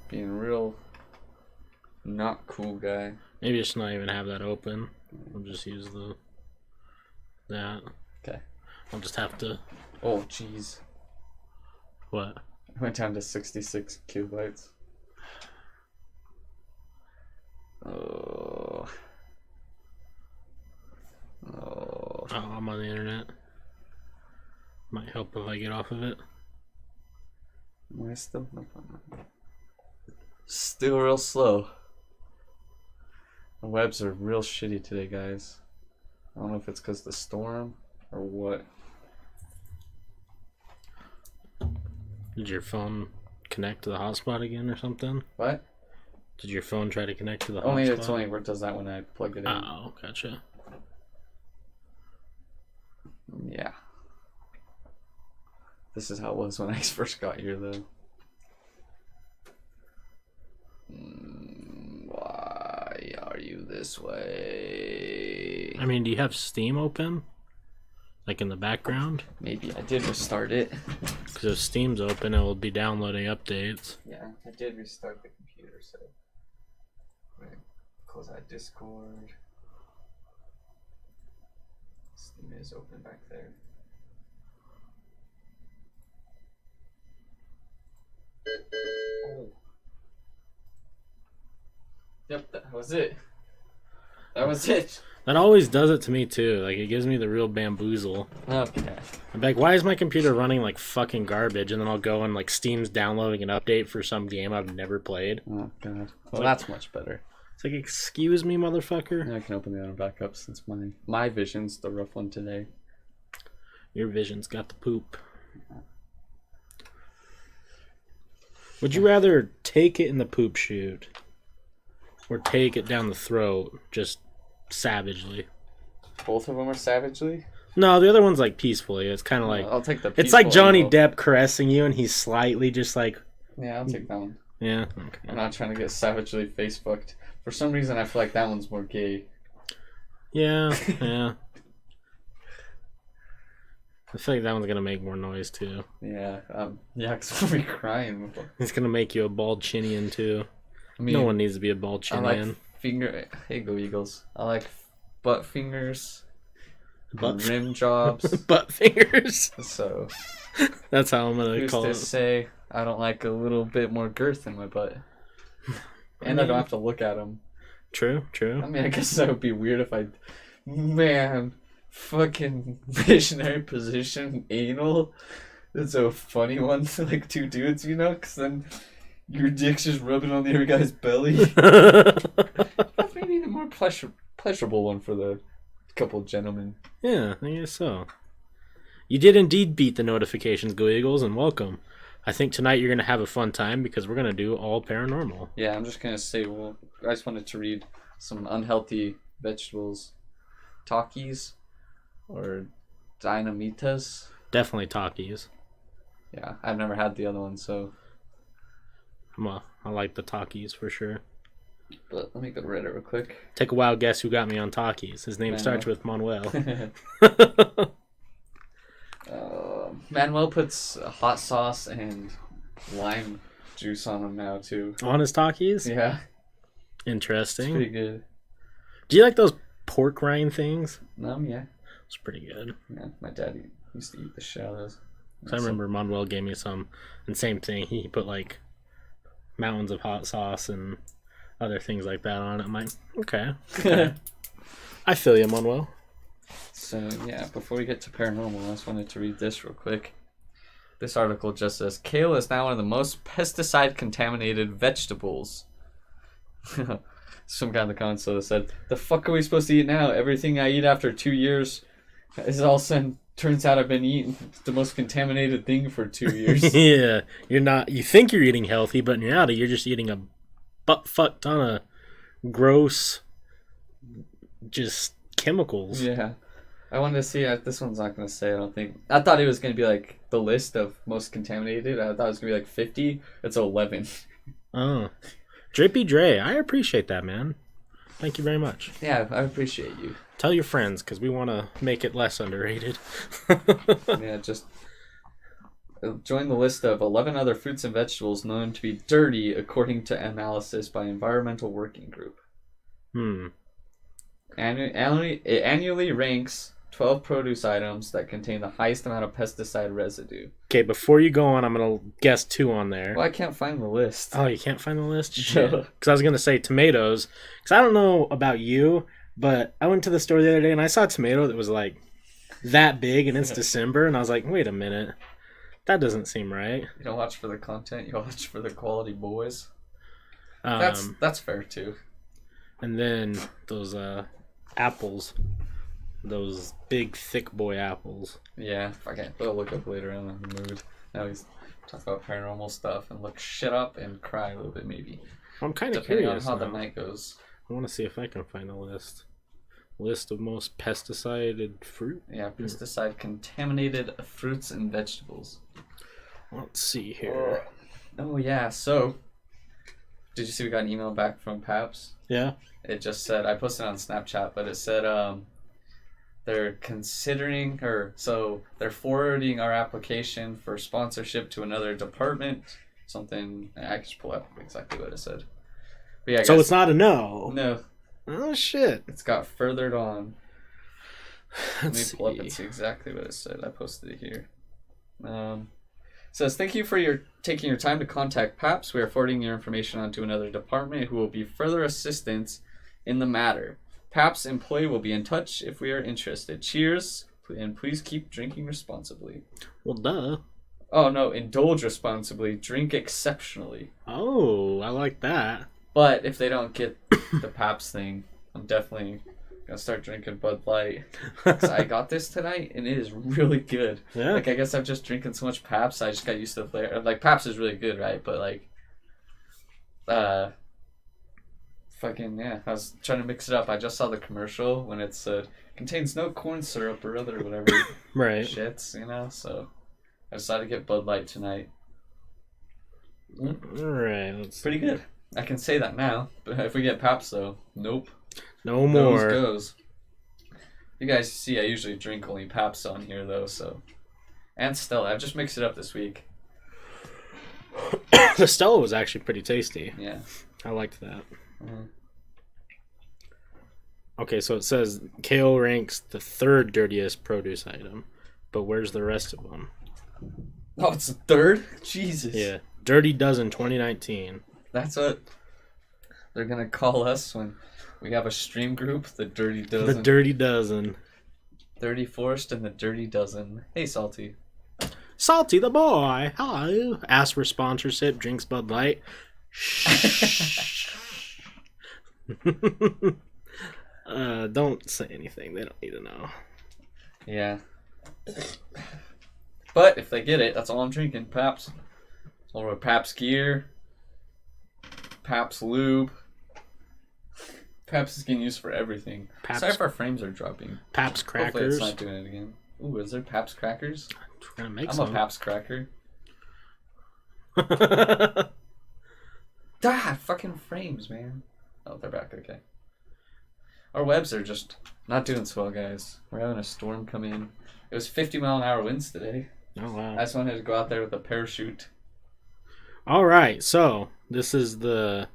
being real not cool guy. Maybe just not even have that open. We'll just use that. Okay. I'll just have to. Oh, jeez. What? I went down to 66 kilobytes. Oh. Oh, I'm on the internet. Might help if I get off of it. Am I still? Still real slow. The webs are real shitty today, guys. I don't know if it's because of the storm or what. Did your phone connect to the hotspot again or something? What? Did your phone try to connect to the Only hotspot? it's only where it does that when I plug it in. Oh, gotcha. Yeah. This is how it was when I first got here, though. Why are you this way? I mean, do you have Steam open? Like in the background? Maybe I did restart it. Because if Steam's open, it will be downloading updates. Yeah, I did restart the computer, so. Wait, close out Discord. Steam is open back there. Oh. Yep, that was it. That was it. That always does it to me too. Like, it gives me the real bamboozle. Okay. I'm like, why is my computer running like fucking garbage? And then I'll go and like Steam's downloading an update for some game I've never played. Oh god. Well, that's much better. It's like, excuse me, motherfucker. Now I can open the other back up since my vision's the rough one today. Your vision's got the poop. Would you rather take it in the poop chute or take it down the throat just savagely? Both of them are savagely? No, the other one's like peacefully. It's kind of like, I'll take the peaceful. it's like Johnny angle. Depp caressing you and he's slightly just like, Yeah, I'll take that one. yeah. Okay. I'm not trying to get savagely face fucked. For some reason, I feel like that one's more gay. Yeah, yeah. I feel like that one's gonna make more noise too. Yeah, because I'll be crying. It's gonna make you a bald chinian too. I mean, No one needs to be a bald I chinian. like Hey, go Eagles. I like butt fingers, Butt rim jobs. butt fingers. So That's how I'm gonna who's call to it. say I don't like a little bit more girth in my butt? And I don't have to look at them. True, true. I mean, I guess that would be weird if fucking missionary position anal. That's a funny one to like two dudes, you know, because then your dick's just rubbing on the other guy's belly. That's maybe the more pleasurable one for the couple gentlemen. Yeah, I guess so. You did indeed beat the notifications, Go Eagles, and welcome. I think tonight you're going to have a fun time because we're going to do all paranormal. Yeah, I'm just going to say, well, I just wanted to read some unhealthy vegetables. Takis or dynamitas. Definitely Takis. Yeah, I've never had the other one, so. Well, I like the Takis for sure. But let me go to Reddit real quick. Take a wild guess who got me on Takis. His name starts with Manuel. Manuel puts hot sauce and lime juice on them now, too. On his Takis? Yeah. Interesting. It's pretty good. Do you like those pork rind things? Yeah. It's pretty good. Yeah, my dad used to eat the shit out of those. So I remember Manuel gave me some, and same thing. He put like mountains of hot sauce and other things like that on it. I'm like, okay. I feel you, Manuel. So, yeah, before we get to paranormal, I just wanted to read this real quick. This article just says, kale is now one of the most pesticide-contaminated vegetables. Some guy in the comments said, the fuck are we supposed to eat now? Everything I eat after 2 years is all of a sudden turns out I've been eating the most contaminated thing for 2 years. Yeah, you think you're eating healthy, but in reality, you're just eating a butt-fuck ton of gross, just chemicals. Yeah. I wanted to see, this one's not going to say, I don't think. I thought it was going to be like the list of most contaminated. I thought it was going to be like 50. It's 11. Oh. Drippy Dre, I appreciate that, man. Thank you very much. Yeah, I appreciate you. Tell your friends, because we want to make it less underrated. Yeah, just join the list of 11 other fruits and vegetables known to be dirty according to analysis by Environmental Working Group. It annually ranks 12 produce items that contain the highest amount of pesticide residue. Okay, before you go on, I'm going to guess 2 on there. Well, I can't find the list. Oh, you can't find the list? Shit. Because I was going to say tomatoes. Because I don't know about you, but I went to the store the other day and I saw a tomato that was like that big and it's December. And I was like, wait a minute. That doesn't seem right. You don't watch for the content. You watch for the quality boys. That's fair, too. And then those apples. Those big, thick boy apples. Yeah, okay. We'll look up later on in the mood. Now he's talk about paranormal stuff and look shit up and cry a little bit, maybe. I'm kind of depending curious on how now. the night goes. I want to see if I can find a list. List of most pesticided fruit? Yeah, pesticide contaminated fruits and vegetables. Let's see here. Oh, yeah. So, did you see we got an email back from Paps? Yeah. It just said, I posted it on Snapchat, but it said they're considering, they're forwarding our application for sponsorship to another department. Something, I can just pull up exactly what it said. But yeah, so it's not a no? No. Oh, shit. It's got furthered on. Let me pull up see. and see exactly what it said. I posted it here. It says, thank you for taking your time to contact PAPS. We are forwarding your information on to another department who will be further assistance in the matter. PAPS employee will be in touch if we are interested. Cheers, and please keep drinking responsibly. Well, duh. Oh, no, indulge responsibly. Drink exceptionally. Oh, I like that. But if they don't get the PAPS thing, I'm definitely going to start drinking Bud Light. 'Cause I got this tonight, and it is really good. Yeah. Like, I guess I'm just drinking so much PAPS, I just got used to the flavor. Like, PAPS is really good, right? But, like, fucking, yeah. I was trying to mix it up. I just saw the commercial when it said, contains no corn syrup or other whatever right. shits, you know? So, I decided to get Bud Light tonight. Alright. Pretty good. I can say that now, but if we get PAPS, though, nope. No more. Nose goes. You guys see I usually drink only PAPS on here, though, so. And Stella. I've just mixed it up this week. The Stella was actually pretty tasty. Yeah. I liked that. Mm-hmm. Okay, so it says kale ranks the 3rd dirtiest produce item, but where's the rest of them? Oh, it's the 3rd? Jesus. Yeah. Dirty Dozen 2019. That's what they're going to call us when we have a stream group, the Dirty Dozen. The Dirty Dozen. 34st and the Dirty Dozen. Hey, Salty. Salty the boy. Hello. Ask for sponsorship. Drinks Bud Light. Shh. Don't say anything. They don't need to know. Yeah. But if they get it, that's all I'm drinking. PAPS. Or PAPS gear. PAPS lube. PAPS is getting used for everything. Pabst- Sorry if our frames are dropping. PAPS Hopefully crackers. it's not doing it again. Ooh, is there PAPS crackers? We're gonna make I'm some. a PAPS cracker. Fucking frames, man. Oh, they're back. Okay. Our webs are just not doing so well, guys. We're having a storm come in. It was 50-mile-an-hour winds today. Oh, wow. I just wanted to go out there with a parachute. All right, so this is the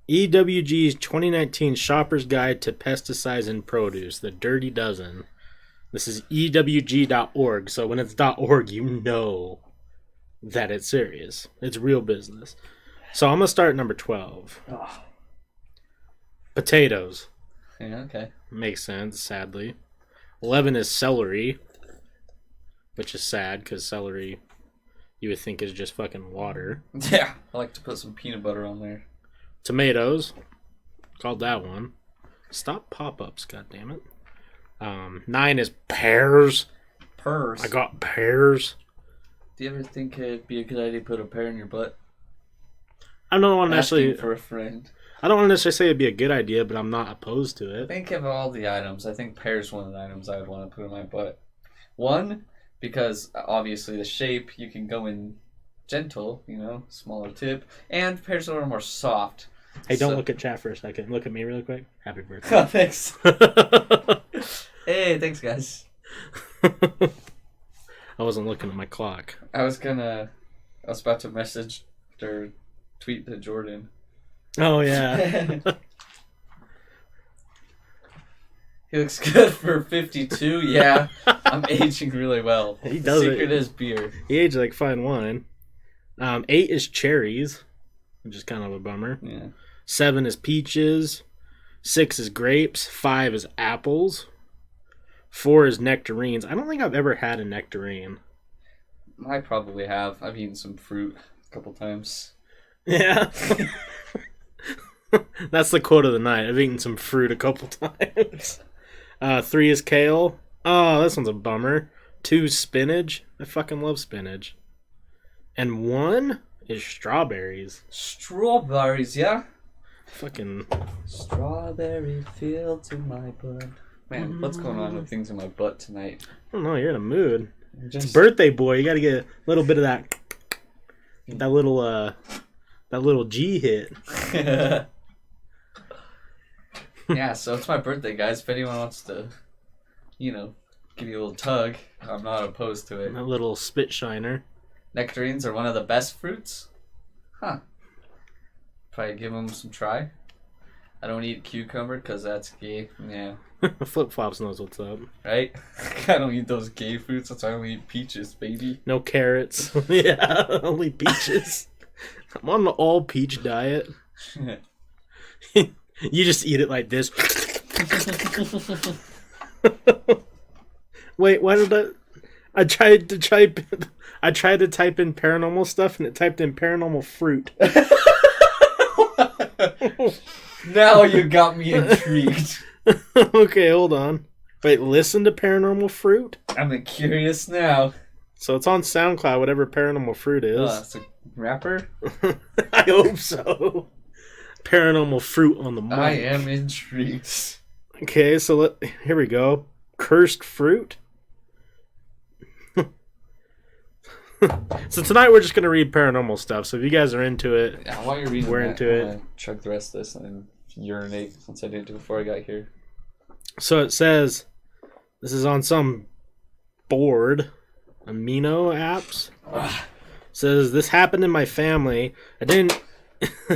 EWG's 2019 Shopper's Guide to Pesticides and Produce, the Dirty Dozen. This is EWG.org, so when it's .org, you know that it's serious. It's real business. So I'm going to start at number 12. Oh. Potatoes. Yeah, okay. Makes sense, sadly. 11 is celery, which is sad because celery you would think is just fucking water. Yeah, I like to put some peanut butter on there. Tomatoes. Called that one. Stop pop-ups, goddammit. 9 is pears. Pears. I got pears. Do you ever think it'd be a good idea to put a pear in your butt? I don't want to Asking necessarily. for a friend. I don't want to necessarily say it'd be a good idea, but I'm not opposed to it. Think of all the items. I think pear's one of the items I would want to put in my butt. One, because obviously the shape, you can go in gentle, you know, smaller tip, and pears are a little more soft. Hey, don't look at chat for a second. Look at me really quick. Happy birthday. Oh, thanks. Hey, thanks, guys. I wasn't looking at my clock. I was about to message or tweet to Jordan. Oh, yeah. He looks good for 52. Yeah, I'm aging really well. He The does secret it. is beer. He aged like fine wine. 8 is cherries, which is kind of a bummer. Yeah. 7 is peaches. 6 is grapes. 5 is apples. 4 is nectarines. I don't think I've ever had a nectarine. I probably have. I've eaten some fruit a couple times. Yeah. That's the quote of the night. I've eaten some fruit a couple times. 3 is kale. Oh, this one's a bummer. 2 is spinach. I fucking love spinach. And 1 is strawberries. Strawberries, yeah? Fucking... Strawberry fields in my blood. Man, what's going on with things in my butt tonight? I don't know, you're in a mood. Just... It's birthday boy. You gotta get a little bit of that little G hit. Yeah, so it's my birthday, guys. If anyone wants to, give you a little tug, I'm not opposed to it. That little spit shiner. Nectarines are one of the best fruits? Huh. Probably give them some try. I don't eat cucumber because that's gay. Yeah. Flip Flops knows what's up. Right? I don't eat those gay fruits. That's why I only eat peaches, baby. No carrots. Yeah, only peaches. I'm on the all peach diet. You just eat it like this. Wait, why did I tried to type in paranormal stuff and it typed in paranormal fruit. Now you got me intrigued. Okay, hold on. Wait, listen to paranormal fruit? I'm curious now. So it's on SoundCloud, whatever paranormal fruit is. Oh, it's a rapper? I hope so. Paranormal fruit on the mic. I am intrigued. Okay, so here we go. Cursed fruit. So tonight we're just going to read paranormal stuff. So if you guys are into it, yeah, while you're reading we're that, into it. I'm gonna chug the rest of this and urinate since I didn't do it before I got here. So it says, this is on some board, amino apps. Says, this happened in my family. I didn't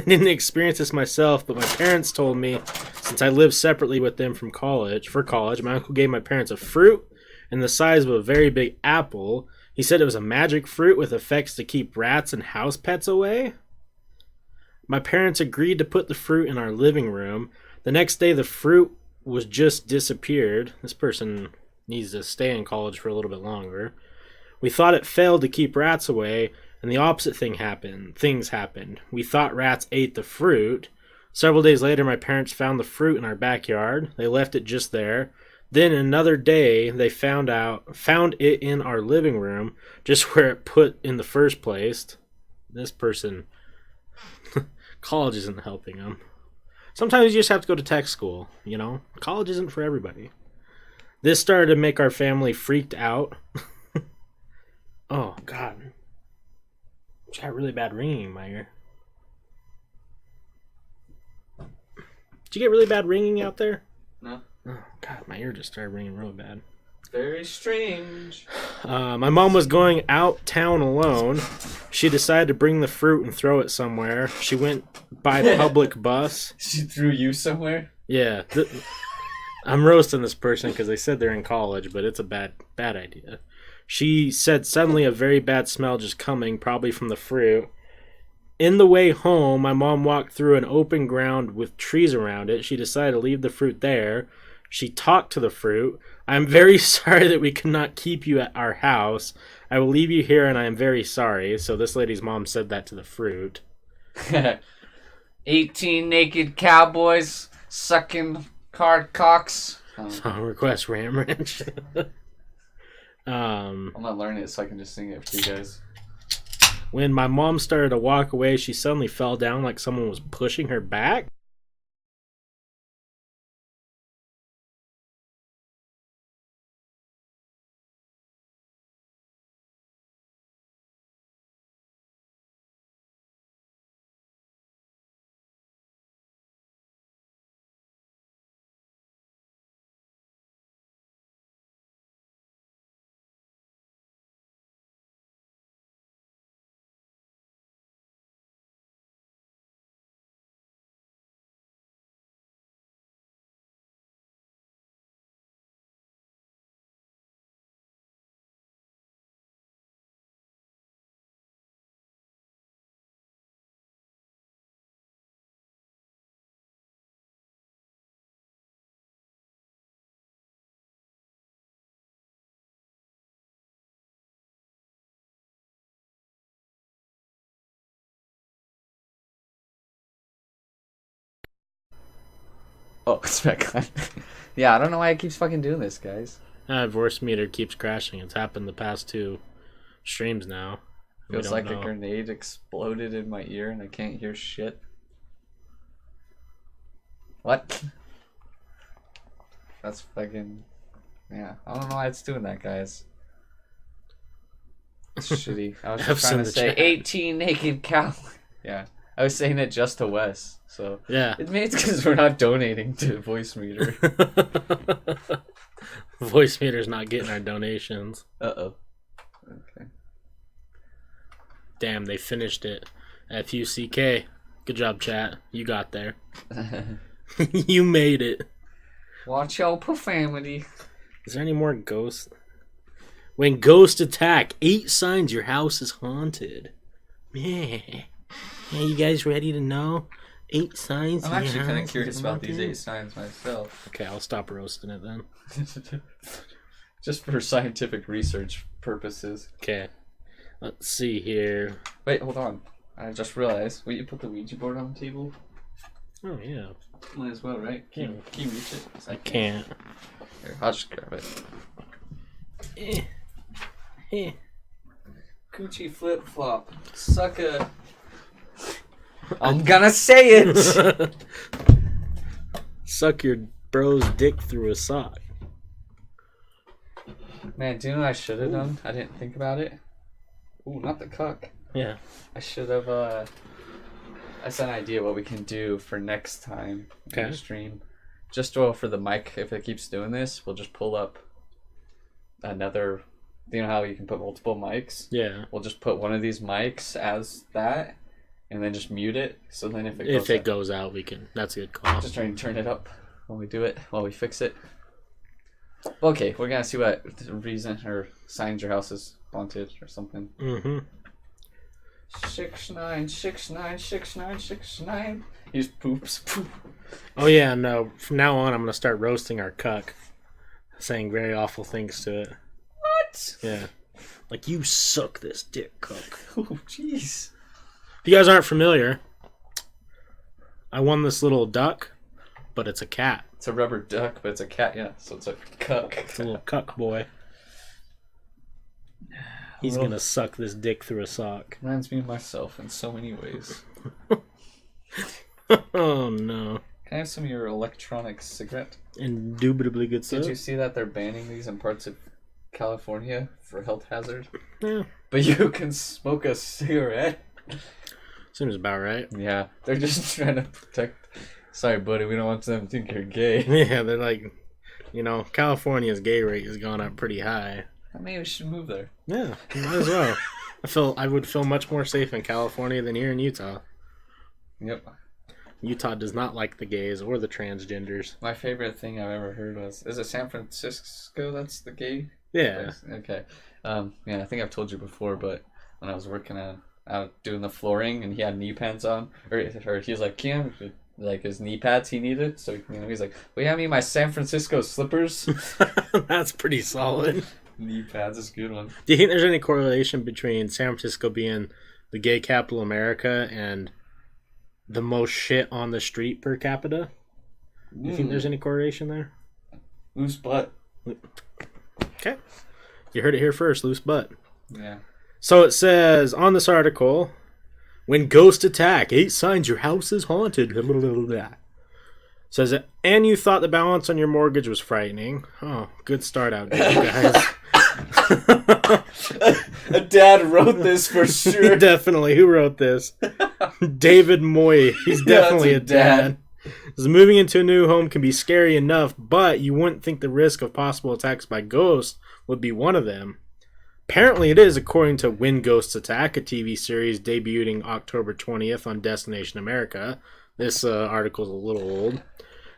experience this myself, but my parents told me, since I lived separately with them for college, my uncle gave my parents a fruit in the size of a very big apple. He said it was a magic fruit with effects to keep rats and house pets away. My parents agreed to put the fruit in our living room. The next day, the fruit was just disappeared. This person needs to stay in college for a little bit longer. We thought it failed to keep rats away, and the opposite things happened. We thought rats ate the fruit. Several days later, my parents found the fruit in our backyard. They left it just there. Then another day, they found it in our living room, just where it put in the first place. This person, college isn't helping them. Sometimes you just have to go to tech school, College isn't for everybody. This started to make our family freaked out. Oh, God. It's got really bad ringing in my ear. Did you get really bad ringing out there? No. Oh, God, my ear just started ringing real bad. Very strange. My mom was going out town alone. She decided to bring the fruit and throw it somewhere. She went by public bus. She threw you somewhere? Yeah. I'm roasting this person because they said they're in college, but it's a bad idea. She said suddenly a very bad smell just coming, probably from the fruit. In the way home, my mom walked through an open ground with trees around it. She decided to leave the fruit there. She talked to the fruit. I am very sorry that we could not keep you at our house. I will leave you here and I am very sorry. So this lady's mom said that to the fruit. 18 naked cowboys sucking hard cocks. Song request Ram Ranch. I'm not learning it so I can just sing it for you guys. When my mom started to walk away, she suddenly fell down like someone was pushing her back. Oh, it's back on. Yeah, I don't know why it keeps fucking doing this, guys. Voice meter keeps crashing. It's happened the past 2 streams now. Feels like a grenade exploded in my ear and I can't hear shit. What? That's fucking... Yeah, I don't know why it's doing that, guys. It's shitty. I was just trying to say 18 naked cow. Yeah, I was saying it just to Wes. So yeah, it means because we're not donating to Voice Meter. Voice Meter's not getting our donations. Uh-oh. Okay. Damn, they finished it. FUCK. Good job, chat. You got there. You made it. Watch your profanity. Is there any more ghosts? When ghosts attack, 8 signs your house is haunted. Yeah. Yeah, you guys ready to know? 8 signs. I'm actually kind of curious about these 8 signs myself. Okay, I'll stop roasting it then. Just for scientific research purposes. Okay. Let's see here. Wait, hold on. I just realized. Will you put the Ouija board on the table? Oh, yeah. Might as well, right? Can you reach it? I can't. Here, I'll just grab it. Coochie flip flop. Sucker. I'm gonna say it! Suck your bro's dick through a sock. Man, do you know what I should have done? I didn't think about it. Ooh, not the cuck. Yeah. I should have, that's an idea what we can do for next time in the stream. Just for the mic, if it keeps doing this, we'll just pull up another, you know how you can put multiple mics? Yeah. We'll just put one of these mics as that, and then just mute it. So then if it goes out, we can, that's a good call. Just try and turn it up while we do it, while we fix it. Okay, we're gonna see what reason or signs your house is haunted or something. 69696969. He just poops. Poop. Oh yeah, no. From now on, I'm gonna start roasting our cuck, saying very awful things to it. What? Yeah, like you suck this dick, cuck. Oh jeez. If you guys aren't familiar, I won this little duck, but it's a cat. It's a rubber duck, but it's a cat. Yeah, so it's a cuck. It's a little cuck boy. He's gonna suck this dick through a sock. Reminds me of myself in so many ways. Oh no. Can I have some of your electronic cigarette? Indubitably good stuff. Did you see that they're banning these in parts of California for health hazard? Yeah. But you can smoke a cigarette? Seems about right. Yeah. They're just trying to protect... Sorry, buddy, we don't want them to think you're gay. Yeah, they're like... You know, California's gay rate has gone up pretty high. Maybe we should move there. Yeah, might as well. I would feel much more safe in California than here in Utah. Yep. Utah does not like the gays or the transgenders. My favorite thing I've ever heard was, is it San Francisco that's the gay Yeah. place? Okay. Yeah, I think I've told you before, but when I was working out doing the flooring and he had knee pads on, or he was like, Cam, like his knee pads he needed, so he's like, well, yeah, I mean my San Francisco slippers. That's pretty solid. Knee pads is a good one. Do you think there's any correlation between San Francisco being the gay capital of America and the most shit on the street per capita? Do you think there's any correlation there? Loose butt. Okay. You heard it here first, loose butt. Yeah. So it says on this article, when ghosts attack, 8 signs your house is haunted. Says it, and you thought the balance on your mortgage was frightening. Oh, good start out, guys. A dad wrote this for sure. Definitely. Who wrote this? David Moy. He's definitely a dad. Says, moving into a new home can be scary enough, but you wouldn't think the risk of possible attacks by ghosts would be one of them. Apparently it is, according to When Ghosts Attack, a TV series debuting October 20th on Destination America. This article is a little old.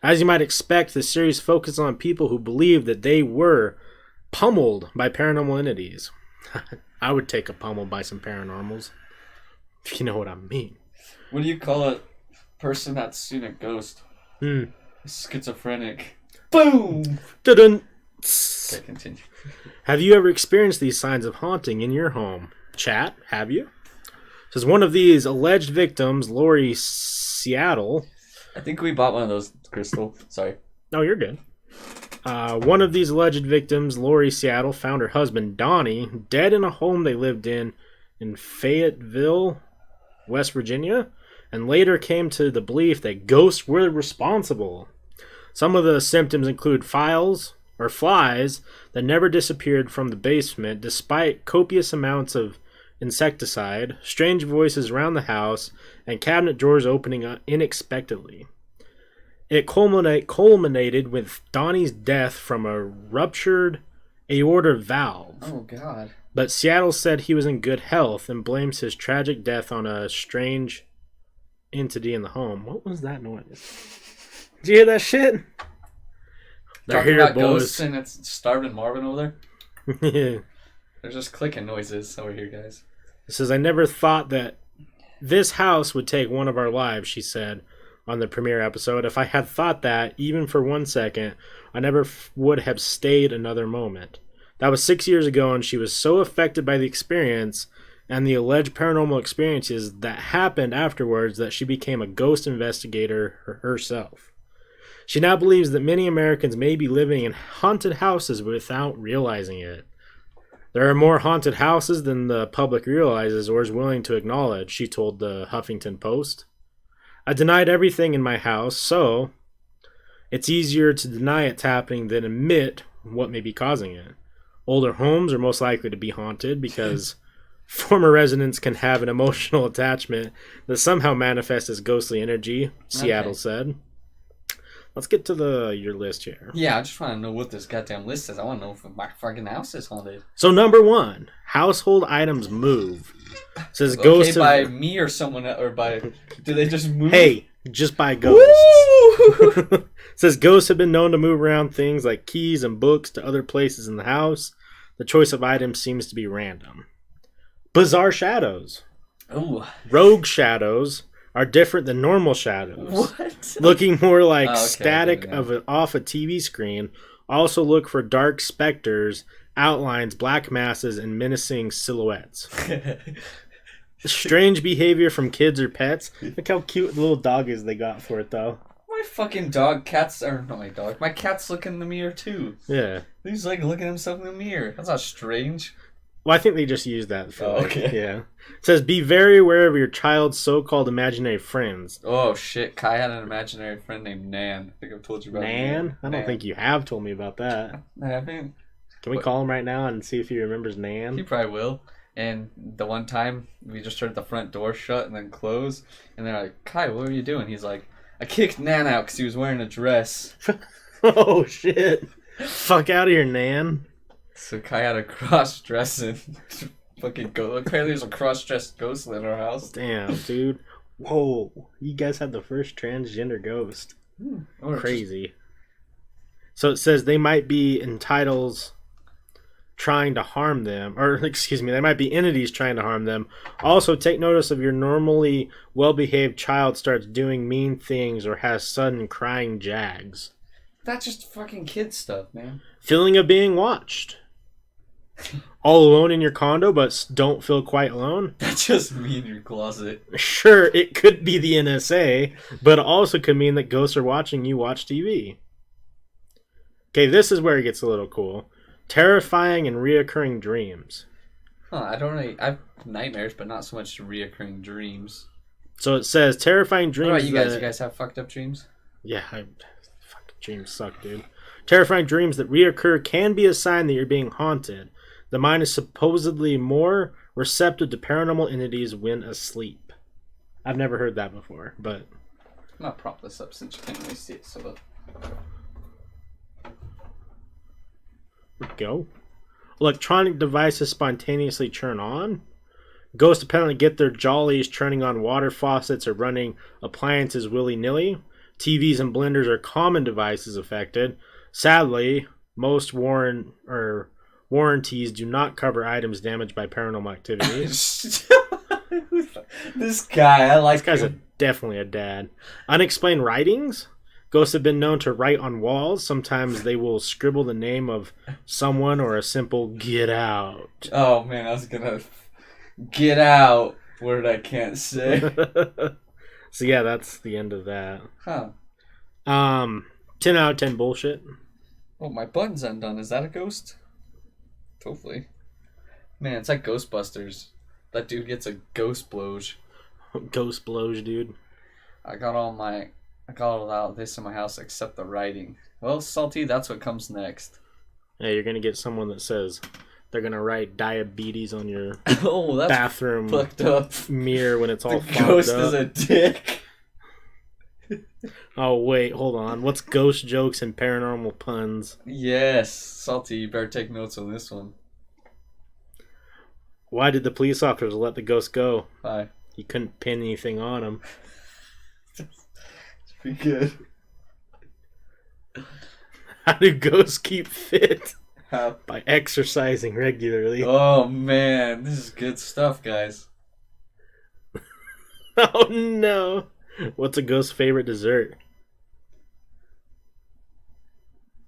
As you might expect, the series focuses on people who believe that they were pummeled by paranormal entities. I would take a pummel by some paranormals, if you know what I mean. What do you call a person that's seen a ghost? Schizophrenic. Boom! Dun-dun. Okay, continue. Have you ever experienced these signs of haunting in your home? Chat, have you? Says one of these alleged victims, Lori Seattle, I think we bought one of those, Crystal. Sorry. Oh, you're good. One of these alleged victims, Lori Seattle, found her husband, Donnie, dead in a home they lived in Fayetteville, West Virginia, and later came to the belief that ghosts were responsible. Some of the symptoms include flies that never disappeared from the basement despite copious amounts of insecticide, strange voices around the house, and cabinet drawers opening unexpectedly. It culminated with Donnie's death from a ruptured aorta valve. Oh, God. But Seattle said he was in good health and blames his tragic death on a strange entity in the home. What was that noise? Did you hear that shit? They're Talking here, about boys. ghosts and it's starving Marvin over there. Yeah. They're just clicking noises over here, guys. It says, I never thought that this house would take one of our lives, she said on the premiere episode. If I had thought that, even for 1 second, I never would have stayed another moment. That was 6 years ago, and she was so affected by the experience and the alleged paranormal experiences that happened afterwards that she became a ghost investigator herself. She now believes that many Americans may be living in haunted houses without realizing it. There are more haunted houses than the public realizes or is willing to acknowledge, she told the Huffington Post. I denied everything in my house, so it's easier to deny it's happening than admit what may be causing it. Older homes are most likely to be haunted because former residents can have an emotional attachment that somehow manifests as ghostly energy, Seattle said. Let's get to your list here. Yeah, I just want to know what this goddamn list is. I want to know if my fucking house is haunted. So number 1, household items move. It says Okay, ghosts by me or someone else, or by... Do they just move? Hey, just by ghosts. It says ghosts have been known to move around things like keys and books to other places in the house. The choice of items seems to be random. Bizarre shadows. Ooh. Rogue shadows are different than normal shadows. What? Looking more like okay, static off a TV screen. Also look for dark specters, outlines, black masses, and menacing silhouettes. Strange behavior from kids or pets. Look how cute the little dog is they got for it, though. My fucking my cat's looking in the mirror, too. Yeah. He's like looking at himself in the mirror. That's not strange. Well, I think they just used that for okay. Yeah. It says, be very aware of your child's so-called imaginary friends. Oh, shit. Kai had an imaginary friend named Nan. I think I've told you about Nan? I don't think you have told me about that. I haven't. Can we call him right now and see if he remembers Nan? He probably will. And the one time, we just heard the front door shut and then close. And they're like, Kai, what were you doing? He's like, I kicked Nan out because he was wearing a dress. Oh, shit. Fuck out of here, Nan. So Kai had a cross-dressing fucking ghost. Apparently there's a cross-dressed ghost in our house. Damn, dude. Whoa. You guys had the first transgender ghost. Crazy. So it says they might be entities trying to harm them. Or, excuse me, they might be entities trying to harm them. Also, take notice if your normally well-behaved child starts doing mean things or has sudden crying jags. That's just fucking kid stuff, man. Feeling of being watched. All alone in your condo, but don't feel quite alone? That's just me in your closet. Sure, it could be the NSA, but it also could mean that ghosts are watching you watch TV. Okay, this is where it gets a little cool. Terrifying and reoccurring dreams. I have nightmares, but not so much reoccurring dreams. So it says terrifying dreams. What about you guys? You guys have fucked up dreams? Yeah, fucking dreams suck, dude. Terrifying dreams that reoccur can be a sign that you're being haunted. The mind is supposedly more receptive to paranormal entities when asleep. I've never heard that before, but... I'm gonna prop this up since you can't really see it, so... Go. Electronic devices spontaneously turn on. Ghosts apparently get their jollies turning on water faucets or running appliances willy-nilly. TVs and blenders are common devices affected. Sadly, most warranties do not cover items damaged by paranormal activity. This guy, I like this guy's definitely a dad. Unexplained writings? Ghosts have been known to write on walls. Sometimes they will scribble the name of someone or a simple "get out." Oh man, I was gonna get out word I can't say. So yeah, that's the end of that. Huh. 10 out of 10 bullshit. Oh, my button's undone. Is that a ghost? Hopefully. Man, it's like Ghostbusters. That dude gets a ghost bloge. Ghost blows, dude. I got all this in my house except the writing. Well, Salty, that's what comes next. Hey, you're gonna get someone that says they're gonna write diabetes on your Oh, that's bathroom fucked up. mirror when it's all The fogged ghost up. is a dick. Oh wait, hold on. What's ghost jokes and paranormal puns? Yes, Salty, you better take notes on this one. Why did the police officers let the ghost go? Bye. You couldn't pin anything on him. It's pretty good. How do ghosts keep fit? How? By exercising regularly. Oh man, this is good stuff, guys. Oh no. What's a ghost's favorite dessert?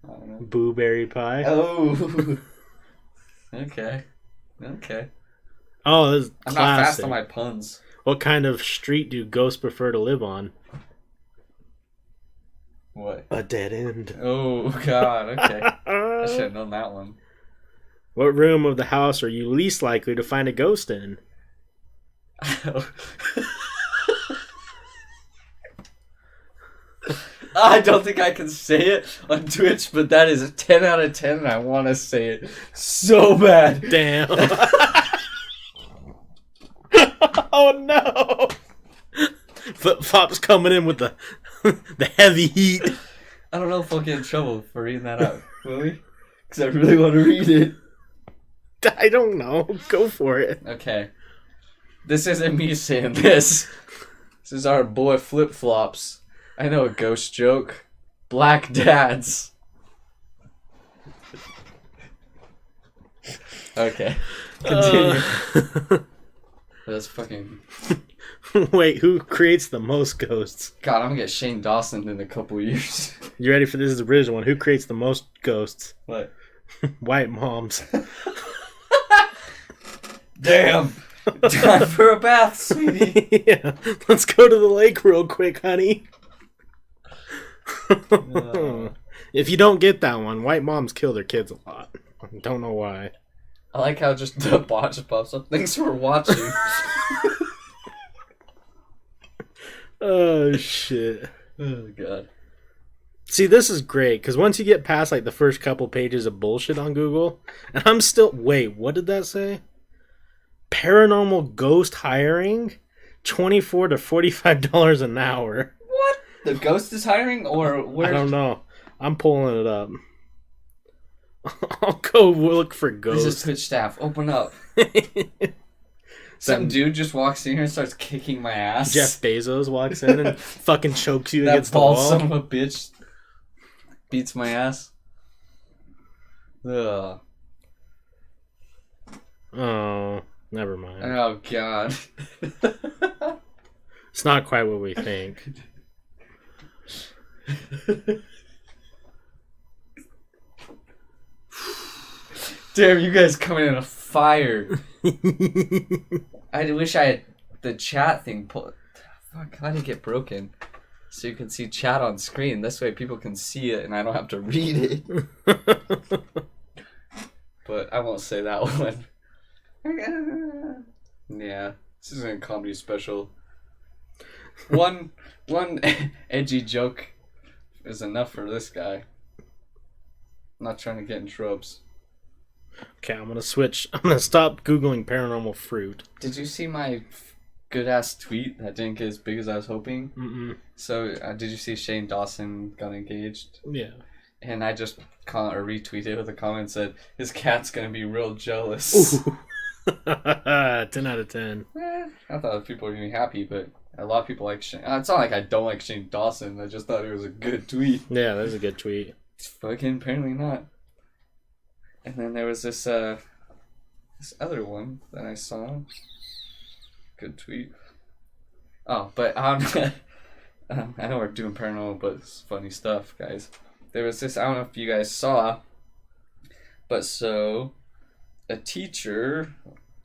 I don't know. Blueberry pie. Oh. Okay. Oh, this is I'm classic. not fast on my puns. What kind of street do ghosts prefer to live on? What? A dead end. Oh god, okay. I should have known that one. What room of the house are you least likely to find a ghost in? I don't think I can say it on Twitch, but that is a 10 out of 10 and I want to say it so bad. Damn. Oh no. Flip-flop's coming in with the heavy heat. I don't know if I'll get in trouble for reading that out, will we? Because I really want to read it. I don't know. Go for it. Okay. This isn't me saying this. This is our boy Flip-Flops. I know a ghost joke. Black dads. Okay. Continue. That's fucking... Wait, who creates the most ghosts? God, I'm gonna get Shane Dawson in a couple years. You ready for this? Is the original one. Who creates the most ghosts? What? White moms. Damn! Time for a bath, sweetie. Yeah. Let's go to the lake real quick, honey. If you don't get that one, white moms kill their kids a lot. Don't know why. I like how just the bot just pops up. Thanks for watching. Oh shit. Oh god. See, this is great because once you get past like the first couple pages of bullshit on Google, and I'm still wait, what did that say? Paranormal ghost hiring, $24 to $45 an hour. What? The ghost is hiring, or where? I don't know. I'm pulling it up. I'll go look for This is ghosts. Twitch staff. Open up. Some dude just walks in here and starts kicking my ass. Jeff Bezos walks in and fucking chokes you that against the bald wall. son of a bitch beats my ass. Ugh. Oh, never mind. Oh god. It's not quite what we think. Damn, you guys coming in a fire. I wish I had the chat thing pulled. Fuck, how did it get broken? So you can see chat on screen. This way people can see it and I don't have to read it. But I won't say that one. Yeah, this isn't a comedy special. One edgy joke is enough for this guy. I'm not trying to get in troubles. Okay, I'm gonna switch. I'm gonna stop Googling paranormal fruit. Did you see my good ass tweet that didn't get as big as I was hoping? Mm-mm. So, did you see Shane Dawson got engaged? Yeah. And I just retweeted with a comment that said, his cat's gonna be real jealous. Ooh. 10 out of 10. I thought people were gonna be happy, but a lot of people like Shane. It's not like I don't like Shane Dawson. I just thought it was a good tweet. Yeah, that's a good tweet. It's fucking apparently not. And then there was this other one that I saw. Good tweet. Oh, but I know we're doing paranormal, but it's funny stuff, guys. There was this, I don't know if you guys saw, but so a teacher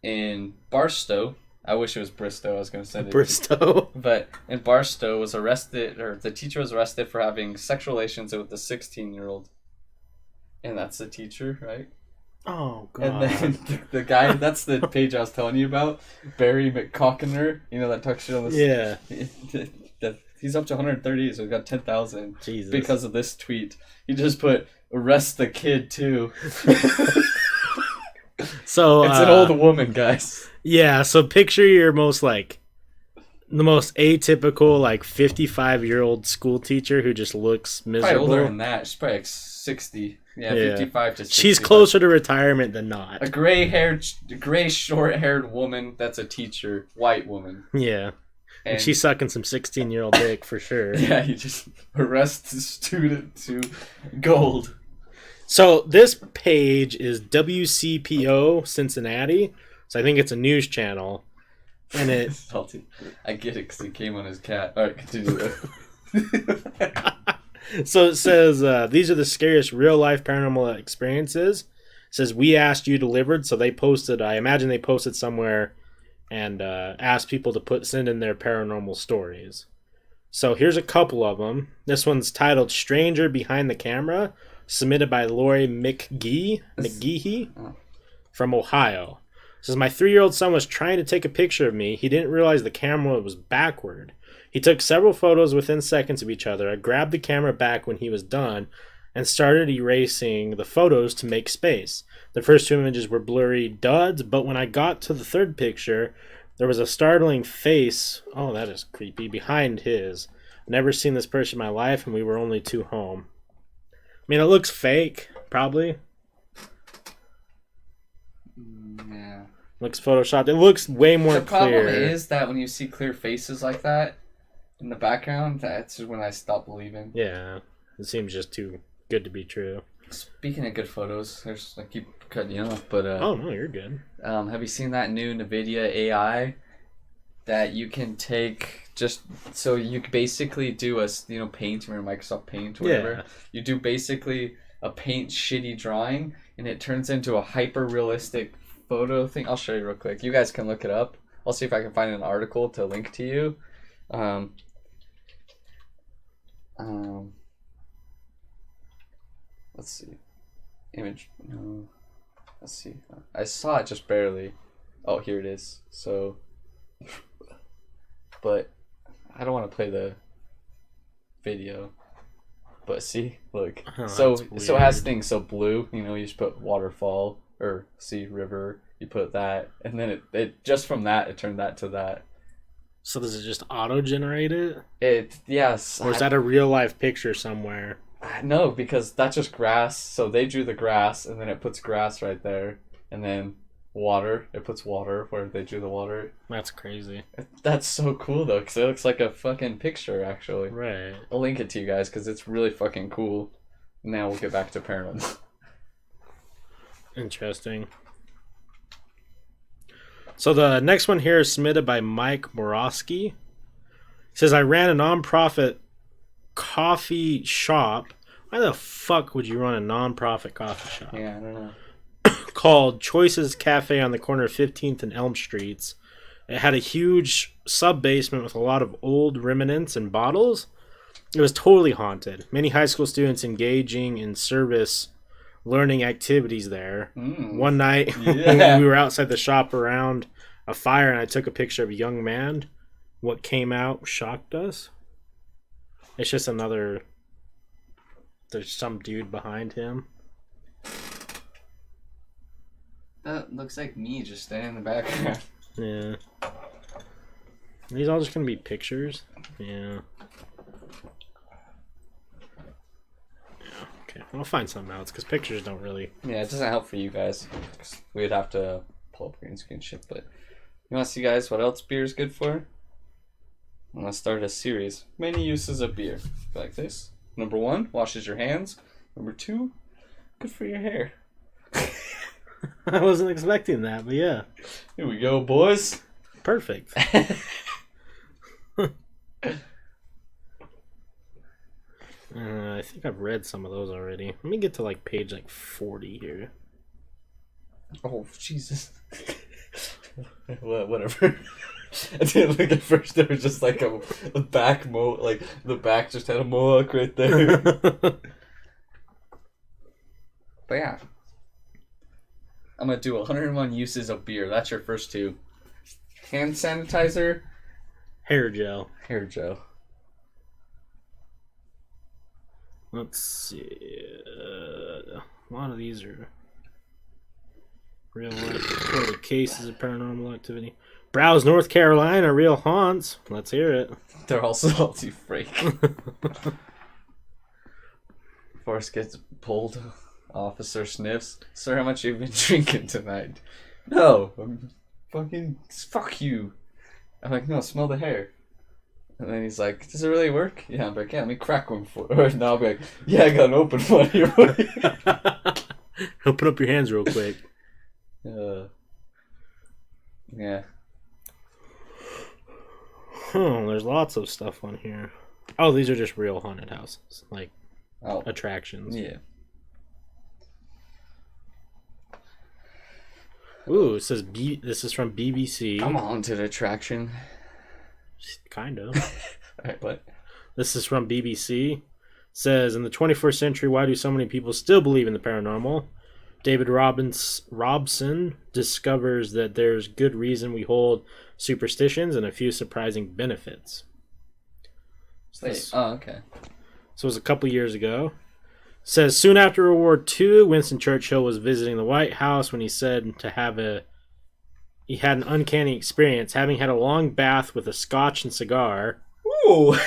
in Barstow, I wish it was Bristow. I was going to say Bristow. But and Barstow was arrested, or the teacher was arrested for having sexual relations with a 16-year-old. And that's the teacher, right? Oh, God. And then the guy, that's the page I was telling you about, Barry McCockiner, you know, that talks shit on this. Yeah. He's up to 130, so he's got 10,000. Jesus. Because of this tweet. He just put, arrest the kid, too. So it's an old woman, guys. Yeah, so picture your the most atypical, like, 55-year-old school teacher who just looks miserable. Probably older than that. She's probably like 60. Yeah, 55 to 60. She's closer to retirement than not. A gray short-haired woman that's a teacher, white woman. Yeah. And she's sucking some 16-year-old dick for sure. Yeah, you just arrest the student to gold. So this page is WCPO Cincinnati. So I think it's a news channel. And it... Salty. I get it because he came on his cat. All right, continue. So it says, these are the scariest real-life paranormal experiences. It says, we asked you delivered. So they posted, I imagine they posted somewhere and asked people to send in their paranormal stories. So here's a couple of them. This one's titled Stranger Behind the Camera, submitted by Lori McGee from Ohio. It says, my 3-year-old son was trying to take a picture of me. He didn't realize the camera was backward. He took several photos within seconds of each other. I grabbed the camera back when he was done and started erasing the photos to make space. The first 2 images were blurry duds, but when I got to the third picture, there was a startling face, oh, that is creepy, behind his. Never seen this person in my life, and we were only 2 home. I mean, it looks fake, probably. Yeah. Looks photoshopped. It looks way more clear. The problem is that when you see clear faces like that in the background, that's when I stop believing. Yeah. It seems just too good to be true. Speaking of good photos, I keep cutting you off, but oh no, you're good. Have you seen that new NVIDIA AI that you can take so you basically do Paint or Microsoft Paint or whatever. Yeah. You do basically a Paint shitty drawing, and it turns into a hyper realistic photo thing. I'll show you real quick. You guys can look it up. I'll see if I can find an article to link to you. Let's see. Image. No. Let's see. I saw it just barely. Oh, here it is. So, but I don't want to play the video. But see, look. Oh, so it has things. So blue, you just put waterfall or see river. You put that, and then it just from that it turned that to that. So does it just auto-generate it? Yes. Or is that a real-life picture somewhere? No, because that's just grass. So they drew the grass, and then it puts grass right there. And then water. It puts water where they drew the water. That's crazy. That's so cool, though, because it looks like a fucking picture, actually. Right. I'll link it to you guys, because it's really fucking cool. Now we'll get back to paranormal. Interesting. So the next one here is submitted by Mike Morosky. It says, I ran a nonprofit coffee shop. Why the fuck would you run a nonprofit coffee shop? Yeah, I don't know. Called Choices Cafe on the corner of 15th and Elm Streets. It had a huge sub-basement with a lot of old remnants and bottles. It was totally haunted. Many high school students engaging in service learning activities there. One night, when we were outside the shop around a fire and I took a picture of a young man, what came out shocked us. It's just there's some dude behind him. That looks like me just standing in the background. Yeah. These all just gonna be pictures? Yeah. Okay, I'll find something else because pictures don't really. Yeah, it doesn't help for you guys. We'd have to pull up green screen shit. But you want to see, guys, what else beer is good for? I'm gonna start a series. Many uses of beer. Like this. Number 1, washes your hands. Number 2, good for your hair. I wasn't expecting that, but yeah. Here we go, boys. Perfect. I think I've read some of those already. Let me get to page 40 here. Oh, Jesus. Whatever. I didn't look at first. There was just like a back like the back just had a mohawk right there. But yeah, I'm gonna do 101 uses of beer. That's your first two. Hand sanitizer, Hair gel. hair gel. Let's see. A lot of these are real life reported cases of paranormal activity. Browse North Carolina, real haunts. Let's hear it. They're all salty freak. Forrest gets pulled. Officer sniffs. Sir, how much have you been drinking tonight? No, I'm fucking fuck you. I'm like, no, smell the hair. And then he's like, does it really work? Yeah, I'm like, yeah, let me crack one for it. Or now I'll be like, yeah, I got an open one here. Open up your hands real quick. Yeah. There's lots of stuff on here. Oh, these are just real haunted houses, like attractions. Yeah. Ooh, it says this is from BBC. I'm a haunted attraction. Kind of. Alright, what? This is from BBC. It says, in the 21st century, why do so many people still believe in the paranormal? David Robson discovers that there's good reason we hold superstitions and a few surprising benefits. Okay. So it was a couple years ago. It says, soon after World War II, Winston Churchill was visiting the White House when he said he had an uncanny experience, having had a long bath with a scotch and cigar. Ooh!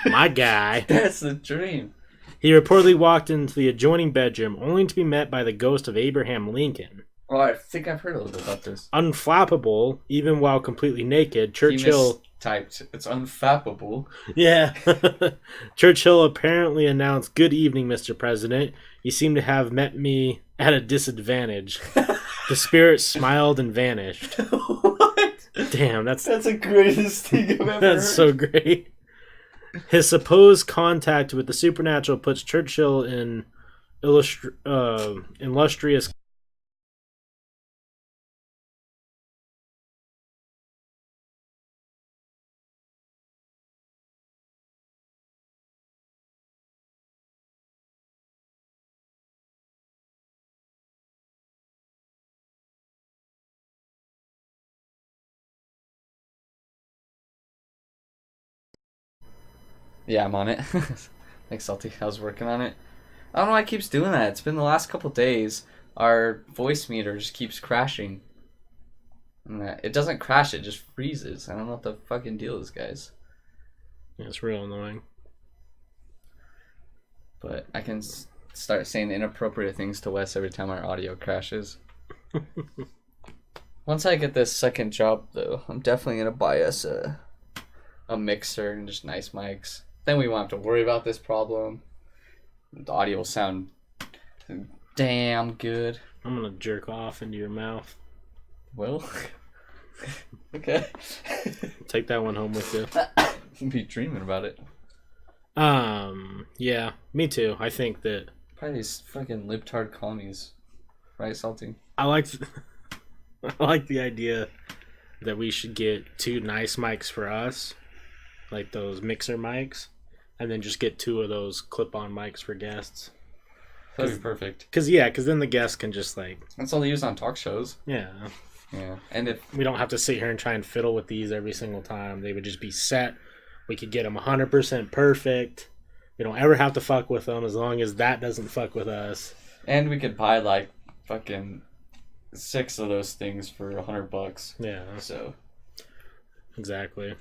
My guy. That's the dream. He reportedly walked into the adjoining bedroom, only to be met by the ghost of Abraham Lincoln. Oh, I think I've heard a little bit about this. Unflappable, even while completely naked, Churchill... He mistyped. It's unfappable. Yeah. Churchill apparently announced, "Good evening, Mr. President. You seem to have met me at a disadvantage." The spirit smiled and vanished. What? Damn, that's the greatest thing I've ever heard. That's so great. His supposed contact with the supernatural puts Churchill in illustrious. Yeah, I'm on it. Thanks, Salty. I was working on it. I don't know why it keeps doing that. It's been the last couple days. Our voice meter just keeps crashing. And it doesn't crash, it just freezes. I don't know what the fucking deal is, guys. Yeah, it's real annoying. But I can start saying inappropriate things to Wes every time our audio crashes. Once I get this second job, though, I'm definitely going to buy us a mixer and just nice mics. Then we won't have to worry about this problem. The audio will sound damn good. I'm gonna jerk off into your mouth. Well, okay. Take that one home with you. You'll be dreaming about it. Yeah, me too. I think that Probably these fucking libtard commies, right, Salty? I like the idea that we should get 2 nice mics for us, like those mixer mics, and then just get 2 of those clip-on mics for guests. That'd be perfect. Because then the guests can just That's all they use on talk shows. Yeah. And if we don't have to sit here and try and fiddle with these every single time, they would just be set. We could get them 100% perfect. We don't ever have to fuck with them as long as that doesn't fuck with us. And we could buy like fucking 6 of those things for $100. Yeah. So. Exactly.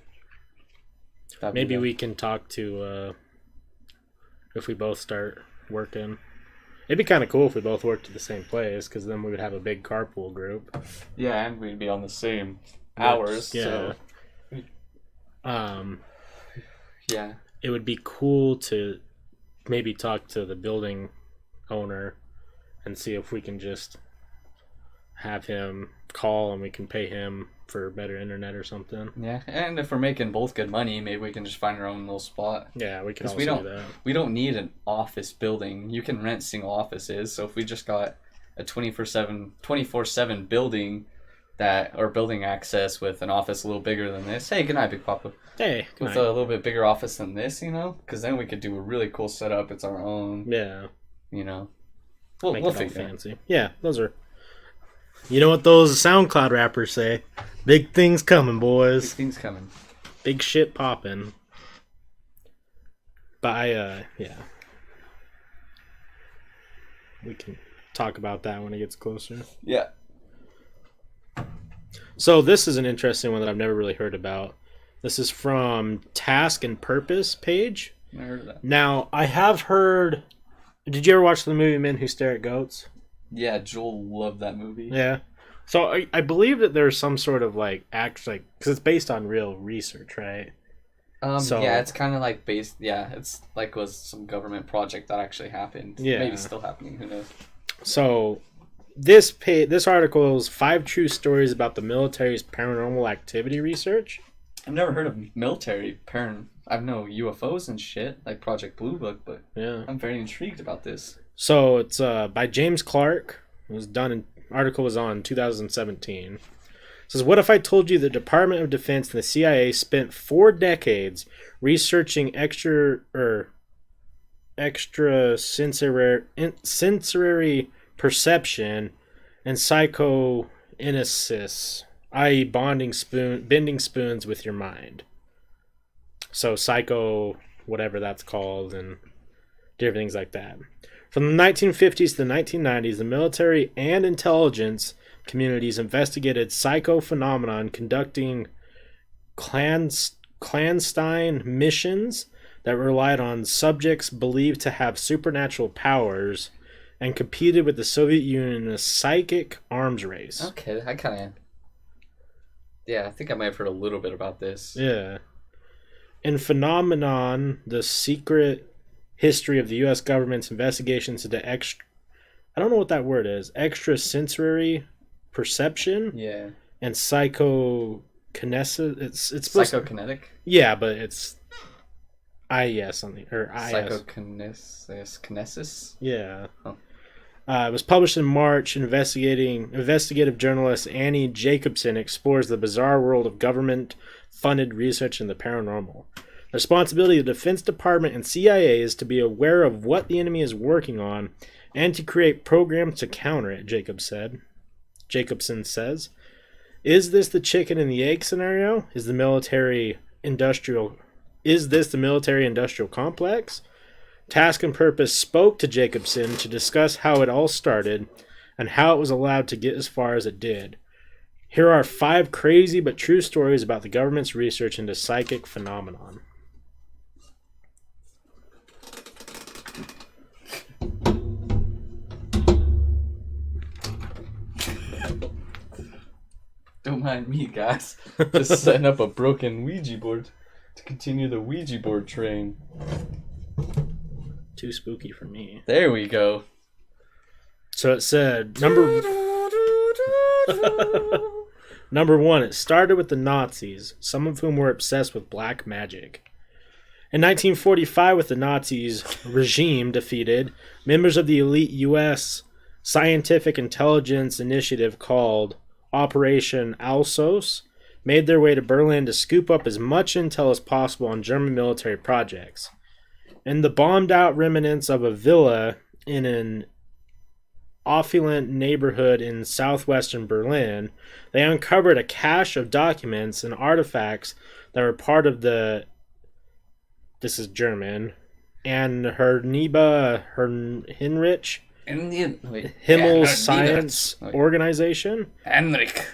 Maybe we can talk to if we both start working. It'd be kind of cool if we both worked at the same place, because then we would have a big carpool group. Yeah, and we'd be on the same hours. Yeah. So. Yeah. It would be cool to maybe talk to the building owner and see if we can just have him call and we can pay him for better internet or something. Yeah, and if we're making both good money, maybe we can just find our own little spot. Yeah, we can also do that. We don't need an office building. You can rent single offices. So if we just got a 24/7 building that are building access with an office a little bigger than this. Hey, good night, Big Papa. Hey, With a little bit bigger office than this, because then we could do a really cool setup. It's our own. Yeah. We'll figure it fancy. Yeah, those are. You know what those SoundCloud rappers say? Big things coming, boys. Big things coming. Big shit popping. But yeah. We can talk about that when it gets closer. Yeah. So this is an interesting one that I've never really heard about. This is from Task and Purpose page. I heard of that. Now, I have heard... Did you ever watch the movie Men Who Stare at Goats? Yeah, Joel loved that movie. Yeah. So I believe that there's some sort of because it's based on real research, right? Yeah, it's kind of like based. Yeah, it's like was some government project that actually happened. Yeah, maybe still happening. Who knows? So this article is 5 true stories about the military's paranormal activity research. I've never heard of military I know UFOs and shit like Project Blue Book, but yeah, I'm very intrigued about this. So it's by James Clark. It was done. Article was on 2017. It says, what if I told you the Department of Defense and the CIA spent 4 decades researching extrasensory perception and psychokinesis, i.e. bending spoons with your mind. So psycho, whatever that's called, and different things like that. From the 1950s to the 1990s, the military and intelligence communities investigated psychophenomenon, conducting clandestine missions that relied on subjects believed to have supernatural powers, and competed with the Soviet Union in a psychic arms race. Okay, I think I might have heard a little bit about this. Yeah. In Phenomenon, the secret history of the U.S. government's investigations into I don't know what that word is. Extrasensory perception. Yeah. And psychokinesis. It's psychokinetic. Yeah, but it's IES something or IS. Psychokinesis. Yeah. Oh. It was published in March. Investigative journalist Annie Jacobson explores the bizarre world of government-funded research in the paranormal. The responsibility of the Defense Department and CIA is to be aware of what the enemy is working on and to create programs to counter it, Jacobson says. Is this the chicken and the egg scenario? Is this the military-industrial complex? Task and Purpose spoke to Jacobson to discuss how it all started and how it was allowed to get as far as it did. Here are 5 crazy but true stories about the government's research into psychic phenomenon. Don't mind me, guys. Just setting up a broken Ouija board to continue the Ouija board train. Too spooky for me. There we go. So it said, number 1, it started with the Nazis, some of whom were obsessed with black magic. In 1945, with the Nazis' regime defeated, members of the elite U.S. scientific intelligence initiative called Operation Alsos made their way to Berlin to scoop up as much intel as possible on German military projects. In the bombed-out remnants of a villa in an opulent neighborhood in southwestern Berlin, they uncovered a cache of documents and artifacts that were part of the, this is German, and Heinrich Himmel Science Organization, Henrik,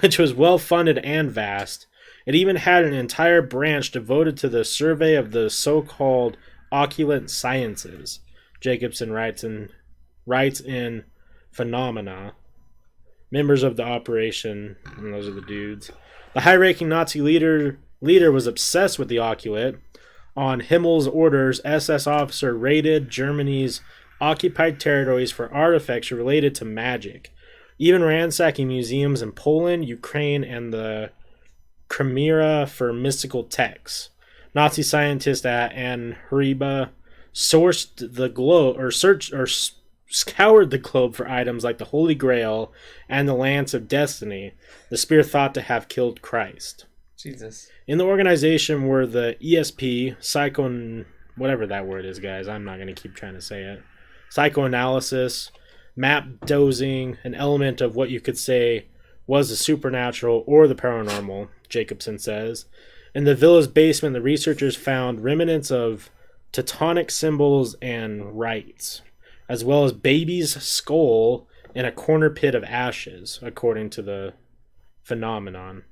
which was well-funded and vast. It even had an entire branch devoted to the survey of the so-called occult sciences, Jacobson writes in Phenomena. Members of the operation, and those are the dudes. The high-ranking Nazi leader was obsessed with the occult. On Himmel's orders, SS officer raided Germany's occupied territories for artifacts related to magic, even ransacking museums in Poland, Ukraine, and the Crimea for mystical texts. Nazi scientists at Ann Hriba searched the globe scoured the globe for items like the Holy Grail and the Lance of Destiny, the spear thought to have killed Christ. Jesus. In the organization were the ESP, whatever that word is, guys. I'm not going to keep trying to say it. Psychoanalysis, map dozing, an element of what you could say was the supernatural or the paranormal, Jacobson says. In the villa's basement, the researchers found remnants of Teutonic symbols and rites, as well as baby's skull in a corner pit of ashes, according to the phenomenon.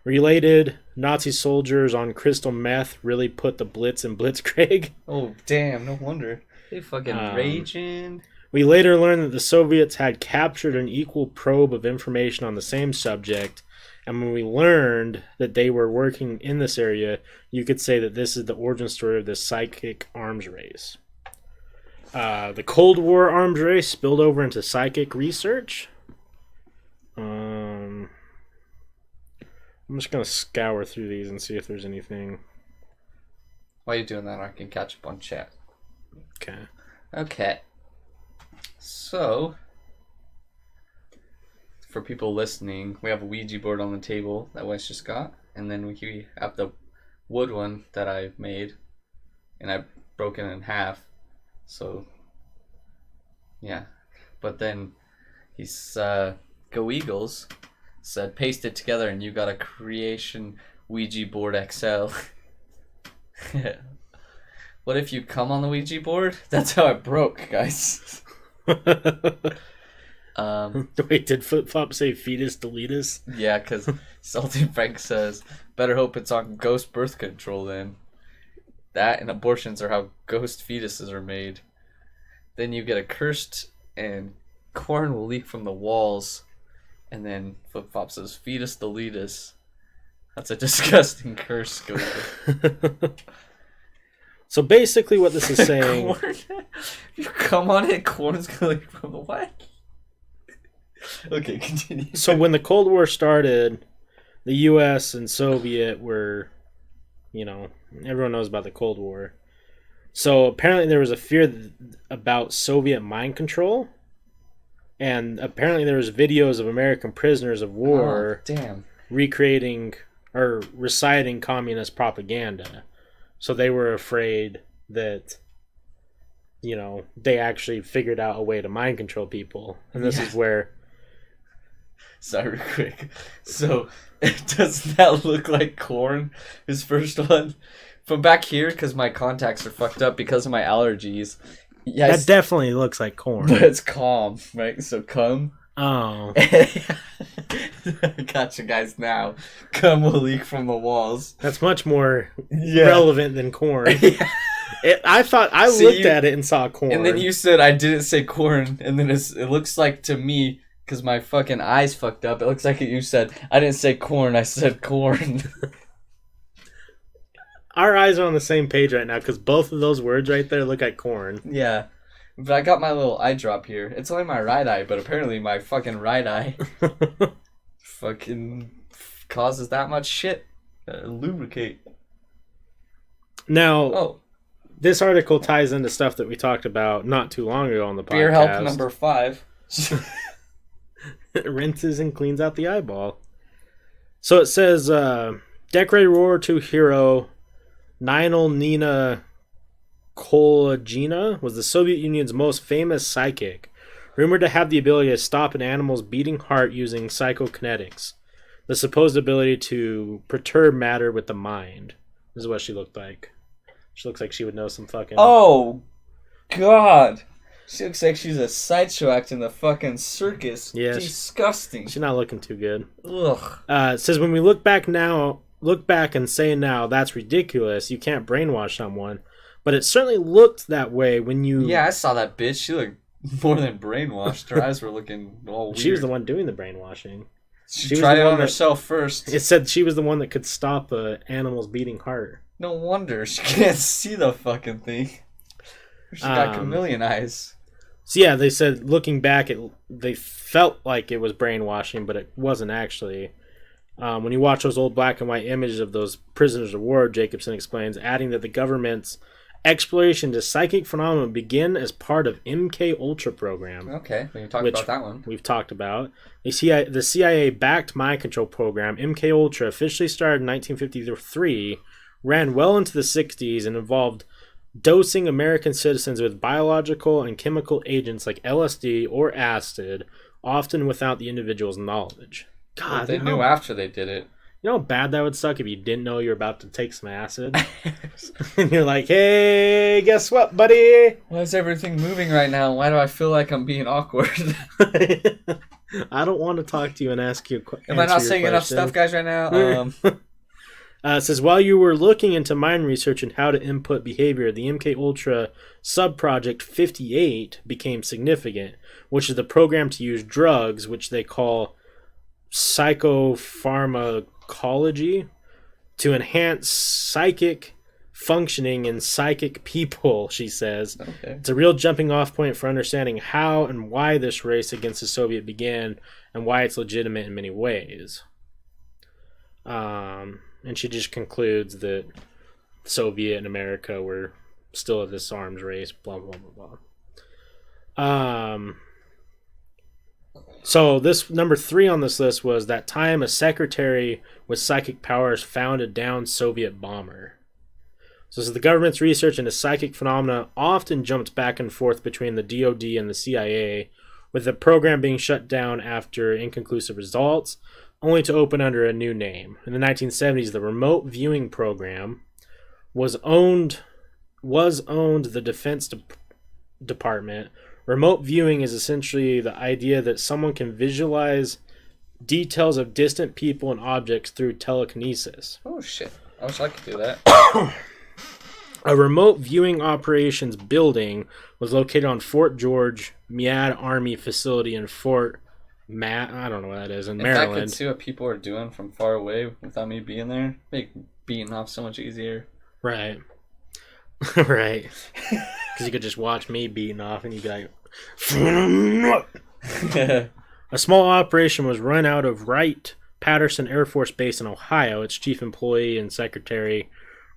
Related, Nazi soldiers on crystal meth really put the Blitz in Blitzkrieg. Oh, damn, no wonder. They fucking raging. We later learned that the Soviets had captured an equal probe of information on the same subject, and when we learned that they were working in this area, you could say that this is the origin story of this psychic arms race. The Cold War arms race spilled over into psychic research. I'm just going to scour through these and see if there's anything. While you're doing that, I can catch up on chat. Okay. So, for people listening, we have a Ouija board on the table that Wes just got, and then we have the wood one that I made, and I broke it in half. So, yeah. But then he's Go Eagles said paste it together and you got a creation Ouija board XL. What if you come on the Ouija board? That's how it broke, guys. Wait, did Flip Flop say fetus deletus? Yeah, because Salty Frank says, better hope it's on ghost birth control then. That and abortions are how ghost fetuses are made. Then you get a cursed and corn will leak from the walls. And then Flip Flop says, fetus deletus. That's a disgusting curse. So basically what this is saying... Corn? If you come on it, corn's going to leak from the what? Okay, continue. So when the Cold War started, the U.S. and Soviet were, everyone knows about the Cold War. So apparently there was a fear about Soviet mind control. And apparently there was videos of American prisoners of war recreating or reciting communist propaganda. So they were afraid that, they actually figured out a way to mind control people. And this is where... Sorry, quick. So, does that look like corn? His first one? From back here, because my contacts are fucked up because of my allergies. Yes, that definitely looks like corn. But it's calm, right? So, cum. Oh. Gotcha, guys, now. Cum will leak from the walls. That's much more relevant than corn. I thought I looked at it and saw corn. And then you said I didn't say corn, and then it looks like to me, because my fucking eyes fucked up, it looks like you said, I didn't say corn, I said corn. Our eyes are on the same page right now, because both of those words right there look like corn. Yeah. But I got my little eye drop here. It's only my right eye, but apparently my fucking right eye fucking causes that much shit. Lubricate. Now, this article ties into stuff that we talked about not too long ago on the podcast. Beer help number 5. It rinses and cleans out the eyeball. So it says, decorated World War II hero Nina Kolagina was the Soviet Union's most famous psychic, rumored to have the ability to stop an animal's beating heart using psychokinetics, the supposed ability to perturb matter with the mind. This is what she looked like. She looks like she would know some fucking... Oh, God. She looks like she's a sideshow act in the fucking circus. Yeah, disgusting. She's not looking too good. Ugh. It says, when we look back and say now, that's ridiculous. You can't brainwash someone. But it certainly looked that way when you... Yeah, I saw that bitch. She looked more than brainwashed. Her eyes were looking all weird. She was the one doing the brainwashing. She tried it on herself first. It said she was the one that could stop an animal's beating heart. No wonder. She can't see the fucking thing. She got chameleon eyes. So yeah, they said looking back, they felt like it was brainwashing, but it wasn't actually. When you watch those old black and white images of those prisoners of war, Jacobson explains, adding that the government's Exploration to psychic phenomena begin as part of MK Ultra program. Okay, we can talk about that one. We've talked about. The CIA-backed mind control program, MK Ultra, officially started in 1953, ran well into the 60s, and involved dosing American citizens with biological and chemical agents like LSD or acid, often without the individual's knowledge. God, well, they knew after they did it. You know how bad that would suck if you didn't know you were about to take some acid? And you're like, hey, guess what, buddy? Why is everything moving right now? Why do I feel like I'm being awkward? I don't want to talk to you and ask you a question. Am I not saying enough stuff, guys, right now? It says, while you were looking into mind research and how to input behavior, the MK Ultra sub-project 58 became significant, which is the program to use drugs, which they call psychopharmacology, to enhance psychic functioning in psychic people, she says. Okay. It's a real jumping off point for understanding how and why this race against the Soviet began and why it's legitimate in many ways. And she just concludes that Soviet and America were still at this arms race, blah, blah, blah, blah. So this number 3 on this list was that time a secretary with psychic powers found a downed Soviet bomber. So the government's research into psychic phenomena often jumped back and forth between the DoD and the CIA, with the program being shut down after inconclusive results, only to open under a new name. In the 1970s, the remote viewing program was owned the Defense Department. Remote viewing is essentially the idea that someone can visualize details of distant people and objects through telekinesis. Oh, shit. I wish I could do that. A remote viewing operations building was located on Fort George Meade Army Facility in Fort I don't know what that is, in Maryland. If I could see what people are doing from far away without me being there, make beating off so much easier. Right. Right. Because you could just watch me beating off and you'd be like, A small operation was run out of Wright-Patterson Air Force Base in Ohio. Its chief employee and secretary,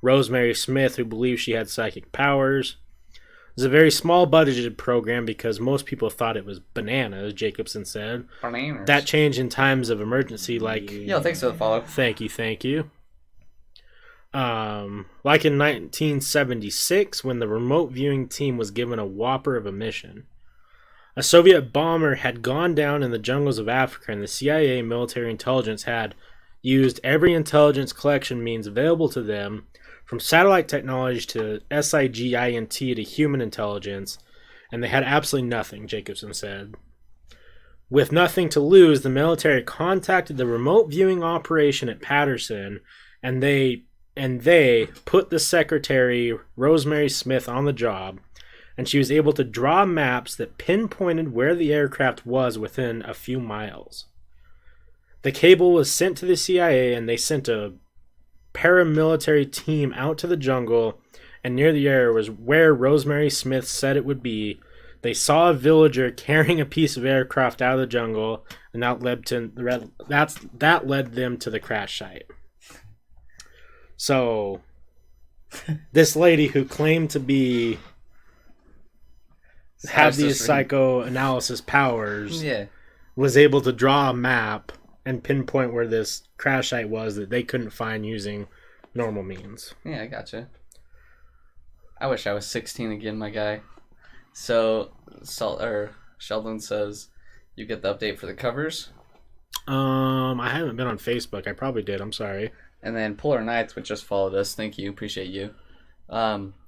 Rosemary Smith, who believed she had psychic powers. It was a very small budgeted program because most people thought it was bananas, Jacobson said. Bananas. That changed in times of emergency, like... Yeah, thanks for the follow. Thank you. Like in 1976, when the remote viewing team was given a whopper of a mission. A Soviet bomber had gone down in the jungles of Africa, and the CIA military intelligence had used every intelligence collection means available to them, from satellite technology to SIGINT to human intelligence, and they had absolutely nothing, Jacobson said. With nothing to lose, the military contacted the remote viewing operation at Patterson, and they put the secretary, Rosemary Smith, on the job, and she was able to draw maps that pinpointed where the aircraft was within a few miles. The cable was sent to the CIA, and they sent a paramilitary team out to the jungle, and near the area was where Rosemary Smith said it would be. They saw a villager carrying a piece of aircraft out of the jungle, and that led them to the crash site. So, this lady who claimed to be have these psychoanalysis powers was able to draw a map and pinpoint where this crash site was that they couldn't find using normal means. Yeah, I gotcha. I wish I was 16 again, my guy. So, Sheldon says, you get the update for the covers? I haven't been on Facebook. I probably did. I'm sorry. And then Polar Nights, which just followed us. Thank you. Appreciate you.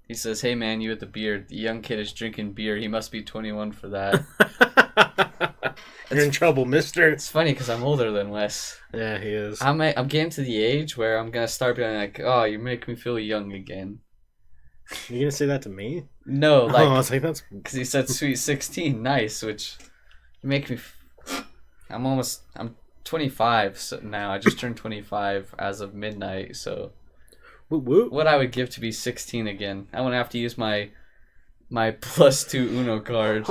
He says, hey man, you with the beard. The young kid is drinking beer. He must be 21 for that. You're in trouble, mister. It's funny because I'm older than Wes. Yeah, he is. I'm getting to the age where I'm going to start being like, oh, you make me feel young again. You going to say that to me? No, like... I was like, that's... Because he said sweet 16, nice, which... You make me... I'm 25 so now. I just turned 25 as of midnight, so... Whoop, whoop. What I would give to be 16 again. I wouldn't have to use my +2 Uno card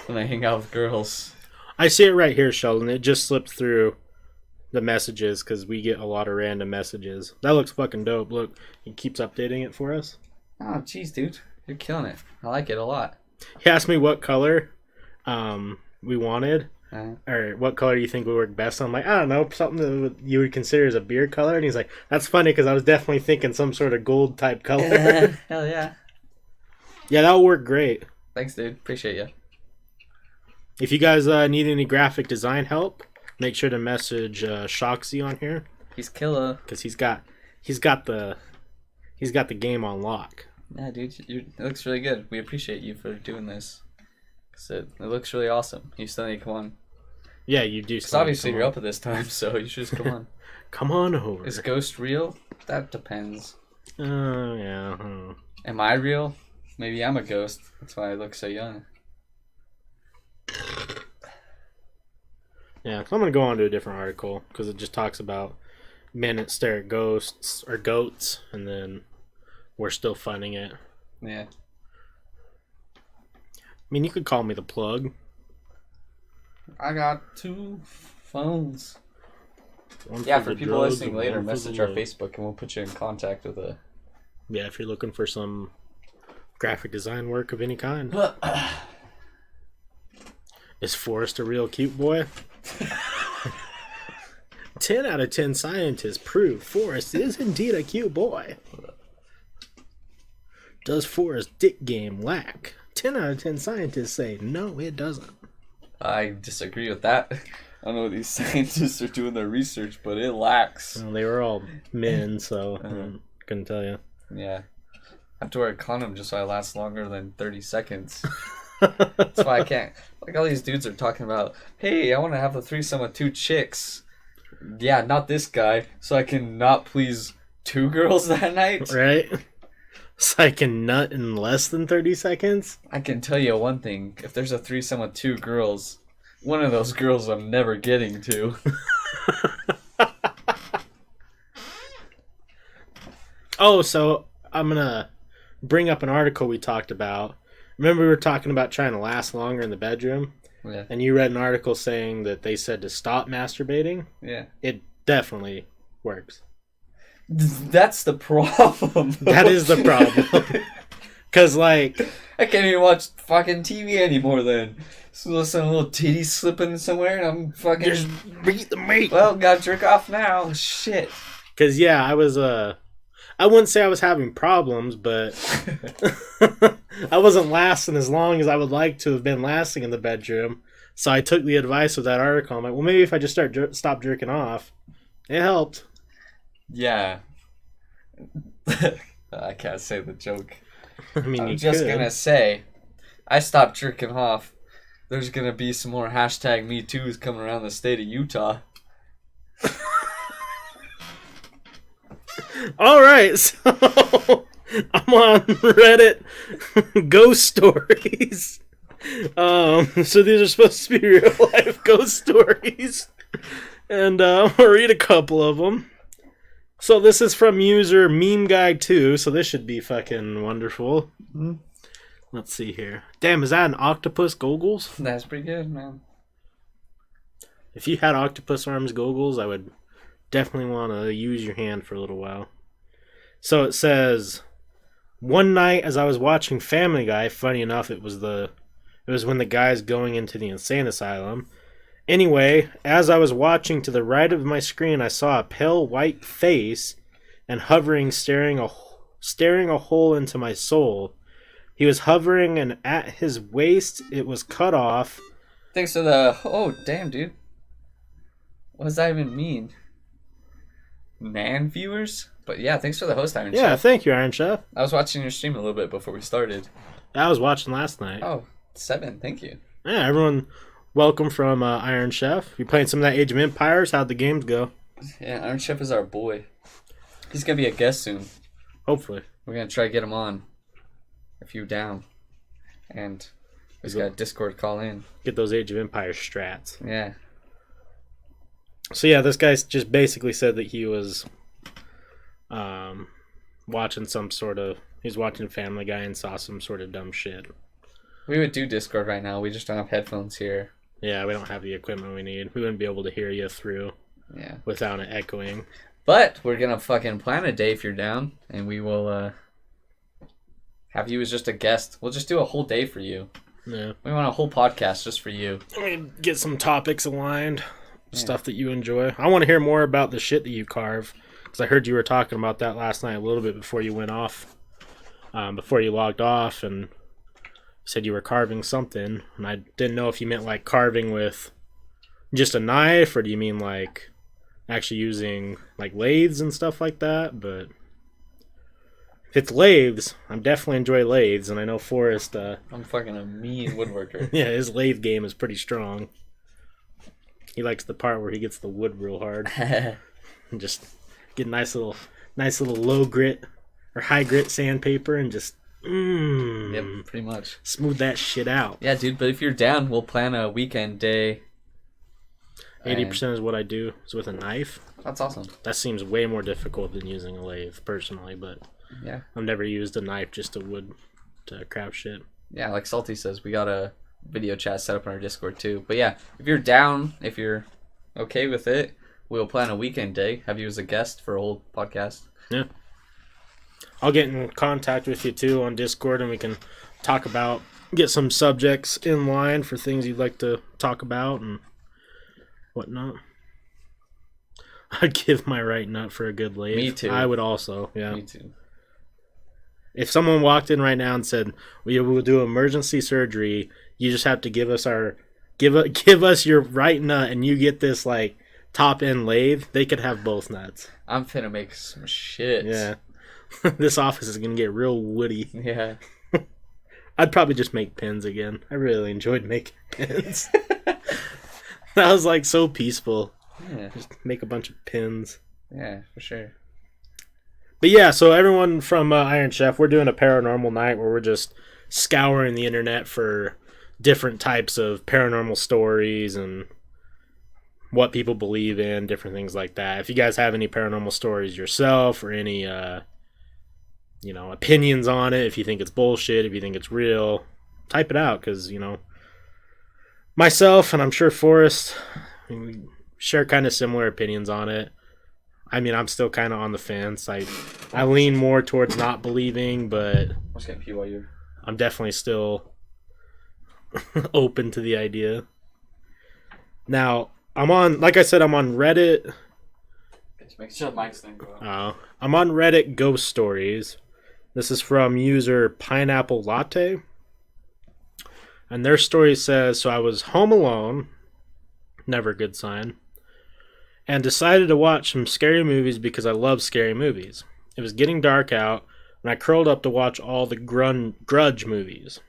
when I hang out with girls. I see it right here, Sheldon. It just slipped through the messages because we get a lot of random messages. That looks fucking dope. Look, he keeps updating it for us. Oh, jeez, dude. You're killing it. I like it a lot. He asked me what color we wanted, Uh, or what color you think would work best. I'm like, I don't know, something that you would consider as a beer color. And he's like, that's funny because I was definitely thinking some sort of gold type color. hell yeah. Yeah, that'll work great. Thanks, dude. Appreciate you. If you guys need any graphic design help, make sure to message Shoxy on here He's killer. because he's got the game on lock. Yeah, dude. It looks really good. We appreciate you for doing this. 'Cause it looks really awesome. You still need to come on. Yeah, you do. Because obviously you're up at this time, so you should just come on. Come on over. Is Ghost real? That depends. Oh yeah. Am I real? Maybe I'm a ghost. That's why I look so young. Yeah, so I'm gonna go on to a different article because it just talks about men that stare at ghosts or goats, and then we're still finding it. Yeah. I mean, you could call me the plug. I got 2 phones. One Yeah, for for the people drugs listening and later, one for message the our love. Facebook and we'll put you in contact with a... Yeah, if you're looking for some graphic design work of any kind. Is Forrest a real cute boy? 10 out of 10 scientists prove Forrest is indeed a cute boy. Does Forrest's dick game lack? 10 out of 10 scientists say no, it doesn't. I disagree with that. I don't know what these scientists are doing their research, but it lacks. Well, they were all men, so couldn't tell you. Yeah. I have to wear a condom just so I last longer than 30 seconds. That's why I can't. Like, all these dudes are talking about, hey, I want to have a threesome with 2 chicks. Yeah, not this guy. So I can not please 2 girls that night. Right? So I can nut in less than 30 seconds? I can tell you one thing. If there's a threesome with 2 girls, one of those girls I'm never getting to. Oh, so I'm going to bring up an article we talked about. Remember we were talking about trying to last longer in the bedroom? Yeah. And you read an article saying that they said to stop masturbating? Yeah. It definitely works. That's the problem. That is the problem. Because, like... I can't even watch fucking TV anymore then. So listen, a little titty slipping somewhere and I'm fucking... Just beat the meat. Well, gotta jerk off now. Shit. Because, yeah, I was, I wouldn't say I was having problems, but I wasn't lasting as long as I would like to have been lasting in the bedroom. So I took the advice of that article. I'm like, well, maybe if I just stop jerking off. It helped. Yeah. I can't say the joke. I mean, I'm you just could. gonna say, I stopped jerking off. There's gonna be some more hashtag Me Too's coming around the state of Utah. All right, so I'm on Reddit ghost stories. So these are supposed to be real life ghost stories, and I'll read a couple of them. So this is from user Meme Guy 2, so this should be fucking wonderful. Mm-hmm. Let's see here. Damn, is that an octopus goggles? That's pretty good, man. If you had octopus arms goggles, I would definitely want to use your hand for a little while. So it says, one night as I was watching Family Guy, funny enough, it was when the guy's going into the insane asylum. Anyway, as I was watching, to the right of my screen, I saw a pale white face and hovering, staring a hole into my soul. He was hovering, and at his waist, it was cut off. Thanks for the... Oh, damn, dude. What does that even mean? Man viewers? But yeah, thanks for the host, Iron Yeah, Chef. thank you, Iron Chef. I was watching your stream a little bit before we started. I was watching last night. Oh, 7. Thank you. Yeah, everyone, welcome from Iron Chef. You playing some of that Age of Empires? How'd the games go? Yeah, Iron Chef is our boy. He's gonna be a guest soon. Hopefully. We're gonna try to get him on. If you down. And he's got a Discord call in. Get those Age of Empires strats. Yeah. So yeah, this guy just basically said that he was watching he's watching Family Guy and saw some sort of dumb shit. We would do Discord right now. We just don't have headphones here. Yeah, we don't have the equipment we need. We wouldn't be able to hear you through Yeah. without it echoing. But we're gonna fucking plan a day if you're down, and we will have you as just a guest. We'll just do a whole day for you. Yeah. We want a whole podcast just for you. I mean, get some topics aligned, stuff that you enjoy. I want to hear more about the shit that you carve, because I heard you were talking about that last night a little bit before you went off, before you logged off, and you said you were carving something, and I didn't know if you meant like carving with just a knife, or do you mean like actually using like lathes and stuff like that? But if it's lathes, I definitely enjoy lathes, and I know Forrest. I'm fucking a mean woodworker. Yeah, his lathe game is pretty strong. He likes the part where he gets the wood real hard, and just get nice little low grit or high grit sandpaper, and just Yep, pretty much. smooth that shit out. Yeah, dude. But if you're down, we'll plan a weekend day. 80% is what I do is with a knife. That's awesome. That seems way more difficult than using a lathe, personally, but Yeah. I've never used a knife just to craft shit. Yeah, like Salty says, we got a video chat set up on our Discord too. But yeah, if you're down, if you're okay with it, we'll plan a weekend day. Have you as a guest for a whole podcast. Yeah. I'll get in contact with you too on Discord, and we can get some subjects in line for things you'd like to talk about and whatnot. I'd give my right nut for a good lathe. Me too. I would also, yeah. Me too. If someone walked in right now and said, "We will do emergency surgery. You just have to give us your right nut, and you get this like top end lathe," they could have both nuts. I'm finna make some shit. Yeah. This office is gonna get real woody. Yeah. I'd probably just make pins again. I really enjoyed making pins. That was like so peaceful. Yeah. Just make a bunch of pins. Yeah, for sure. But yeah, so everyone from Iron Chef, we're doing a paranormal night where we're just scouring the internet for different types of paranormal stories and what people believe in, different things like that. If you guys have any paranormal stories yourself or any, opinions on it, if you think it's bullshit, if you think it's real, type it out, because, myself and I'm sure Forrest, we share kind of similar opinions on it. I mean, I'm still kind of on the fence. I lean more towards not believing, but I'm just gonna pee while you're... I'm definitely still open to the idea. Now, like I said, I'm on Reddit. Just make sure the mic's thing go out. I'm on Reddit Ghost Stories. This is from user Pineapple Latte. And their story says, so I was home alone, never a good sign, and decided to watch some scary movies because I love scary movies. It was getting dark out, and I curled up to watch all the Grudge movies.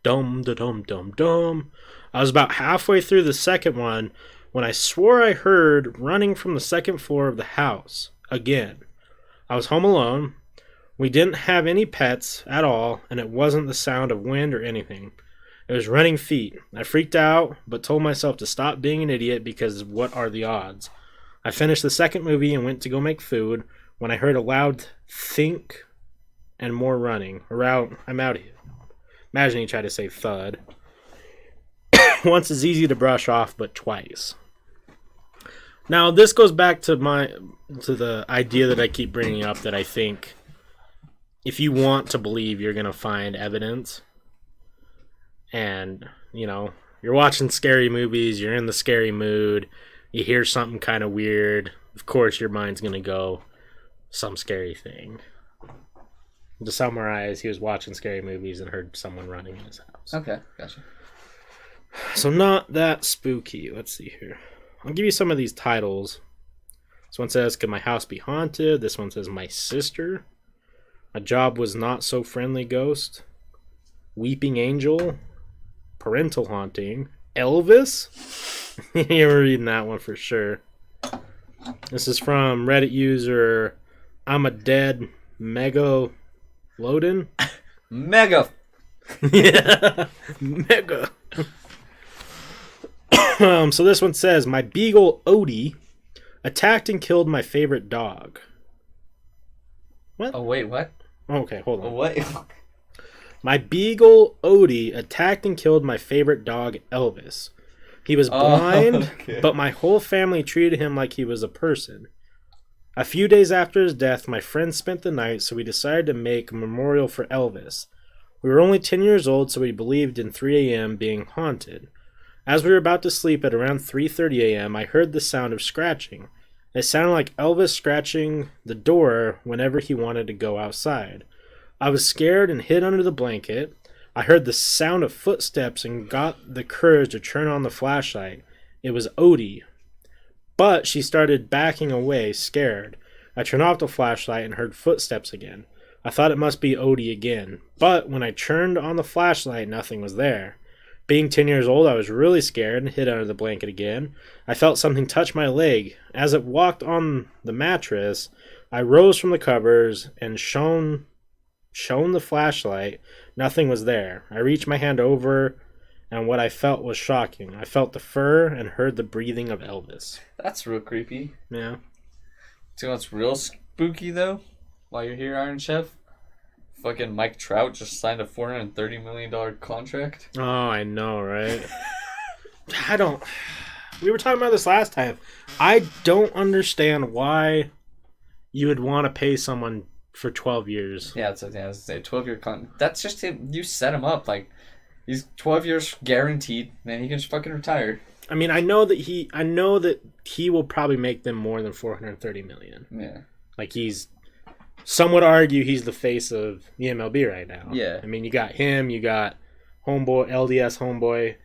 Dum da dum dum dum. I was about halfway through the second one when I swore I heard running from the second floor of the house. Again. I was home alone. We didn't have any pets at all, and it wasn't the sound of wind or anything. It was running feet. I freaked out, but told myself to stop being an idiot because what are the odds? I finished the second movie and went to go make food when I heard a loud think and more running. I'm out of here. Imagine he tried to say thud. Once is easy to brush off, but twice. Now, this goes back to the idea that I keep bringing up, that I think if you want to believe, you're going to find evidence. And, you're watching scary movies, you're in the scary mood, you hear something kind of weird, of course your mind's going to go, some scary thing. To summarize, he was watching scary movies and heard someone running in his house. Okay, gotcha. So not that spooky. Let's see here. I'll give you some of these titles. This one says, "Could my house be haunted?" This one says, "My sister." "A job was not so friendly ghost." "Weeping angel." "Parental haunting." "Elvis?" You're reading that one for sure. This is from Reddit user I'm a Dead Mega Loden. Mega. Yeah, mega. So this one says, "My beagle Odie attacked and killed my favorite dog." What? Oh wait, what? Okay, hold on. What? "My beagle Odie attacked and killed my favorite dog Elvis. He was blind, okay. but my whole family treated him like he was a person. A few days after his death, my friend spent the night, so we decided to make a memorial for Elvis. We were only 10 years old, so we believed in 3 a.m. being haunted. As we were about to sleep at around 3:30 a.m., I heard the sound of scratching. It sounded like Elvis scratching the door whenever he wanted to go outside. I was scared and hid under the blanket. I heard the sound of footsteps and got the courage to turn on the flashlight. It was Odie. But she started backing away, scared. I turned off the flashlight and heard footsteps again. I thought it must be Odie again. But when I turned on the flashlight, nothing was there. Being 10 years old, I was really scared and hid under the blanket again. I felt something touch my leg. As it walked on the mattress, I rose from the covers and shone the flashlight. Nothing was there. I reached my hand over, and what I felt was shocking. I felt the fur and heard the breathing of Elvis. That's real creepy. Yeah. See what's real spooky, though? While you're here, Iron Chef? Fucking Mike Trout just signed a $430 million contract. Oh, I know, right? We were talking about this last time. I don't understand why you would want to pay someone for 12 years. Yeah, that's what I was going to say. 12-year contract. That's just him. You set him up. Like, he's 12 years guaranteed, then he can just fucking retire. I mean, I know that he will probably make them more than $430 million. Yeah. Like, some would argue he's the face of the MLB right now. Yeah. I mean, you got him, you got homeboy, LDS homeboy,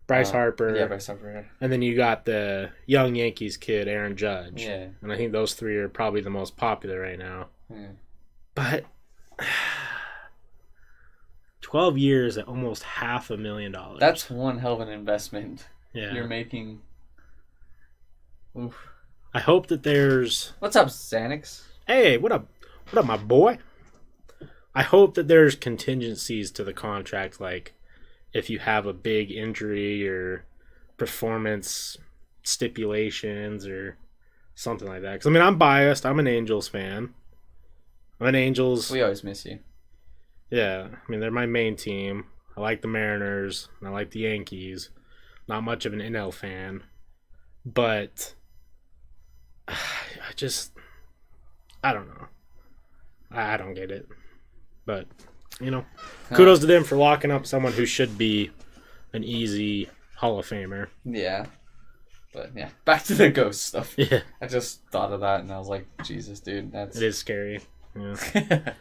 Bryce Harper. Yeah, Bryce Harper. And then you got the young Yankees kid, Aaron Judge. Yeah. And I think those three are probably the most popular right now. Yeah. But 12 years at almost $500,000. That's one hell of an investment. Yeah. You're making. Oof. I hope that there's. What's up, Xanax? Hey, what up, my boy? I hope that there's contingencies to the contract, like if you have a big injury or performance stipulations or something like that. Because, I mean, I'm biased. I'm an Angels fan. I'm an Angels. We always miss you. Yeah. I mean, they're my main team. I like the Mariners. And I like the Yankees. Not much of an NL fan. But I don't know. I don't get it. But, kudos to them for locking up someone who should be an easy Hall of Famer. Yeah. But, yeah. Back to the ghost stuff. Yeah. I just thought of that and I was like, Jesus, dude. It is scary. Yeah.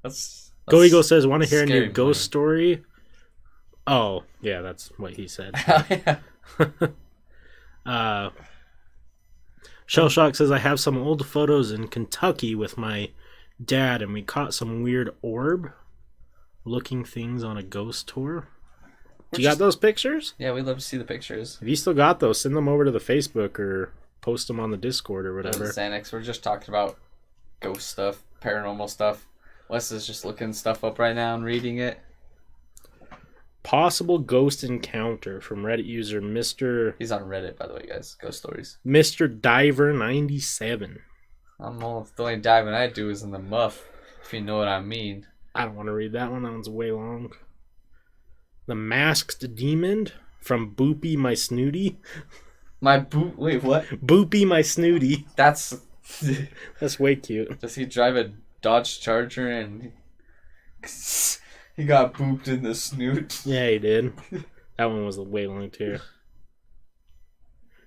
that's Go Eagle says, want to hear a new scary ghost story? Oh, yeah, that's what he said. Yeah. Shell Shock says, I have some old photos in Kentucky with my dad, and we caught some weird orb looking things on a ghost tour. You got those pictures? Yeah, we'd love to see the pictures. If you still got those, send them over to the Facebook or post them on the Discord or whatever. Xanax, we're just talking about ghost stuff, paranormal stuff. Wes is just looking stuff up right now and reading it. Possible ghost encounter from Reddit user Mr. He's on Reddit, by the way, guys. Ghost stories. Mr. Diver 97. The only diving I do is in the muff, if you know what I mean. I don't want to read that one. That one's way long. The Masked Demon from Boopy My Snooty. Wait, what? Boopy My Snooty. That's way cute. Does he drive a Dodge Charger and he got booped in the snoot? Yeah, he did. That one was way long too.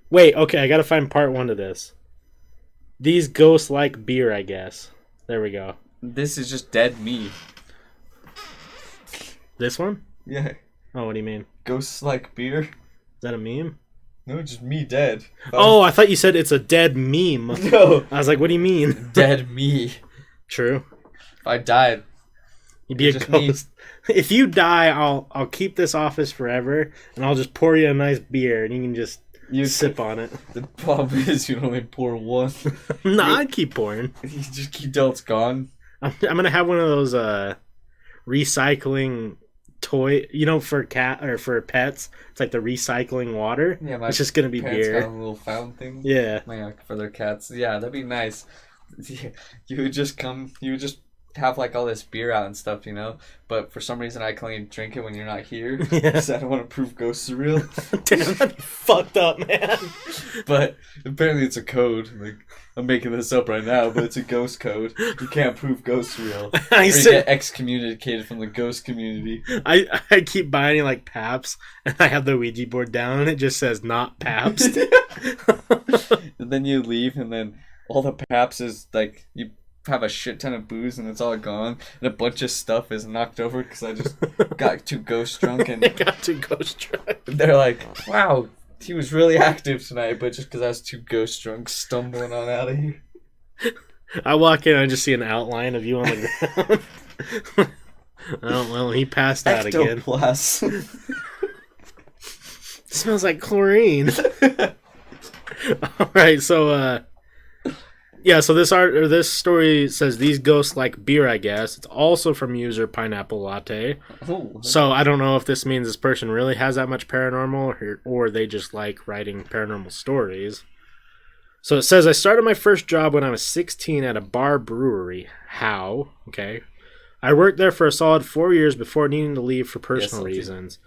Wait, okay, I gotta find part 1 of this. These ghosts like beer, I guess. There we go. This is just dead me. This one? Yeah. Oh, what do you mean? Ghosts like beer? Is that a meme? No, just me dead. Oh, I thought you said it's a dead meme. No. I was like, what do you mean? Dead me. True. If I died, you'd be a ghost. If you die, I'll keep this office forever, and I'll just pour you a nice beer, and you can just sip on it. The problem is you only pour one. Nah, I'd keep pouring. You just keep till it's gone. I'm gonna have one of those recycling toy, for cat or for pets. It's like the recycling water. Yeah, it's just gonna be beer. Got a little fountain thing. Yeah, for their cats. Yeah, that'd be nice. You would just have like all this beer out and stuff, you know. But for some reason, I can only drink it when you're not here. Yeah. Because I don't want to prove ghosts are real. Damn, that's fucked up, man. But apparently, it's a code. Like I'm making this up right now, but it's a ghost code. You can't prove ghosts are real. Or you get excommunicated from the ghost community. I keep buying like Paps, and I have the Ouija board down, and it just says not Paps. And then you leave, and then all the Paps is like you have a shit ton of booze, and it's all gone, and a bunch of stuff is knocked over because I just got too ghost drunk, and they're like, "Wow, he was really active tonight," but just because I was too ghost drunk, stumbling on out of here. I walk in, I just see an outline of you on the ground. Oh well, he passed out again. Smells like chlorine. All right, so yeah, so this story says these ghosts like beer, I guess. It's also from user Pineapple Latte. Ooh. So I don't know if this means this person really has that much paranormal or they just like writing paranormal stories. So it says, I started my first job when I was 16 at a bar brewery. How? Okay. I worked there for a solid 4 years before needing to leave for personal reasons.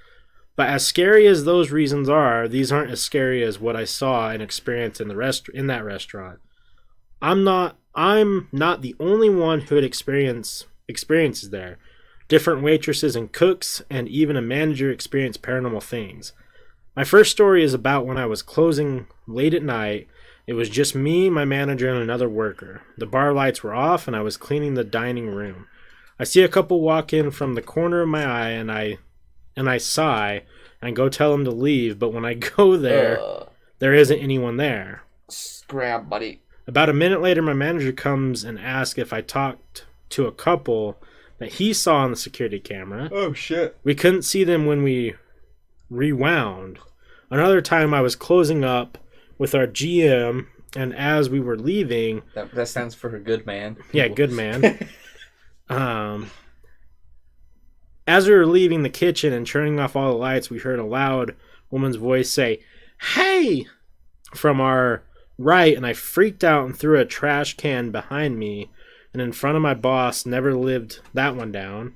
But as scary as those reasons are, these aren't as scary as what I saw and experienced in that restaurant. I'm not the only one who had experiences there. Different waitresses and cooks and even a manager experienced paranormal things. My first story is about when I was closing late at night. It was just me, my manager, and another worker. The bar lights were off and I was cleaning the dining room. I see a couple walk in from the corner of my eye and I sigh and go tell them to leave, but when I go there, there isn't anyone there. Scram, buddy. About a minute later, my manager comes and asks if I talked to a couple that he saw on the security camera. Oh, shit. We couldn't see them when we rewound. Another time I was closing up with our GM, and as we were leaving... That stands for a good man. Yeah, good man. As we were leaving the kitchen and turning off all the lights, we heard a loud woman's voice say, "Hey!" from our right, and I freaked out and threw a trash can behind me and in front of my boss. Never lived that one down.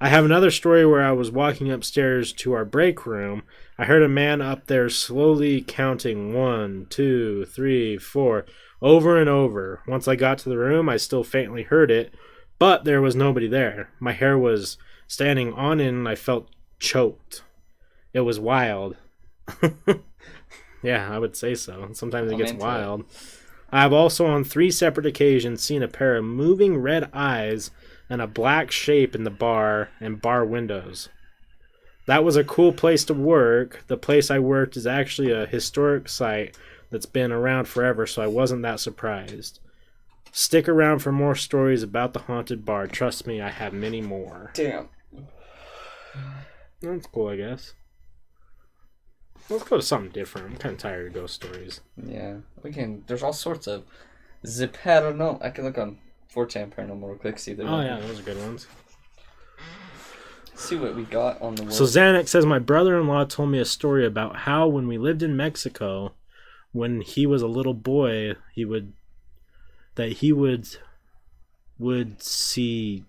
I have another story where I was walking upstairs to our break room. I heard a man up there slowly counting 1, 2, 3, 4 over and over. Once I got to the room, I still faintly heard it, but there was nobody there. My hair was standing on end and I felt choked. It was wild. Yeah, I would say so. Sometimes it gets wild. I have also on 3 separate occasions seen a pair of moving red eyes and a black shape in the bar and bar windows. That was a cool place to work. The place I worked is actually a historic site that's been around forever, so I wasn't that surprised. Stick around for more stories about the haunted bar. Trust me, I have many more. Damn. That's cool, I guess. Let's go to something different. I'm kind of tired of ghost stories. Yeah, there's all sorts of paranormal. I can look on 4chan paranormal real quick, see if yeah, those are good ones. See what we got on the world. So Xanax says, my brother-in-law told me a story about how when we lived in Mexico, when he was a little boy, he would see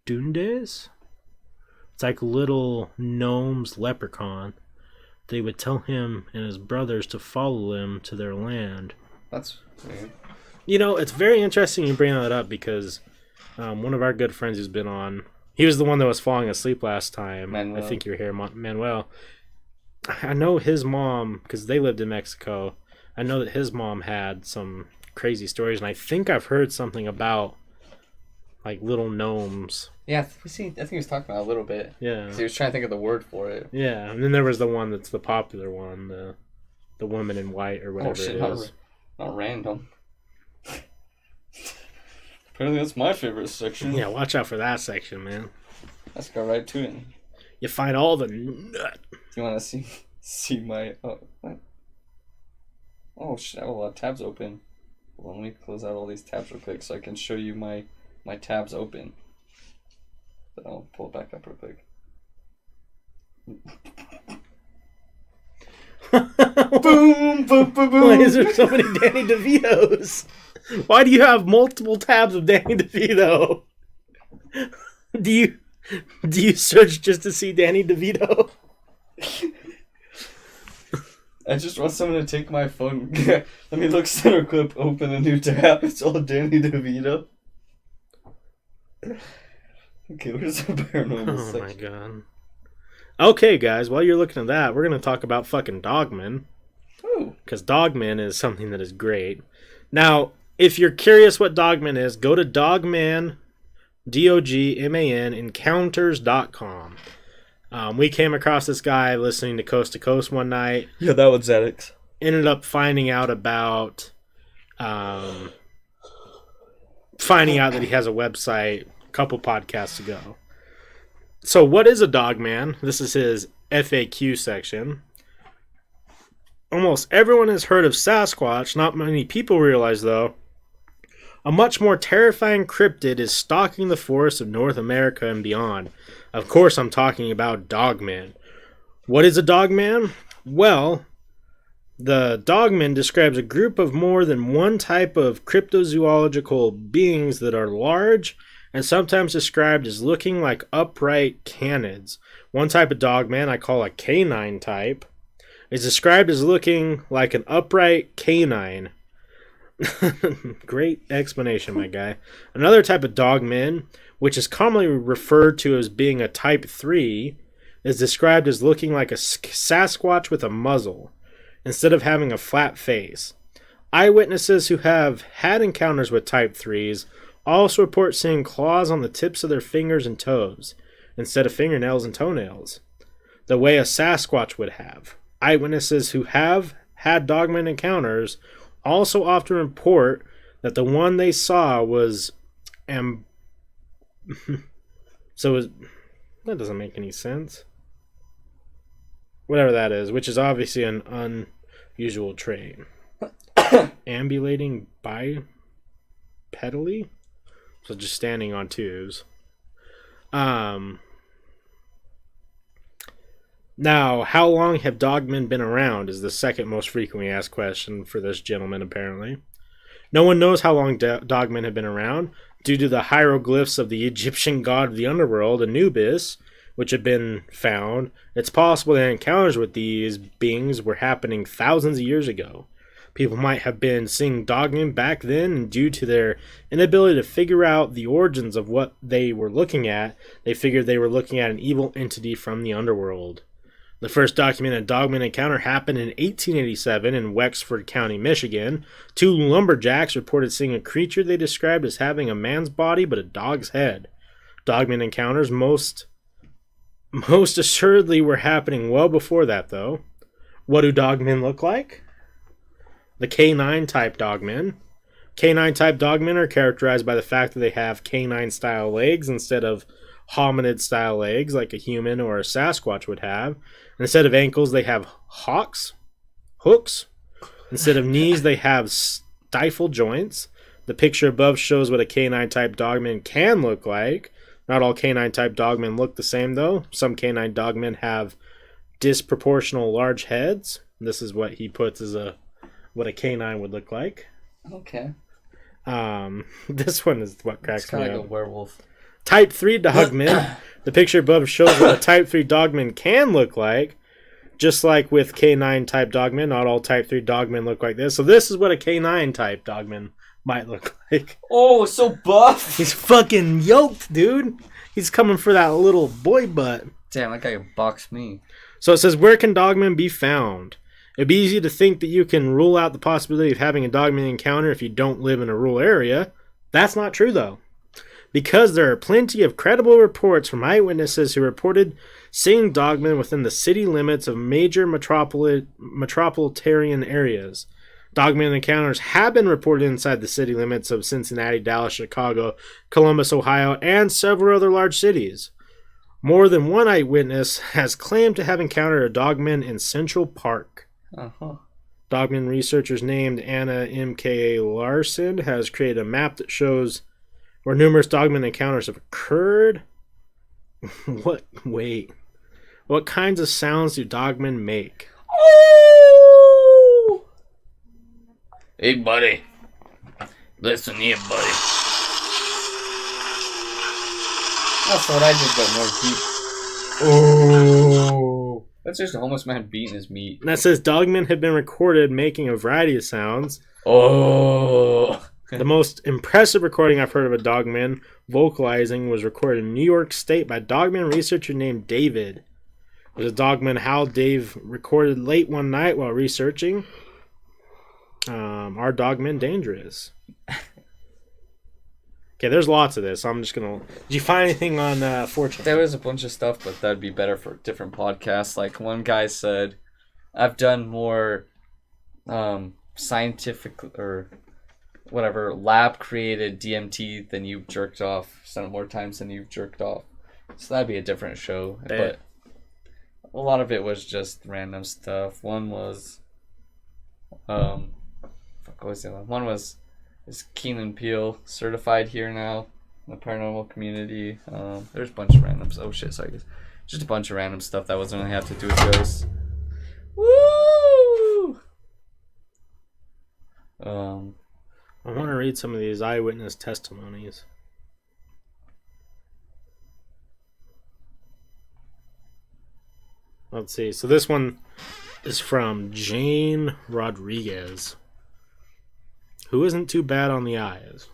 duendes. It's like little gnomes, leprechaun. They would tell him and his brothers to follow them to their land. That's weird. You know, it's very interesting you bring that up because one of our good friends who's been on, he was the one that was falling asleep last time. Manuel. I think you were here, Manuel. I know his mom, because they lived in Mexico, I know that his mom had some crazy stories, and I think I've heard something about like little gnomes. Yeah, I think he was talking about it a little bit. Yeah. He was trying to think of the word for it. Yeah, and then there was the one that's the popular one, the woman in white or whatever it is. Not random. Apparently that's my favorite section. Yeah, watch out for that section, man. Let's go right to it. You find all the nut. You want to see my... Oh, what? Oh, shit, I have a lot of tabs open. Well, let me close out all these tabs real quick so I can show you my tabs open. But I'll pull it back up real quick. Boom, boom, boom, boom. Why is there so many Danny DeVitos? Why do you have multiple tabs of Danny DeVito? Do you search just to see Danny DeVito? I just want someone to take my phone. Let me look center clip, open a new tab. It's all Danny DeVito. Okay, where's the paranormal section? Oh my god. Okay, guys, while you're looking at that, we're going to talk about fucking Dogman. Oh. Because Dogman is something that is great. Now, if you're curious what Dogman is, go to Dogman, Dogman, encounters.com. We came across this guy listening to Coast one night. Yeah, that was Zedix. Ended up finding out about... finding out that he has a website a couple podcasts ago. So what is a Dogman? This is his FAQ section. Almost everyone has heard of Sasquatch. Not many people realize, though, a much more terrifying cryptid is stalking the forests of North America and beyond. Of course, I'm talking about Dogman. What is a Dogman? Well, the Dogman describes a group of more than one type of cryptozoological beings that are large and sometimes described as looking like upright canids. One type of Dogman, I call a canine type, is described as looking like an upright canine. Great explanation, my guy. Another type of Dogman, which is commonly referred to as being a type 3, is described as looking like a Sasquatch with a muzzle, instead of having a flat face. Eyewitnesses who have had encounters with type 3s also report seeing claws on the tips of their fingers and toes, instead of fingernails and toenails, the way a Sasquatch would have. Eyewitnesses who have had Dogman encounters also often report that the one they saw was that doesn't make any sense. Whatever that is, which is obviously an unusual trait. Ambulating bipedally? So just standing on twos. Now, how long have Dogmen been around is the second most frequently asked question for this gentleman, apparently. No one knows how long Dogmen have been around due to the hieroglyphs of the Egyptian god of the underworld, Anubis, which have been found. It's possible that encounters with these beings were happening thousands of years ago. People might have been seeing Dogmen back then, and due to their inability to figure out the origins of what they were looking at, they figured they were looking at an evil entity from the underworld. The first documented Dogman encounter happened in 1887 in Wexford County, Michigan. Two lumberjacks reported seeing a creature they described as having a man's body but a dog's head. Dogman encounters most assuredly were happening well before that, though. What do Dogmen look like? The canine type Dogmen. Canine type Dogmen are characterized by the fact that they have canine style legs instead of hominid style legs like a human or a Sasquatch would have. Instead of ankles, they have hooks. Instead of knees, they have stifle joints. The picture above shows what a canine type Dogman can look like. Not all canine type Dogmen look the same, though. Some canine Dogmen have disproportional large heads. This is what he puts as what a canine would look like. Okay. This one is what cracks me up. It's kind of like a werewolf. Type 3 Dogman. The picture above shows what a Type 3 Dogman can look like. Just like with K9 type Dogman, not all Type 3 Dogmen look like this. So this is what a K9 type Dogman might look like. Oh, so buff! He's fucking yoked, dude. He's coming for that little boy butt. Damn, that guy boxed me. So it says, where can Dogmen be found? It'd be easy to think that you can rule out the possibility of having a Dogman encounter if you don't live in a rural area. That's not true, though. Because there are plenty of credible reports from eyewitnesses who reported seeing Dogmen within the city limits of major metropolitan areas. Dogman encounters have been reported inside the city limits of Cincinnati, Dallas, Chicago, Columbus, Ohio, and several other large cities. More than one eyewitness has claimed to have encountered a Dogman in Central Park. Dogman researchers named Anna M.K.A. Larson has created a map that shows where numerous Dogman encounters have occurred. What kinds of sounds do Dogmen make? Hey, buddy. Listen here, buddy. That's what I just got more heat. Oh. That's just a homeless man beating his meat. And that says dogmen have been recorded making a variety of sounds. Oh. The most impressive recording I've heard of a dogman vocalizing was recorded in New York State by a dogman researcher named David. It was a dogman howl Dave recorded late one night while researching. Are dogmen dangerous? Okay, there's lots of this. So I'm just gonna. Did you find anything on 4chan? There was a bunch of stuff, but that'd be better for different podcasts. Like one guy said, I've done more scientific or whatever lab created DMT than you've jerked off. Done it more times than you've jerked off. So that'd be a different show. But a lot of it was just random stuff. One was what was the other one? One was is Keenan Peele certified here now in the paranormal community. There's a bunch of random. Oh shit! Sorry, guys. Just a bunch of random stuff that wasn't really have to do with ghosts. Woo! I want to read some of these eyewitness testimonies. Let's see. So this one is from Jane Rodriguez, who isn't too bad on the eyes.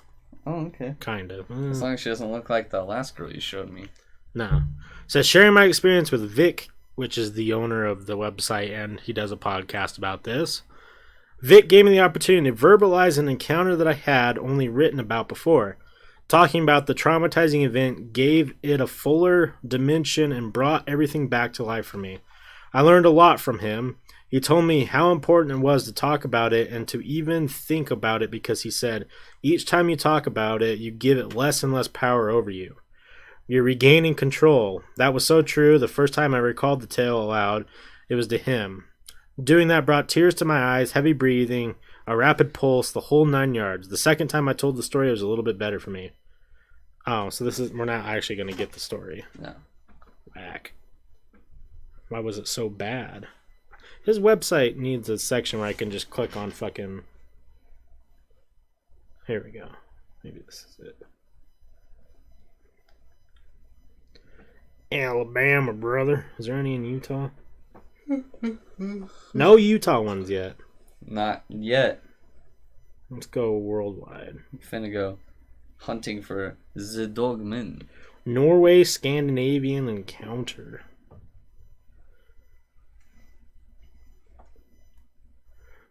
Oh, okay. Kind of. As long as she doesn't look like the last girl you showed me. No. Says, sharing my experience with Vic, which is the owner of the website, and he does a podcast about this. Vic gave me the opportunity to verbalize an encounter that I had only written about before. Talking about the traumatizing event gave it a fuller dimension and brought everything back to life for me. I learned a lot from him. He told me how important it was to talk about it and to even think about it because he said, each time you talk about it, you give it less and less power over you. You're regaining control. That was so true. The first time I recalled the tale aloud, it was to him. Doing that brought tears to my eyes, heavy breathing, a rapid pulse, the whole 9 yards. The second time I told the story, it was a little bit better for me. Oh, so we're not actually going to get the story. No. Back. Why was it so bad? His website needs a section where I can just click on fucking... Here we go. Maybe this is it. Alabama, brother. Is there any in Utah? No Utah ones yet. Not yet. Let's go worldwide. I'm finna go hunting for the dogmen. Norway Scandinavian encounter.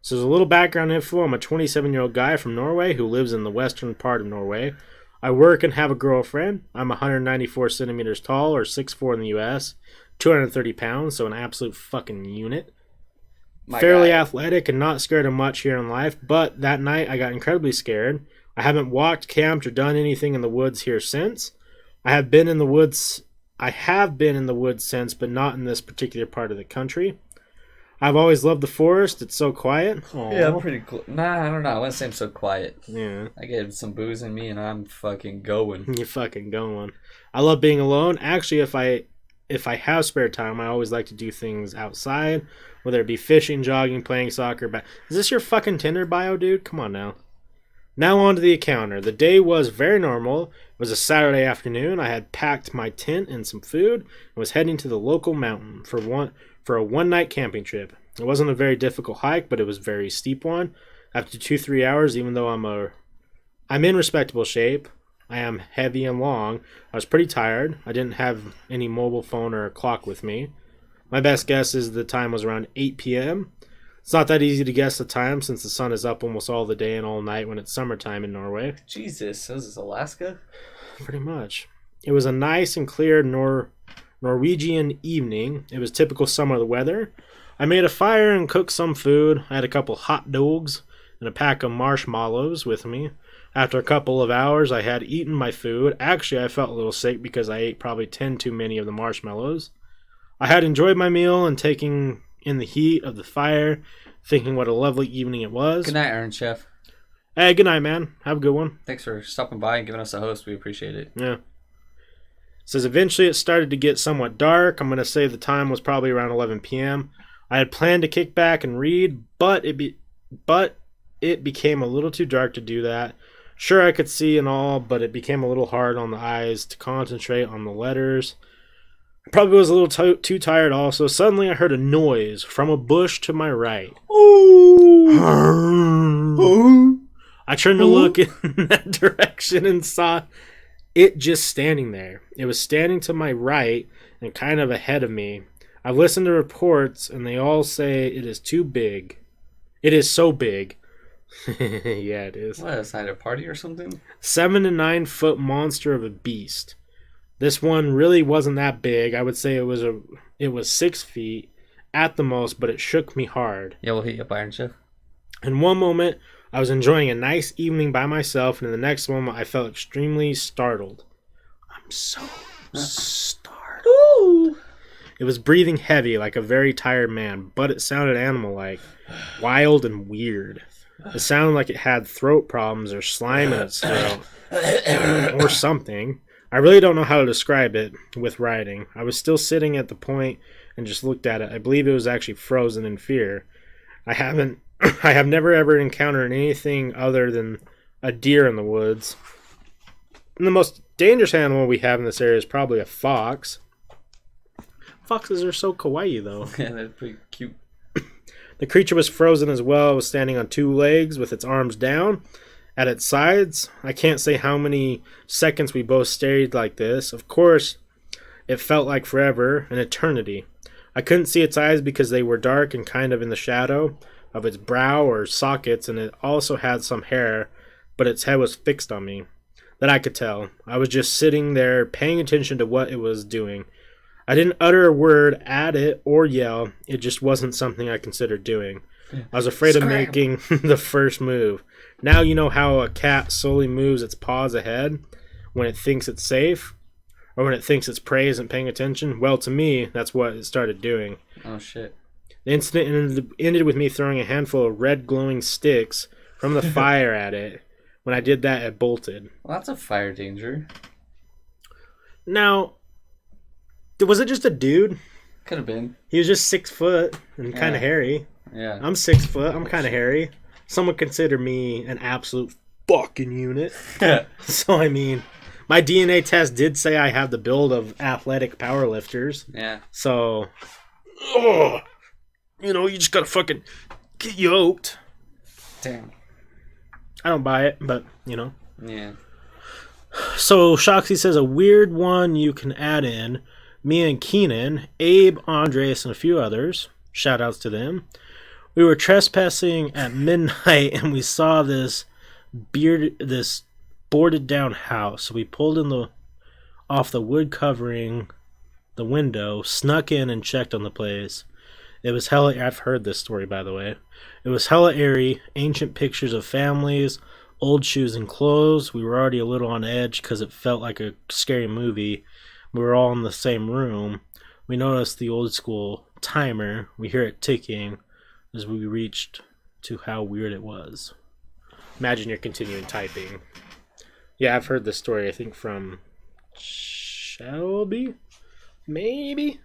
So there's a little background info. I'm a 27-year-old guy from Norway who lives in the western part of Norway. I work and have a girlfriend. I'm 194 centimeters tall, or 6'4" in the U.S., 230 pounds, so an absolute fucking unit. Fairly athletic and not scared of much here in life, but that night I got incredibly scared. I haven't walked, camped, or done anything in the woods here since. I have been in the woods since, but not in this particular part of the country. I've always loved the forest. It's so quiet. Aww. Yeah, I'm pretty cool. Nah, I don't know. I wouldn't say I'm so quiet. Yeah. I get some booze in me and I'm fucking going. You're fucking going. I love being alone. Actually, if I have spare time, I always like to do things outside, whether it be fishing, jogging, playing soccer. Is this your fucking Tinder bio, dude? Come on now. Now on to the encounter. The day was very normal. It was a Saturday afternoon. I had packed my tent and some food and was heading to the local mountain for a one-night camping trip. It wasn't a very difficult hike, but it was a very steep one. After 2-3 hours, even though I'm in respectable shape, I am heavy and long, I was pretty tired. I didn't have any mobile phone or a clock with me. My best guess is the time was around 8 p.m. It's not that easy to guess the time since the sun is up almost all the day and all night when it's summertime in Norway. Jesus, this is Alaska? Pretty much. It was a nice and clear Norwegian evening. It was typical summer weather. I made a fire and cooked some food. I had a couple hot dogs and a pack of marshmallows with me. After a couple of hours, I had eaten my food. Actually, I felt a little sick because I ate probably 10 too many of the marshmallows. I had enjoyed my meal and taking in the heat of the fire, thinking what a lovely evening it was. Good night, Iron Chef. Hey, good night, man. Have a good one. Thanks for stopping by and giving us a host. We appreciate it. Yeah. It says eventually it started to get somewhat dark. I'm going to say the time was probably around 11 p.m. I had planned to kick back and read, but it became a little too dark to do that. Sure, I could see and all, but it became a little hard on the eyes to concentrate on the letters. I probably was a little too tired also. Suddenly I heard a noise from a bush to my right. I turned to look in that direction and saw it just standing there. It was standing to my right and kind of ahead of me. I've listened to reports and they all say it is too big. It is so big. Yeah, it is. What, is that a party or something? 7 to 9 foot monster of a beast. This one really wasn't that big. I would say it was 6 feet at the most, but it shook me hard. Yeah, we'll hit you up, Iron Chef. In one moment, I was enjoying a nice evening by myself, and in the next moment, I felt extremely startled. I'm so startled. Ooh. It was breathing heavy like a very tired man, but it sounded animal-like, wild and weird. It sounded like it had throat problems or slime in its throat, or something. I really don't know how to describe it with writing. I was still sitting at the point and just looked at it. I believe it was actually frozen in fear. I have never ever encountered anything other than a deer in the woods. And the most dangerous animal we have in this area is probably a fox. Foxes are so kawaii, though. Yeah, they're pretty cute. The creature was frozen as well. It was standing on 2 legs with its arms down at its sides. I can't say how many seconds we both stared like this. Of course, it felt like forever, an eternity. I couldn't see its eyes because they were dark and kind of in the shadow of its brow or sockets, and it also had some hair, but its head was fixed on me. That I could tell. I was just sitting there paying attention to what it was doing. I didn't utter a word at it or yell. It just wasn't something I considered doing. I was afraid of making the first move. Now you know how a cat slowly moves its paws ahead when it thinks it's safe? Or when it thinks its prey isn't paying attention? Well, to me, that's what it started doing. Oh, shit. The incident ended with me throwing a handful of red glowing sticks from the fire at it. When I did that, it bolted. Well, that's a fire danger. Now, was it just a dude? Could have been. He was just 6 foot and kind of hairy. Yeah. I'm 6 foot. I'm kind of hairy. Some would consider me an absolute fucking unit. So, I mean, my DNA test did say I have the build of athletic powerlifters. Yeah. So, you know, you just gotta fucking get yoked. Damn. I don't buy it, but, you know. Yeah. So, Shoxy says a weird one you can add in. Me and Keenan, Abe, Andres, and a few others. Shout outs to them. We were trespassing at midnight and we saw this boarded down house. We pulled off the wood covering the window, snuck in and checked on the place. It was hella... I've heard this story, by the way. It was hella airy, ancient pictures of families, old shoes and clothes. We were already a little on edge because it felt like a scary movie. We were all in the same room. We noticed the old school timer. We hear it ticking as we reached to how weird it was. Imagine you're continuing typing. Yeah, I've heard this story, I think, from Shelby? Maybe?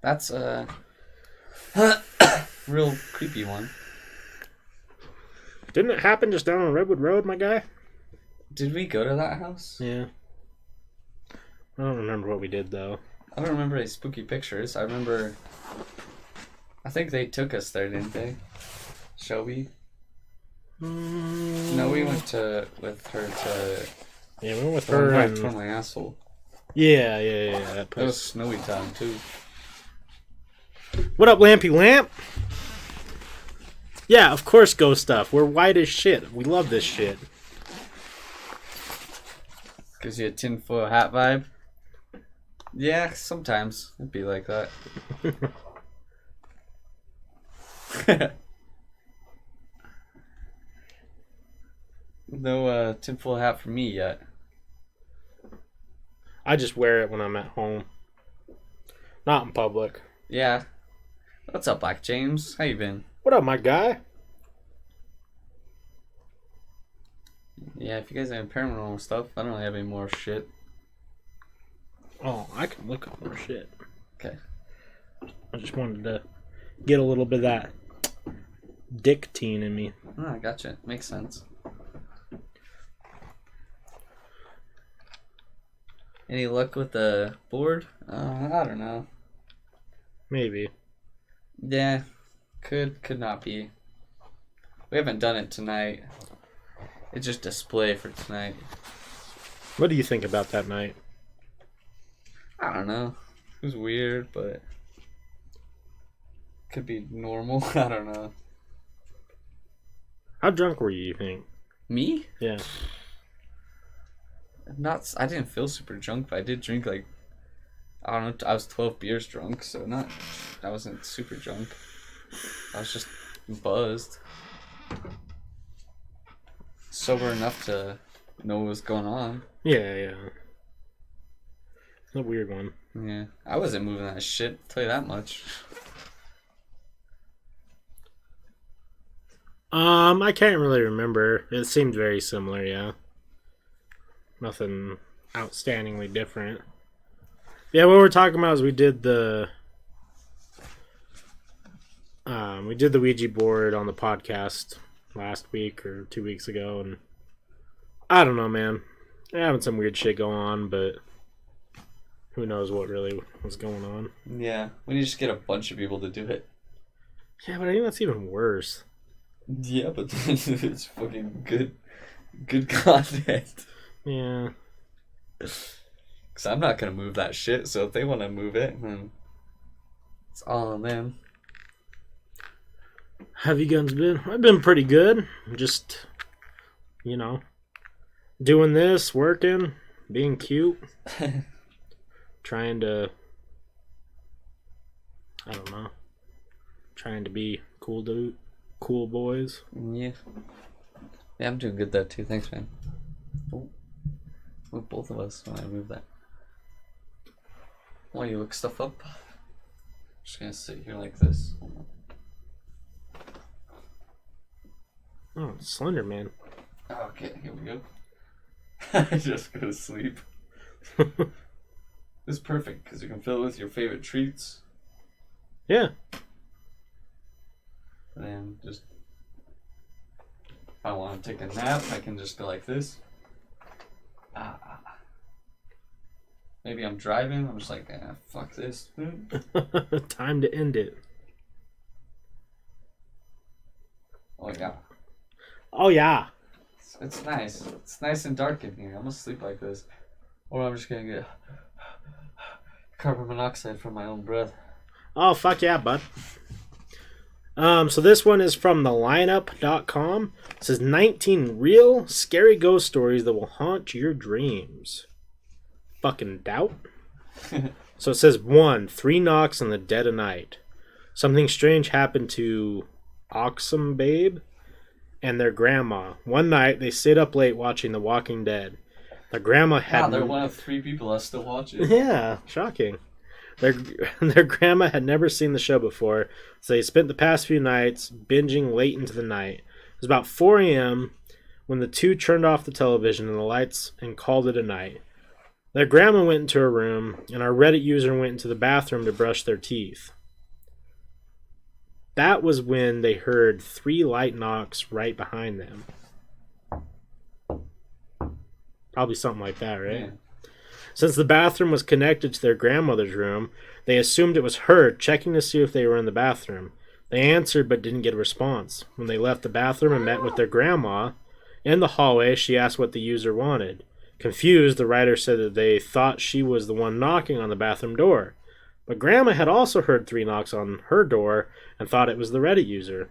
That's a real creepy one. Didn't it happen just down on Redwood Road, my guy? Did we go to that house? Yeah. I don't remember what we did, though. I don't remember any spooky pictures. I remember... I think they took us there, didn't they? Shelby? No, we went with her to... Yeah, we went with her and... I tore my asshole. Yeah. It was snowy time, too. What up, Lampy Lamp? Yeah, of course, ghost stuff. We're white as shit. We love this shit. Gives you a tinfoil hat vibe. Yeah, sometimes it'd be like that. No tinfoil hat for me yet. I just wear it when I'm at home. Not in public. Yeah. What's up, Black James? How you been? What up, my guy? Yeah, if you guys have paranormal stuff, I don't really have any more shit. Oh, I can look up more shit. Okay. I just wanted to get a little bit of that dick teen in me. Oh, I gotcha. Makes sense. Any luck with the board? I don't know. Maybe. Yeah, could not be. We haven't done it tonight. It's just display for tonight. What do you think about that night? I don't know. It was weird, but could be normal. I don't know. How drunk were you think? Me? Yeah. Not. I didn't feel super drunk, but I did drink like, I don't know. I was 12 beers drunk, so not. I wasn't super drunk. I was just buzzed. Sober enough to know what was going on. Yeah. A weird one. Yeah, I wasn't moving that shit. I'll tell you that much. I can't really remember. It seemed very similar, yeah. Nothing outstandingly different. Yeah, what we're talking about is we did the Ouija board on the podcast last week or 2 weeks ago, and I don't know, man. They're having some weird shit going on, but who knows what really was going on. Yeah, we need to just get a bunch of people to do it. Yeah, but I think that's even worse. Yeah, but it's fucking good content. Yeah. Because I'm not going to move that shit, so if they want to move it, then it's all on them. Have you guys been? I've been pretty good. Just, doing this, working, being cute, trying to be cool boys. Yeah. Yeah, I'm doing good there too. Thanks, man. Oh. Move both of us when I move that. Why you look stuff up? Just gonna sit here like this. Oh, Slender Man. Okay, here we go. I just go to sleep. This is perfect because you can fill it with your favorite treats. Yeah. And then just, if I want to take a nap, I can just go like this. Maybe I'm driving. I'm just like, fuck this. Time to end it. Oh yeah. Oh yeah. It's nice. It's nice and dark in here. I'm gonna sleep like this, or I'm just gonna get carbon monoxide from my own breath. Oh fuck yeah, bud. So this one is from thelineup.com. It says 19 real scary ghost stories that will haunt your dreams. Fucking doubt. So it says 1, 3 knocks in the dead of night. Something strange happened to Oxum Babe and their grandma. One night they stayed up late watching The Walking Dead. Their grandma had... Wow, they're one of 3 people I still watch it. Yeah, shocking. Their grandma had never seen the show before, so they spent the past few nights binging late into the night. It was about 4 a.m. when the two turned off the television and the lights and called it a night. Their grandma went into her room, and our Reddit user went into the bathroom to brush their teeth. That was when they heard 3 light knocks right behind them. Probably something like that, right? Yeah. Since the bathroom was connected to their grandmother's room, they assumed it was her checking to see if they were in the bathroom. They answered but didn't get a response. When they left the bathroom and met with their grandma in the hallway, she asked what the user wanted. Confused, the writer said that they thought she was the one knocking on the bathroom door. But Grandma had also heard 3 knocks on her door and thought it was the Reddit user.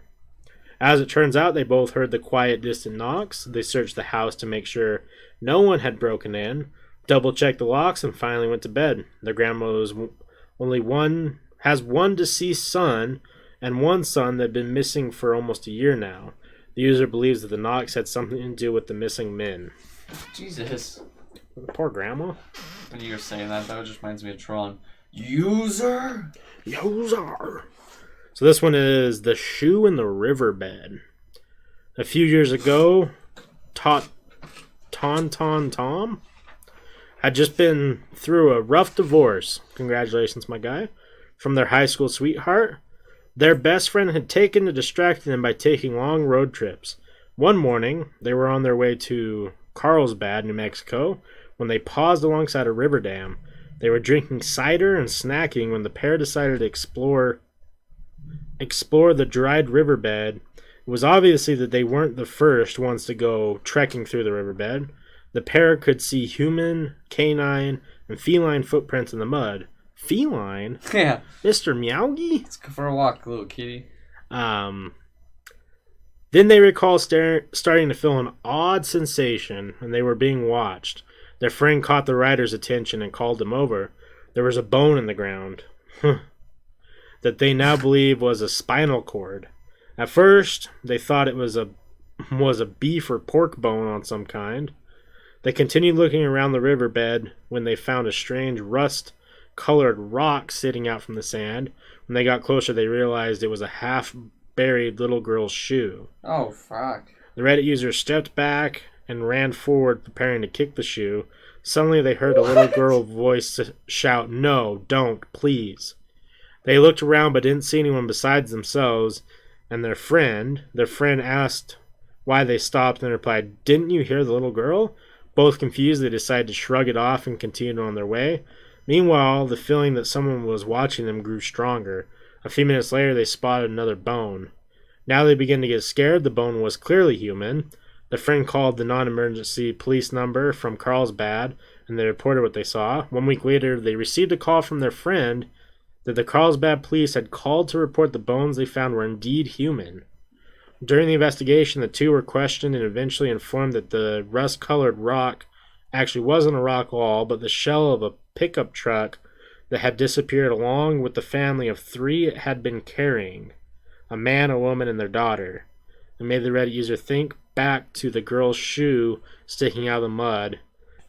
As it turns out, they both heard the quiet, distant knocks. They searched the house to make sure no one had broken in, double-checked the locks, and finally went to bed. Their grandma has one deceased son and one son that had been missing for almost a year now. The user believes that the knocks had something to do with the missing men. Jesus. Poor grandma. When you were saying that just reminds me of Tron. User! So this one is The Shoe in the Riverbed. A few years ago, Tauntaun Tom had just been through a rough divorce. Congratulations, my guy. From their high school sweetheart. Their best friend had taken to distract them by taking long road trips. One morning, they were on their way to Carlsbad, New Mexico, when they paused alongside a river dam. They were drinking cider and snacking when the pair decided to explore the dried riverbed. It was obviously that they weren't the first ones to go trekking through the riverbed. The pair could see human, canine, and feline footprints in the mud. Feline? Yeah. Mr. Meowgie? Let's go for a walk, little kitty. Then they recall starting to feel an odd sensation, and they were being watched. Their friend caught the rider's attention and called them over. There was a bone in the ground that they now believe was a spinal cord. At first, they thought it was a beef or pork bone on some kind. They continued looking around the riverbed when they found a strange rust-colored rock sitting out from the sand. When they got closer, they realized it was a half-buried little girl's shoe. Oh, fuck. The Reddit user stepped back and ran forward, preparing to kick the shoe. Suddenly, they heard a little girl voice shout, "No, don't, please." They looked around but didn't see anyone besides themselves and their friend. Their friend asked why they stopped and replied, "Didn't you hear the little girl?" Both confused, they decided to shrug it off and continued on their way. Meanwhile, the feeling that someone was watching them grew stronger. A few minutes later, they spotted another bone. Now they began to get scared. The bone was clearly human. The friend called the non-emergency police number from Carlsbad, and they reported what they saw. 1 week later, they received a call from their friend that the Carlsbad police had called to report the bones they found were indeed human. During the investigation, the two were questioned and eventually informed that the rust-colored rock actually wasn't a rock at all, but the shell of a pickup truck that had disappeared along with the family of 3 it had been carrying: a man, a woman, and their daughter. It made the Reddit user think back to the girl's shoe sticking out of the mud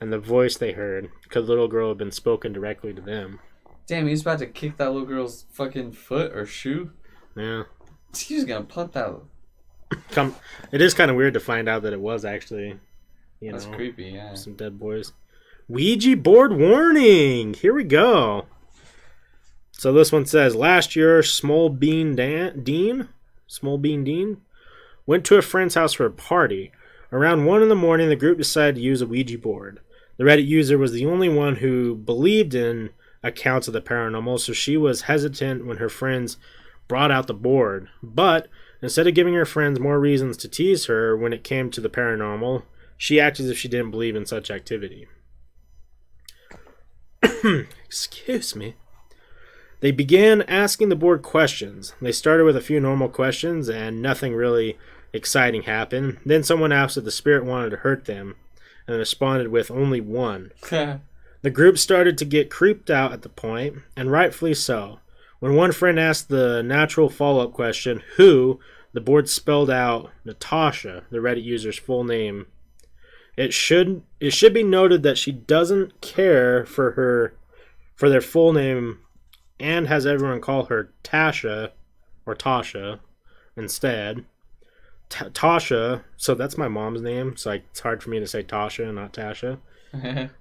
and the voice they heard. Could the little girl have been spoken directly to them? Damn, he's about to kick that little girl's fucking foot or shoe. Yeah. He's gonna punt that. It is kind of weird to find out that it was actually, That's creepy, yeah. some dead boys. Ouija board warning! Here we go. So this one says, last year, Small Bean Dean went to a friend's house for a party. Around 1 in the morning, the group decided to use a Ouija board. The Reddit user was the only one who believed in accounts of the paranormal, so she was hesitant when her friends brought out the board. But instead of giving her friends more reasons to tease her when it came to the paranormal, she acted as if she didn't believe in such activity. Excuse me. They began asking the board questions. They started with a few normal questions, and nothing really exciting happened. Then someone asked if the spirit wanted to hurt them, and responded with only one. The group started to get creeped out at the point, and rightfully so. When one friend asked the natural follow-up question, who, the board spelled out Natasha, the Reddit user's full name. It should be noted that she doesn't care for their full name and has everyone call her Tasha or Tasha instead. Tasha, so that's my mom's name, so it's hard for me to say Tasha and not Tasha.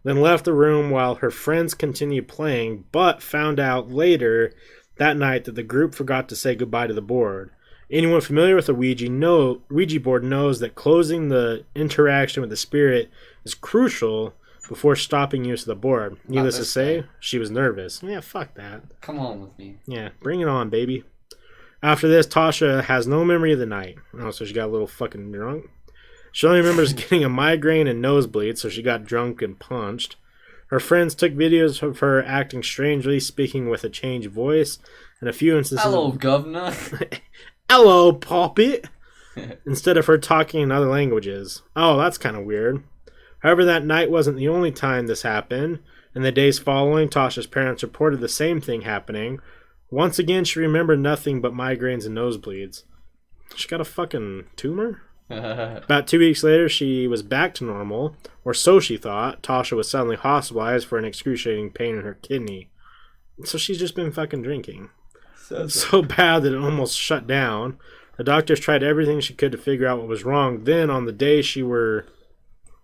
Then left the room while her friends continued playing, but found out later that night that the group forgot to say goodbye to the board. Anyone familiar with a Ouija board knows that closing the interaction with the spirit is crucial before stopping use of the board. Needless to say, she was nervous. Yeah, fuck that. Come on with me. Yeah, bring it on, baby. After this, Tasha has no memory of the night. Oh, so she got a little fucking drunk. She only remembers getting a migraine and nosebleed, so she got drunk and punched. Her friends took videos of her acting strangely, speaking with a changed voice, and a few instances. Hello, governor. Hello, Poppet. Instead of her talking in other languages. Oh, that's kind of weird. However, that night wasn't the only time this happened. In the days following, Tasha's parents reported the same thing happening. Once again, she remembered nothing but migraines and nosebleeds. She got a fucking tumor? About 2 weeks later, she was back to normal, or so she thought. Tasha was suddenly hospitalized for an excruciating pain in her kidney. So she's just been fucking drinking. So bad that it almost shut down. The doctors tried everything she could to figure out what was wrong. Then, on the day she were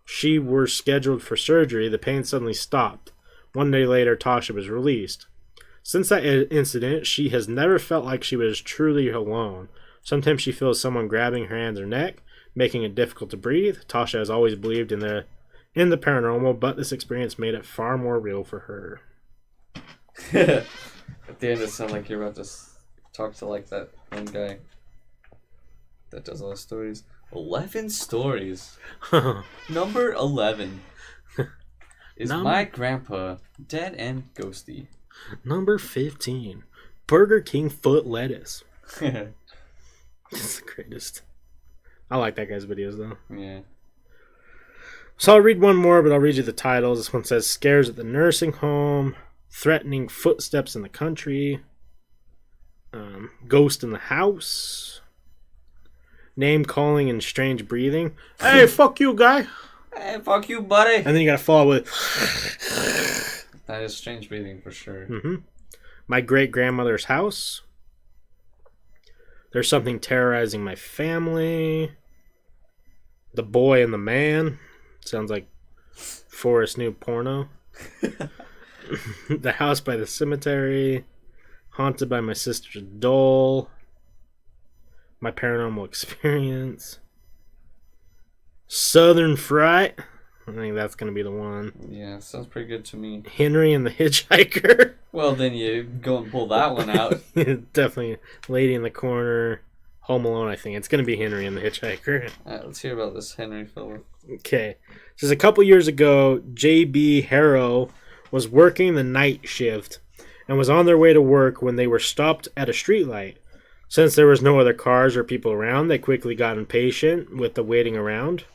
scheduled for surgery, the pain suddenly stopped. 1 day later, Tasha was released. Since that incident, she has never felt like she was truly alone. Sometimes she feels someone grabbing her hands or neck, making it difficult to breathe. Tasha has always believed in the paranormal, but this experience made it far more real for her. At the end, it sounded like you're about to talk to like that one guy that does all the stories. 11 stories. Number 11 is my grandpa, dead and ghosty. Number 15, Burger King foot lettuce. It's the greatest. I like that guy's videos though. Yeah. So I'll read one more, but I'll read you the titles. This one says scares at the nursing home, threatening footsteps in the country, ghost in the house, name calling and strange breathing. Hey, fuck you, guy. Hey, fuck you, buddy. And then you gotta follow with. That is strange breathing for sure. Mm-hmm. My great grandmother's house. There's something terrorizing my family. The boy and the man. Sounds like Forrest new porno. The house by the cemetery. Haunted by my sister's doll. My paranormal experience. Southern Fright. I think that's going to be the one. Yeah, sounds pretty good to me. Henry and the Hitchhiker. Well, then you go and pull that one out. Definitely Lady in the Corner. Home Alone, I think. It's going to be Henry and the Hitchhiker. Alright, let's hear about this Henry fellow. Okay. Just a couple years ago, J.B. Harrow was working the night shift and was on their way to work when they were stopped at a streetlight. Since there was no other cars or people around, they quickly got impatient with the waiting around.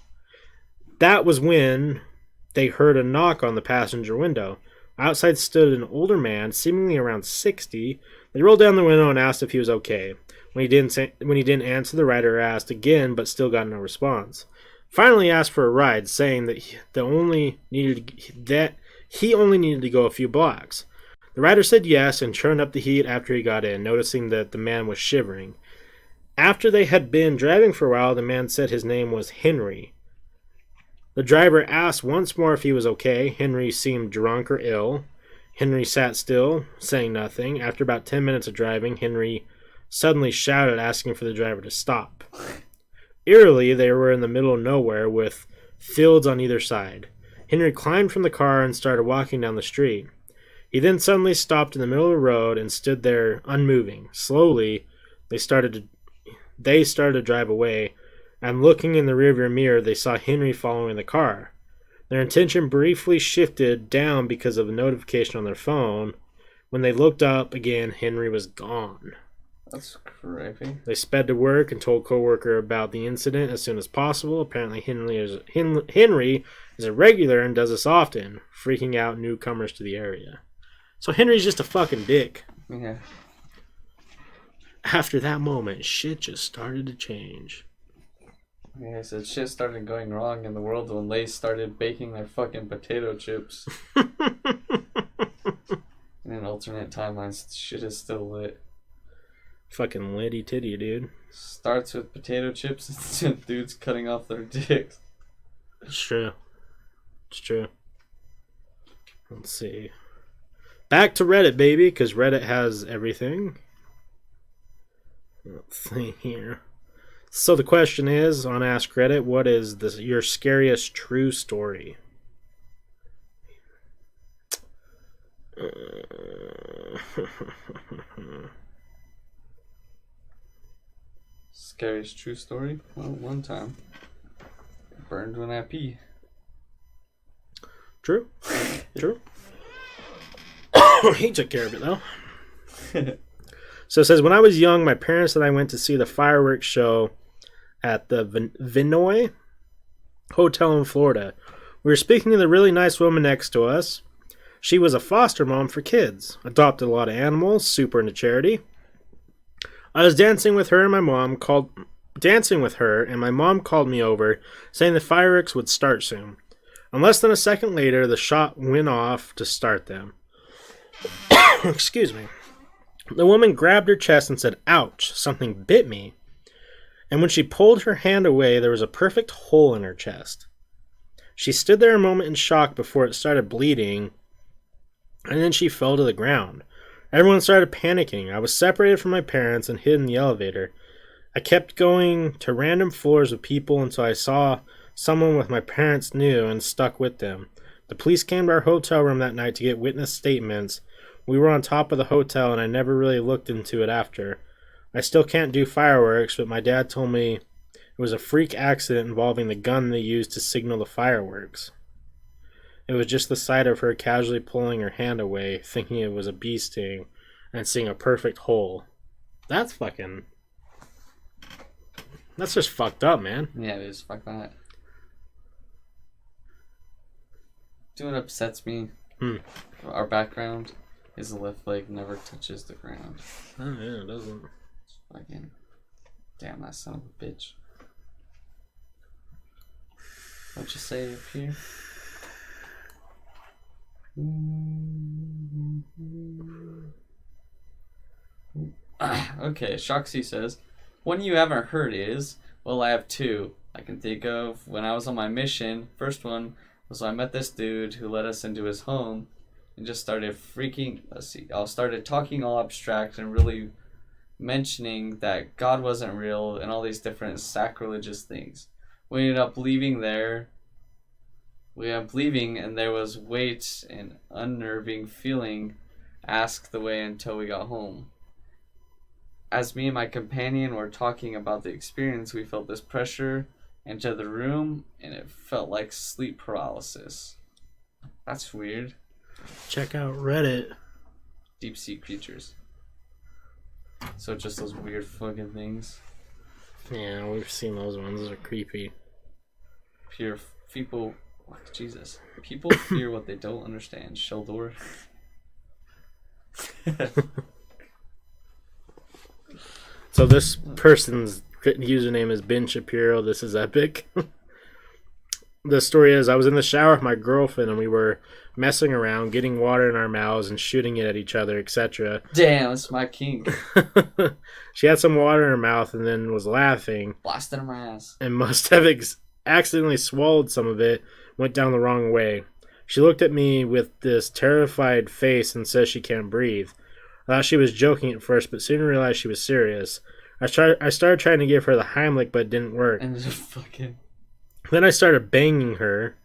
That was when they heard a knock on the passenger window. Outside stood an older man, seemingly around 60. They rolled down the window and asked if he was okay. When he didn't answer, the rider asked again, but still got no response. Finally asked for a ride, saying that he only needed to go a few blocks. The rider said yes and turned up the heat after he got in, noticing that the man was shivering. After they had been driving for a while, the man said his name was Henry. The driver asked once more if he was okay. Henry seemed drunk or ill. Henry sat still, saying nothing. After about 10 minutes of driving, Henry suddenly shouted, asking for the driver to stop. Eerily, they were in the middle of nowhere with fields on either side. Henry climbed from the car and started walking down the street. He then suddenly stopped in the middle of the road and stood there unmoving. Slowly, they started to drive away, and looking in the rearview mirror, they saw Henry following the car. Their attention briefly shifted down because of a notification on their phone. When they looked up again, Henry was gone. That's creepy. They sped to work and told coworker about the incident as soon as possible. Apparently, Henry is a regular and does this often, freaking out newcomers to the area. So Henry's just a fucking dick. Yeah. After that moment, shit just started to change. Yeah, I said shit started going wrong in the world when Lay's started baking their fucking potato chips. In an alternate timeline, shit is still lit. Fucking litty titty, dude. Starts with potato chips and dudes cutting off their dicks. It's true. It's true. Let's see. Back to Reddit, baby, because Reddit has everything. Let's see here. So the question is, on Ask Reddit, what is your scariest true story? Scariest true story? Well, one time. I burned when I pee. True. True. He took care of it, though. So it says, when I was young, my parents and I went to see the fireworks show at the Vinoy Hotel in Florida. We were speaking to the really nice woman next to us. She was a foster mom for kids, adopted a lot of animals, super into charity. I was dancing with her and my mom called me over, saying the fireworks would start soon. And less than a second later, the shot went off to start them. Excuse me. The woman grabbed her chest and said, "Ouch, something bit me." And when she pulled her hand away, there was a perfect hole in her chest. She stood there a moment in shock before it started bleeding, and then she fell to the ground. Everyone started panicking. I was separated from my parents and hid in the elevator. I kept going to random floors with people until I saw someone with my parents knew and stuck with them. The police came to our hotel room that night to get witness statements. We were on top of the hotel and I never really looked into it after. I still can't do fireworks, but my dad told me it was a freak accident involving the gun they used to signal the fireworks. It was just the sight of her casually pulling her hand away, thinking it was a bee sting, and seeing a perfect hole. That's just fucked up, man. Yeah, it is. Fuck that. Do you know what upsets me? Our background is the left leg never touches the ground. Oh, yeah, it doesn't. It's fucking... Damn, that son of a bitch. What'd you say up here? Okay, Shoxy says, one you haven't heard is, well, I have two I can think of. When I was on my mission, first one was I met this dude who let us into his home and just started started talking all abstract and really mentioning that God wasn't real and all these different sacrilegious things. We ended up leaving and there was weight and unnerving feeling asked the way until we got home. As me and my companion were talking about the experience, we felt this pressure into the room and it felt like sleep paralysis. That's weird. Check out Reddit. Deep sea creatures. So just those weird fucking things. Yeah, we've seen those ones. Those are creepy. People fear what they don't understand. Sheldor. So this person's username is Ben Shapiro. This is epic. The story is, I was in the shower with my girlfriend and we were messing around, getting water in our mouths and shooting it at each other, etc. Damn, it's my king. She had some water in her mouth and then was laughing. Blasted in my ass. And must have accidentally swallowed some of it, went down the wrong way. She looked at me with this terrified face and says she can't breathe. I thought she was joking at first, but soon realized she was serious. I started trying to give her the Heimlich, but it didn't work. And just fucking... Then I started banging her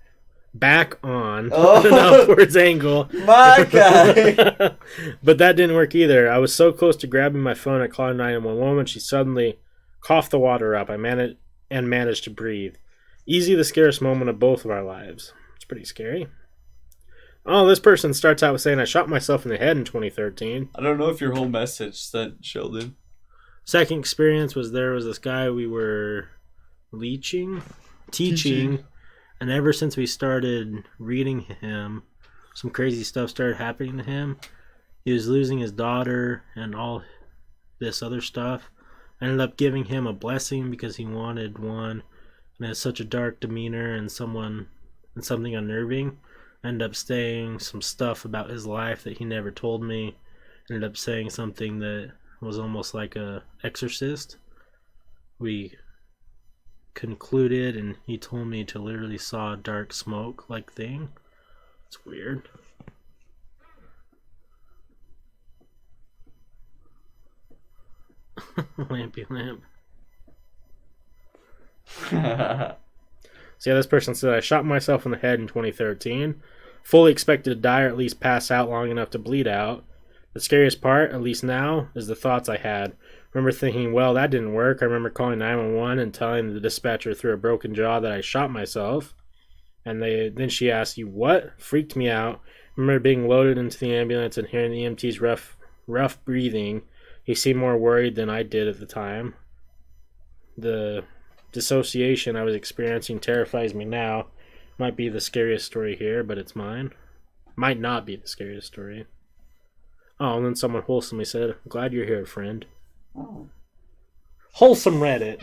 back on at an upwards angle. My guy! But that didn't work either. I was so close to grabbing my phone and calling 911 when she suddenly coughed the water up. I managed to breathe. Easy the scariest moment of both of our lives. It's pretty scary. Oh, this person starts out with saying, I shot myself in the head in 2013. I don't know if your whole message sent Sheldon. Second experience was there was this guy we were teaching, and ever since we started reading him, some crazy stuff started happening to him. He was losing his daughter and all this other stuff. I ended up giving him a blessing because he wanted one, and had such a dark demeanor and something unnerving. I ended up saying some stuff about his life that he never told me. Ended up saying something that was almost like a exorcist. We concluded and he told me to literally saw a dark smoke like thing. It's weird. Lampy lamp. So yeah, this person said, I shot myself in the head in 2013. Fully expected to die or at least pass out long enough to bleed out. The scariest part, at least now, is the thoughts I had. Remember thinking, well, that didn't work. I remember calling 911 and telling the dispatcher through a broken jaw that I shot myself. And then she asked, you what? Freaked me out. Remember being loaded into the ambulance and hearing the EMT's rough breathing. He seemed more worried than I did at the time. The dissociation I was experiencing terrifies me now. Might be the scariest story here, but it's mine. Might not be the scariest story. Oh, and then someone wholesomely said, glad you're here, friend. Oh. Wholesome Reddit.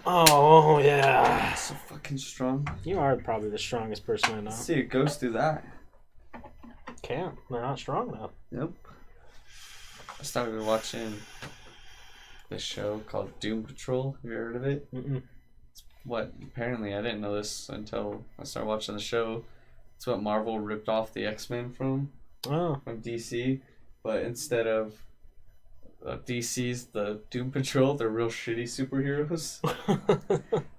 Oh, yeah. That's so fucking strong. You are probably the strongest person I know. Let's see a ghost do that. Can't. They're not strong enough. Nope. I started watching this show called Doom Patrol. Have you heard of it? Mm-mm. Apparently I didn't know this until I started watching the show. It's what Marvel ripped off the X-Men from. Oh. from DC, but instead of DC's the Doom Patrol, they're real shitty superheroes.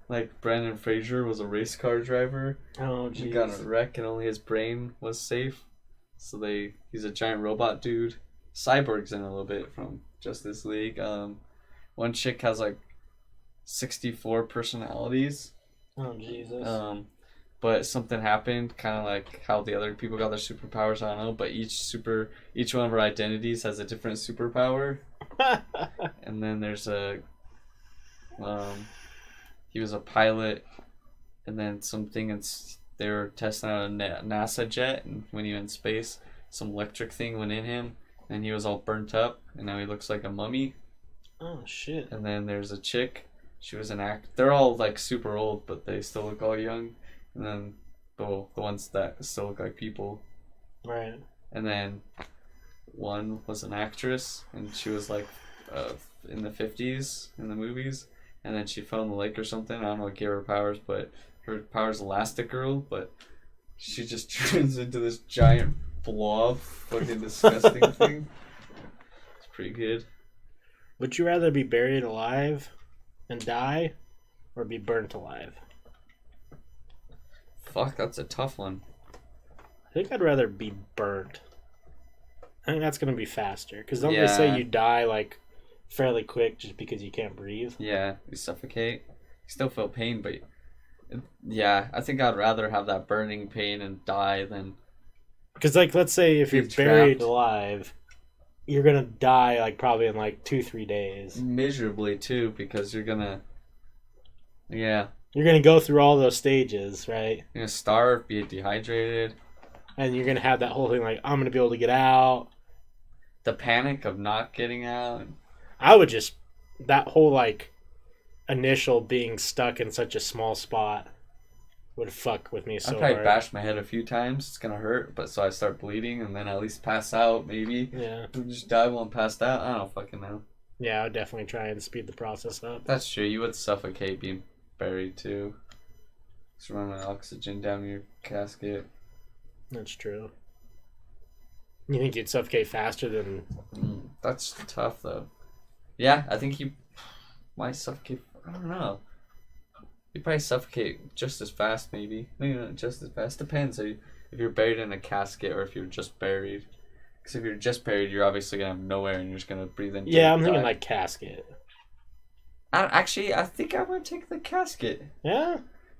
Like Brandon Fraser was a race car driver. Oh, He jeez. got in a wreck and only his brain was safe. So he's a giant robot dude. Cyborg's in a little bit from Justice League. One chick has like 64 personalities. Oh, Jesus. But something happened, kind of like how the other people got their superpowers. I don't know, but each one of her identities has a different superpower. And then there's he was a pilot, and then they were testing out a NASA jet, and when he went in space, some electric thing went in him, and he was all burnt up, and now he looks like a mummy. Oh, shit. And then there's a chick. She was an act. They're all like super old, but they still look all young. And then the ones that still look like people. Right. And then one was an actress, and she was like in the 50s in the movies. And then she fell in the lake or something. I don't know what gave her powers, but her power's Elastic Girl. But she just turns into this giant blob, fucking disgusting thing. It's pretty good. Would you rather be buried alive and die, or be burnt alive? Fuck, that's a tough one. I think I'd rather be burnt. I think that's gonna be faster. Because don't they say you die like fairly quick just because you can't breathe? Yeah, you suffocate. You still feel pain, but yeah, I think I'd rather have that burning pain and die than. Because like, let's say if you're Be buried trapped. alive, you're gonna die like probably in like 2-3 days. Miserably too, because you're gonna. Yeah. You're gonna go through all those stages, right? You're gonna starve, be dehydrated. And you're gonna have that whole thing like, I'm gonna be able to get out. The panic of not getting out. I would just, that whole like initial being stuck in such a small spot would fuck with me so I'd probably hard. bash my head a few times. It's gonna hurt, but so I start bleeding and then at least pass out, maybe. Yeah. Or just die while I'm passed out. I don't fucking know. Yeah, I would definitely try and speed the process up. That's true. You would suffocate being buried too. Just running oxygen down your casket. That's true. You think you'd suffocate faster than... That's tough though. Yeah, I think you might suffocate. I don't know. You probably suffocate just as fast, maybe. Maybe not just as fast. Depends if you're buried in a casket or if you're just buried. Because if you're just buried, you're obviously gonna have no air and you're just gonna breathe in. Yeah, I'm thinking like casket. I think I would take the casket. Yeah?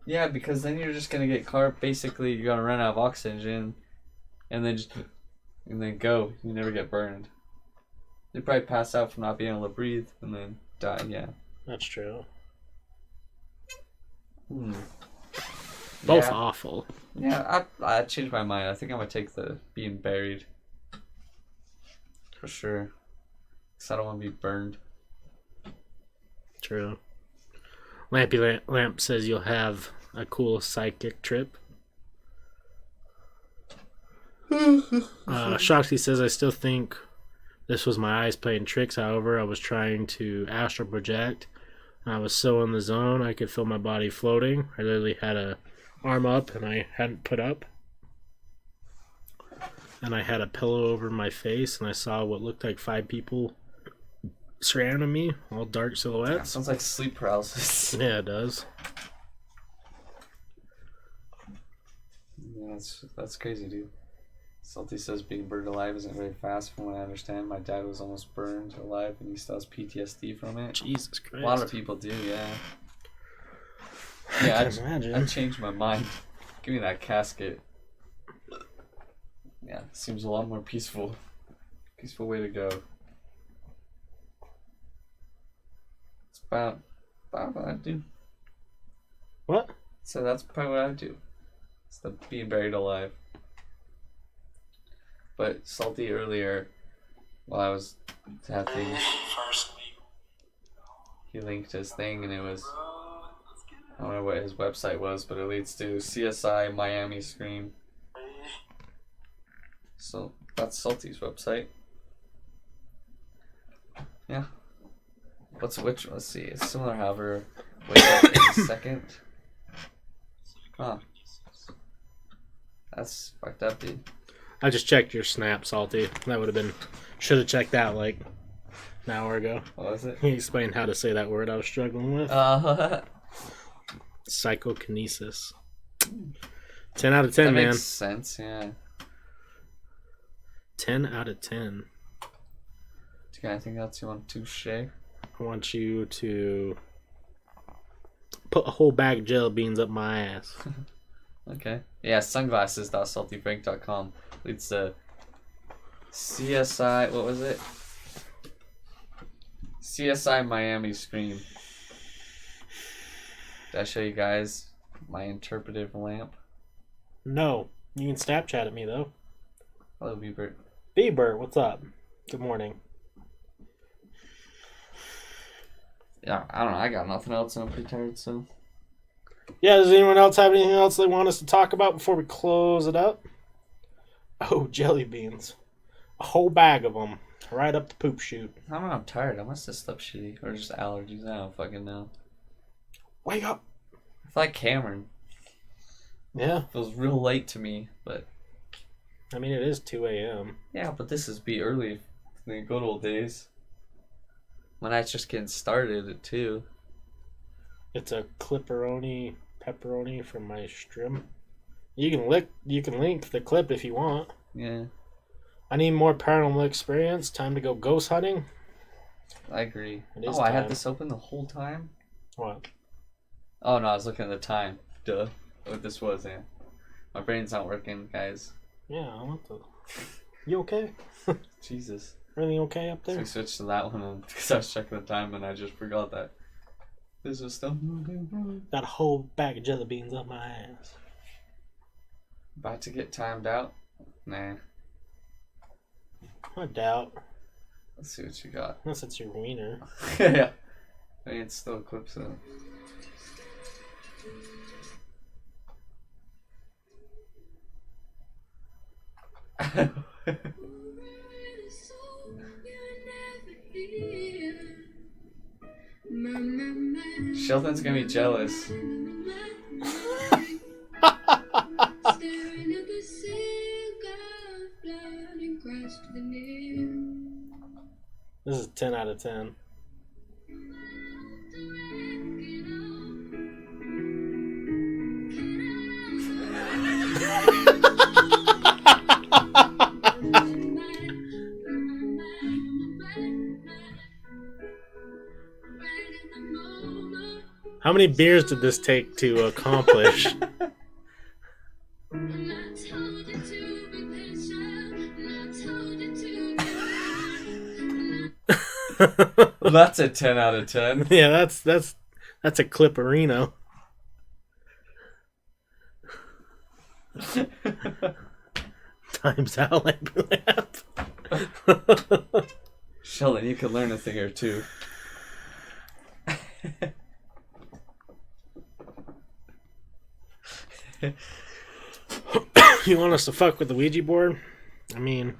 Yeah, because then you're just gonna get carved. Basically, you're gonna run out of oxygen, and then go. You never get burned. You probably pass out from not being able to breathe, and then die. Yeah. That's true. Both Yeah. awful. Yeah, I changed my mind. I think I'm gonna take the being buried. For sure. Because I don't want to be burned. True. Lampy Lamp says you'll have a cool psychic trip. Shoxy says, I still think this was my eyes playing tricks. However, I was trying to astral project. I was so in the zone, I could feel my body floating. I literally had a arm up and I hadn't put up. And I had a pillow over my face and I saw what looked like 5 people surrounding me, all dark silhouettes. Sounds like sleep paralysis. Yeah, it does. Yeah, that's crazy, dude. Salty says being burned alive isn't very fast from what I understand. My dad was almost burned alive and he still has PTSD from it. Jesus Christ. A lot of people do, yeah. I Yeah, can imagine. I changed my mind. Give me that casket. Yeah, seems a lot more peaceful. Peaceful way to go. It's about what I do. What? So that's probably what I do. It's the being buried alive. But Salty earlier, while I was tapping, he linked his thing and it was, I don't know what his website was, but it leads to CSI Miami Scream. So that's Salty's website. Yeah. Let's see. It's similar, however. Wait a second. Huh. That's fucked up, dude. I just checked your snap, Salty. That would have been... Should have checked that, like, an hour ago. What was it? He explained how to say that word I was struggling with. Psychokinesis. 10 out of 10, that man. makes sense, yeah. 10 out of 10. Do you got anything else you want to share? I want you to put a whole bag of jelly beans up my ass. Okay. Yeah, sunglasses.saltyfrank.com leads to CSI, what was it? CSI Miami Scream. Did I show you guys my interpretive lamp? No. You can Snapchat at me, though. Hello, Bieber. Bieber, what's up? Good morning. Yeah, I don't know. I got nothing else. I'm pretty tired, so. Yeah, does anyone else have anything else they want us to talk about before we close it up? Oh, jelly beans. A whole bag of them. Right up the poop chute. I don't know. I'm tired. I must have slept shitty. Or just allergies. I don't fucking know. Wake up. I feel like Cameron. Yeah. Feels real late to me, but. I mean, it is 2 a.m. Yeah, but this is be early in the good old days. When I just getting started at 2. It's a clipperoni pepperoni from my stream. You can link the clip if you want. Yeah, I need more paranormal experience. Time to go ghost hunting. I agree. It is I had time. this open the whole time? What? Oh no, I was looking at the time. Duh. What this was, yeah. My brain's not working, guys. Yeah, what the... You okay? Jesus. Everything okay up So there? we switched to that one because I was checking the time and I just forgot that. This is still moving. Got a whole bag of jelly beans up my ass. About to get timed out? Nah. I doubt. Let's see what you got. Unless it's your wiener. Yeah. I mean, it's still clips though. Sheldon's gonna be jealous. This is 10 out of 10. How many beers did this take to accomplish? Well, that's a 10 out of 10. Yeah, that's a clipperino. Times out like lamp. Sheldon, you can learn a thing or two. You want us to fuck with the Ouija board? I mean,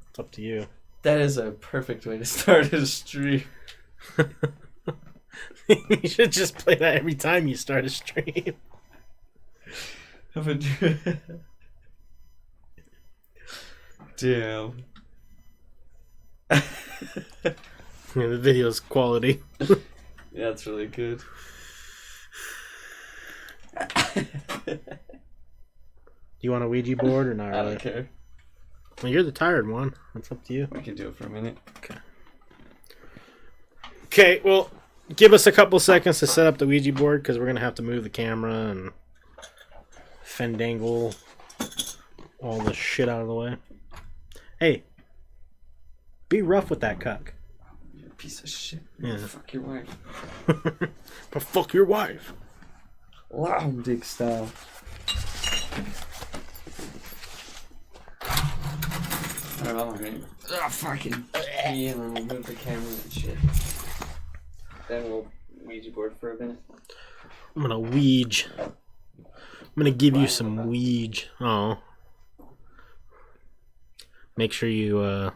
it's up to you. That is a perfect way to start a stream. You should just play that every time you start a stream. Damn. Yeah, the video's quality. Yeah, it's really good. You want a Ouija board or not I really? don't care. Well, you're the tired one. It's up to you. We can do it for a minute. Okay. Okay, well, give us a couple seconds to set up the Ouija board because we're going to have to move the camera and fandangle all the shit out of the way. Hey, be rough with that cuck. You're a piece of shit. Yeah. Fuck your wife. But fuck your wife. Loud dick style. Alright, I'm gonna fucking pee and then we'll move the camera and shit. Then we'll Ouija board for a minute. I'm gonna Ouija. I'm gonna give you some Ouija. Oh. Make sure you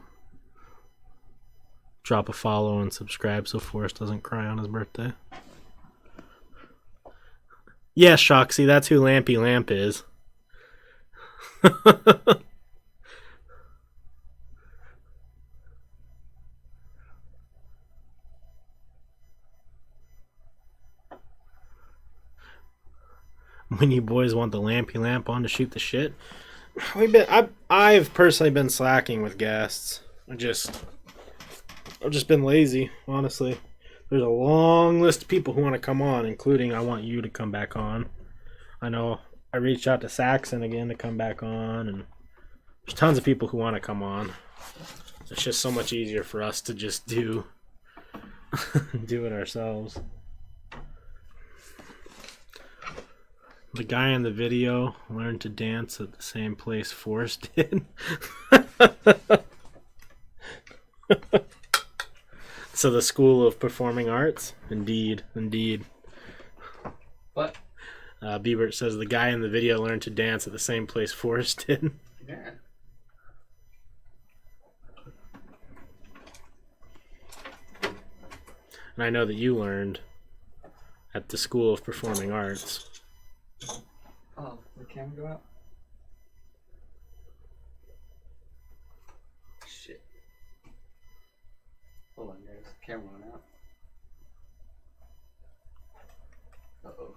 drop a follow and subscribe so Forrest doesn't cry on his birthday. Yeah, Shoxy, that's who Lampy Lamp is. When you boys want the lampy lamp on to shoot the shit. I've personally been slacking with guests. I've just been lazy, honestly. There's a long list of people who want to come on, including I want you to come back on. I know I reached out to Saxon again to come back on, and there's tons of people who want to come on. It's just so much easier for us to just do it ourselves. The guy in the video learned to dance at the same place Forrest did. So the School of Performing Arts? Indeed. What? Biebert says the guy in the video learned to dance at the same place Forrest did. Yeah. And I know that you learned at the School of Performing Arts. Oh, the camera go out? Shit. Hold on, guys. Camera went out. Uh-oh.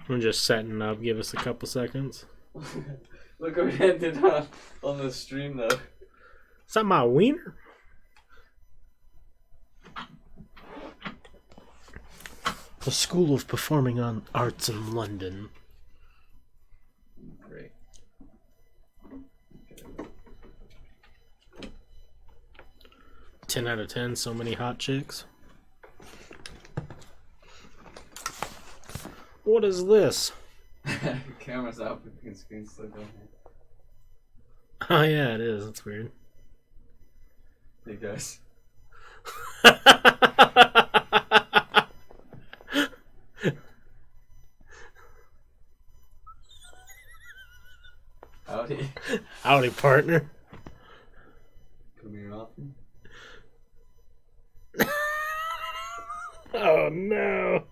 We're just setting up. Give us a couple seconds. Look what I did on the stream, though. Is that my wiener? The School of Performing Arts in London. Great. Okay. 10 out of 10, so many hot chicks. What is this? Camera's out, but the screen's still going. Oh yeah, it is. That's weird. Hey guys. Howdy. Howdy, partner. Come here often. Oh no.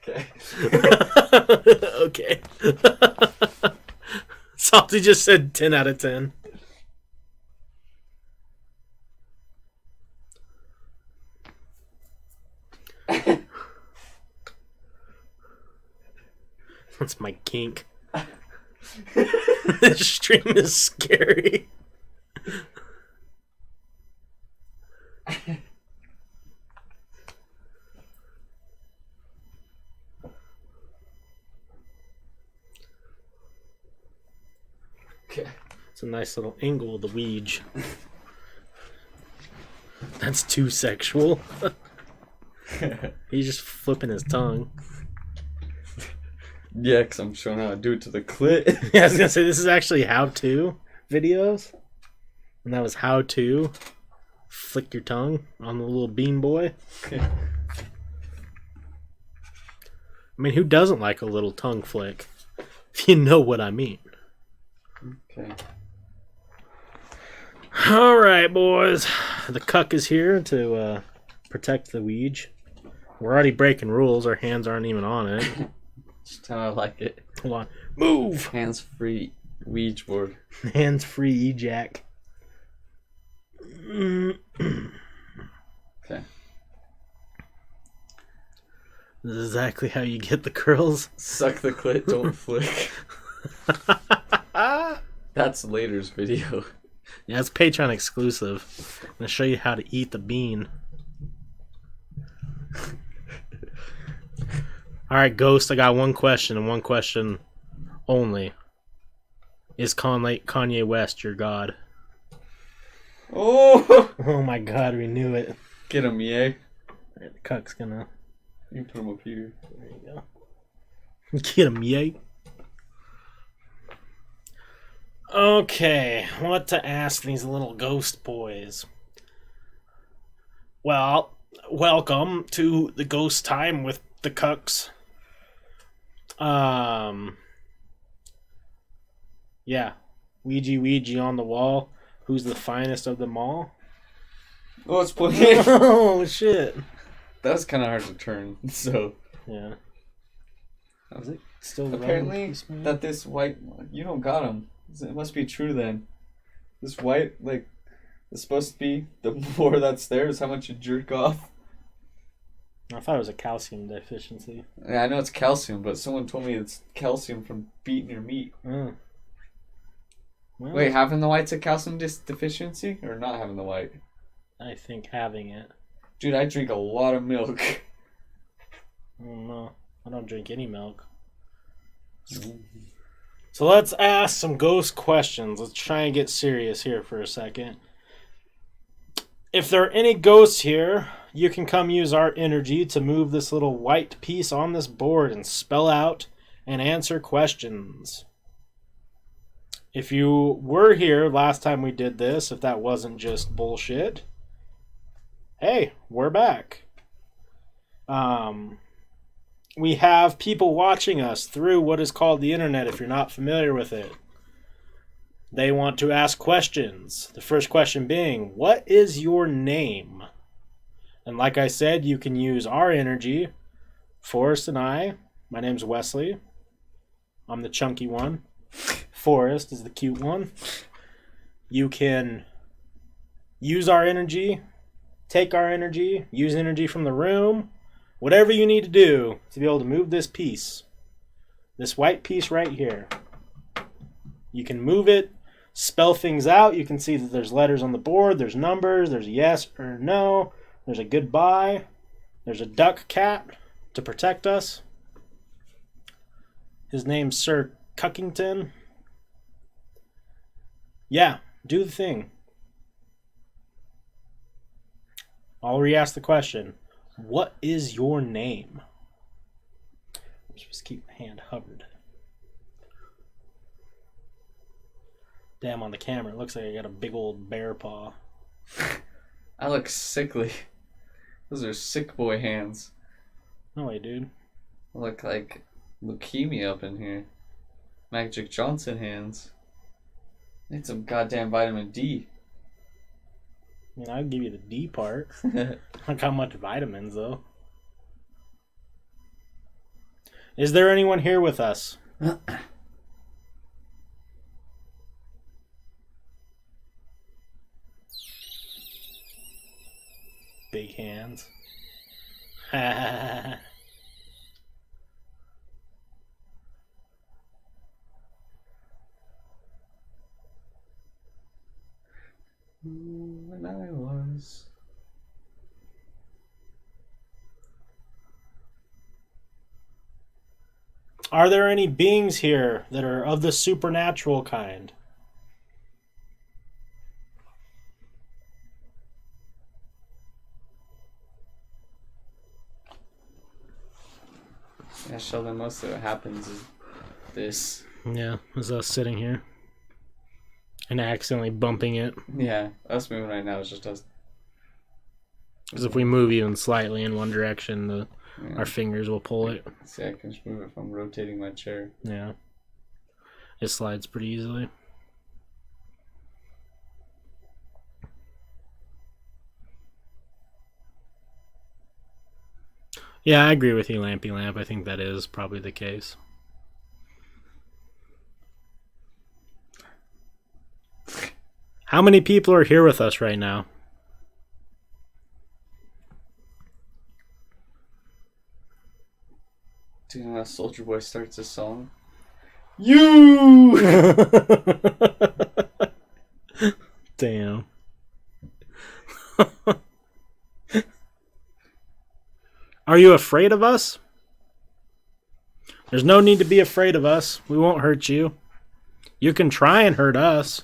Okay. Okay. Salty just said 10 out of 10. That's my kink. This stream is scary. Okay. It's a nice little angle of the Ouija. That's too sexual. He's just flipping his tongue. Yeah, because I'm showing how to do it to the clit. Yeah, I was gonna say this is actually how-to videos, and that was how to flick your tongue on the little bean boy. I mean, who doesn't like a little tongue flick? If you know what I mean. Okay. All right, boys. The cuck is here to protect the Ouija. We're already breaking rules. Our hands aren't even on it. Just how I like it. Hold on. Move! Hands-free Ouija board. Hands-free E-Jack. Okay. This is exactly how you get the curls. Suck the clit, don't flick. That's later's video. Yeah, it's Patreon exclusive. I'm gonna show you how to eat the bean. Alright, Ghost, I got one question and one question only. Is Kanye West your god? Oh! Oh my god, we knew it. Get him, yeah. Alright, the cuck's gonna... You can put him up here. There you go. Get him, yay. Okay, what to ask these little ghost boys? Well, welcome to the ghost time with the cucks. Yeah. Ouija on the wall. Who's the finest of them all? Oh, it's playing. Oh, shit. That was kind of hard to turn, so Yeah. Oh. Is it still Apparently, running, Peace Man? that this white... You don't got him. It must be true then. This white, like, is supposed to be the more that's there is how much you jerk off. I thought it was a calcium deficiency. Yeah, I know it's calcium, but someone told me it's calcium from beating your meat. Oh. Well, Wait, having the white's a calcium deficiency? Or not having the white? I think having it. Dude, I drink a lot of milk. I don't know. I don't drink any milk. So let's ask some ghost questions. Let's try and get serious here for a second. If there are any ghosts here, you can come use our energy to move this little white piece on this board and spell out and answer questions. If you were here last time we did this, if that wasn't just bullshit, hey, we're back. We have people watching us through what is called the internet, if you're not familiar with it. They want to ask questions. The first question being, what is your name? And like I said, you can use our energy. Forrest and I. My name's Wesley. I'm the chunky one. Forrest is the cute one. You can use our energy, take our energy, use energy from the room, whatever you need to do to be able to move this piece. This white piece right here. You can move it, spell things out. You can see that there's letters on the board, there's numbers, there's a yes or no, there's a goodbye, there's a duck cat to protect us. His name's Sir Cuckington. Yeah, do the thing. I'll re-ask the question. What is your name? I'm supposed to keep my hand hovered. Damn, on the camera, it looks like I got a big old bear paw. I look sickly. Those are sick boy hands. No way, dude. I look like leukemia up in here. Magic Johnson hands. Need some goddamn vitamin D. I mean, I'll give you the D part. Look how much vitamins, though. Is there anyone here with us? Big hands. When I was... Are there any beings here that are of the supernatural kind? Yeah, Sheldon, most of what happens is this. Yeah, is us sitting here and accidentally bumping it. Yeah, us moving right now is just us. Because if we move even slightly in one direction, Yeah. our fingers will pull it. See, I can just move it if I'm rotating my chair. Yeah. It slides pretty easily. Yeah, I agree with you, Lampy Lamp. I think that is probably the case. How many people are here with us right now? Do you know how Soldier Boy starts his song? You! Damn. Are you afraid of us? There's no need to be afraid of us. We won't hurt you. You can try and hurt us.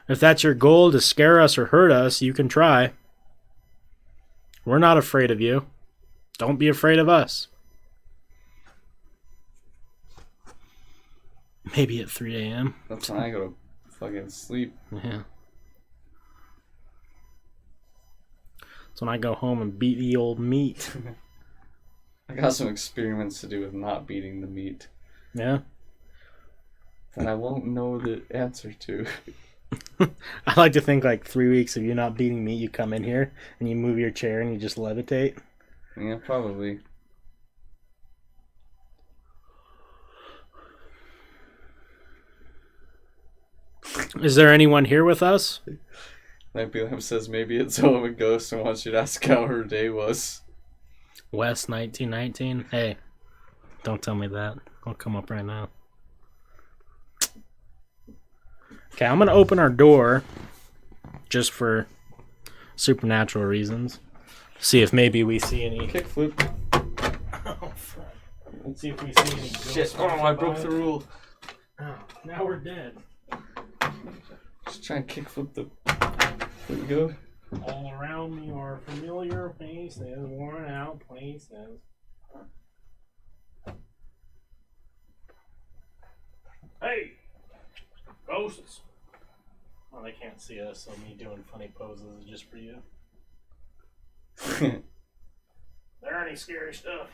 If that's your goal, to scare us or hurt us, you can try. We're not afraid of you. Don't be afraid of us. Maybe at 3 a.m. That's when I go to fucking sleep. Yeah. That's when I go home and beat the old meat. I got some experiments to do with not beating the meat Yeah? that I won't know the answer to. I like to think like 3 weeks of you not beating me, you come in here and you move your chair and you just levitate. Yeah, probably. Is there anyone here with us? Lampy Lamp says maybe it's home a ghost and wants you to ask how her day was. West 1919. Hey, don't tell me that. I'll come up right now. Okay, I'm going to open our door just for supernatural reasons. See if maybe we see any... Kickflip. Oh, fuck. Let's see if we see any ghosts. Shit, oh, I broke the rule. Oh, now we're dead. Just try and kickflip the... There we go. All around me are familiar faces, worn out places. Hey! Ghosts! Well, they can't see us, so me doing funny poses is just for you. There any scary stuff?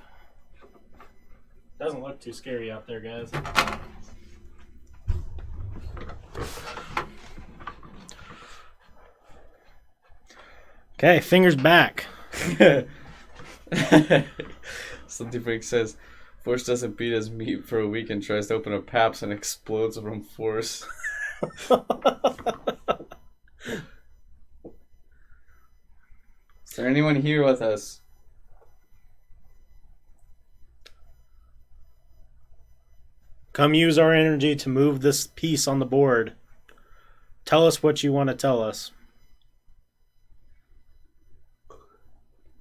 Doesn't look too scary out there, guys. Okay, fingers back. Something Frank says, Force doesn't beat his meat for a week and tries to open a Paps and explodes from Force. Is there anyone here with us? Come use our energy to move this piece on the board. Tell us what you want to tell us.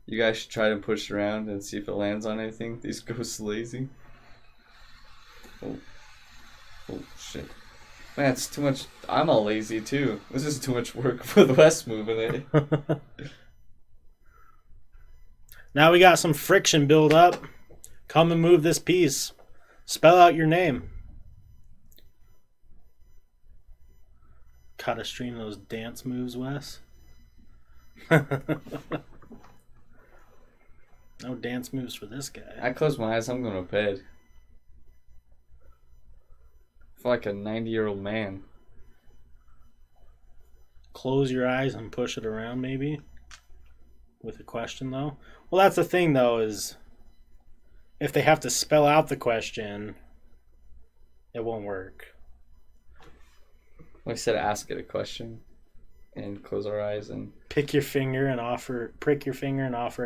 You guys should try to push around and see if it lands on anything. These ghosts lazy. Oh shit. Man, it's too much. I'm all lazy too. This is too much work for the West moving it. Now we got some friction build up. Come and move this piece. Spell out your name. Gotta stream those dance moves, Wes. No dance moves for this guy. I close my eyes, I'm going to bed. I feel like a 90-year-old man. Close your eyes and push it around, maybe? With a question, though? Well, that's the thing, though, is if they have to spell out the question, it won't work. Well, I said ask it a question and close our eyes and... Prick your finger and offer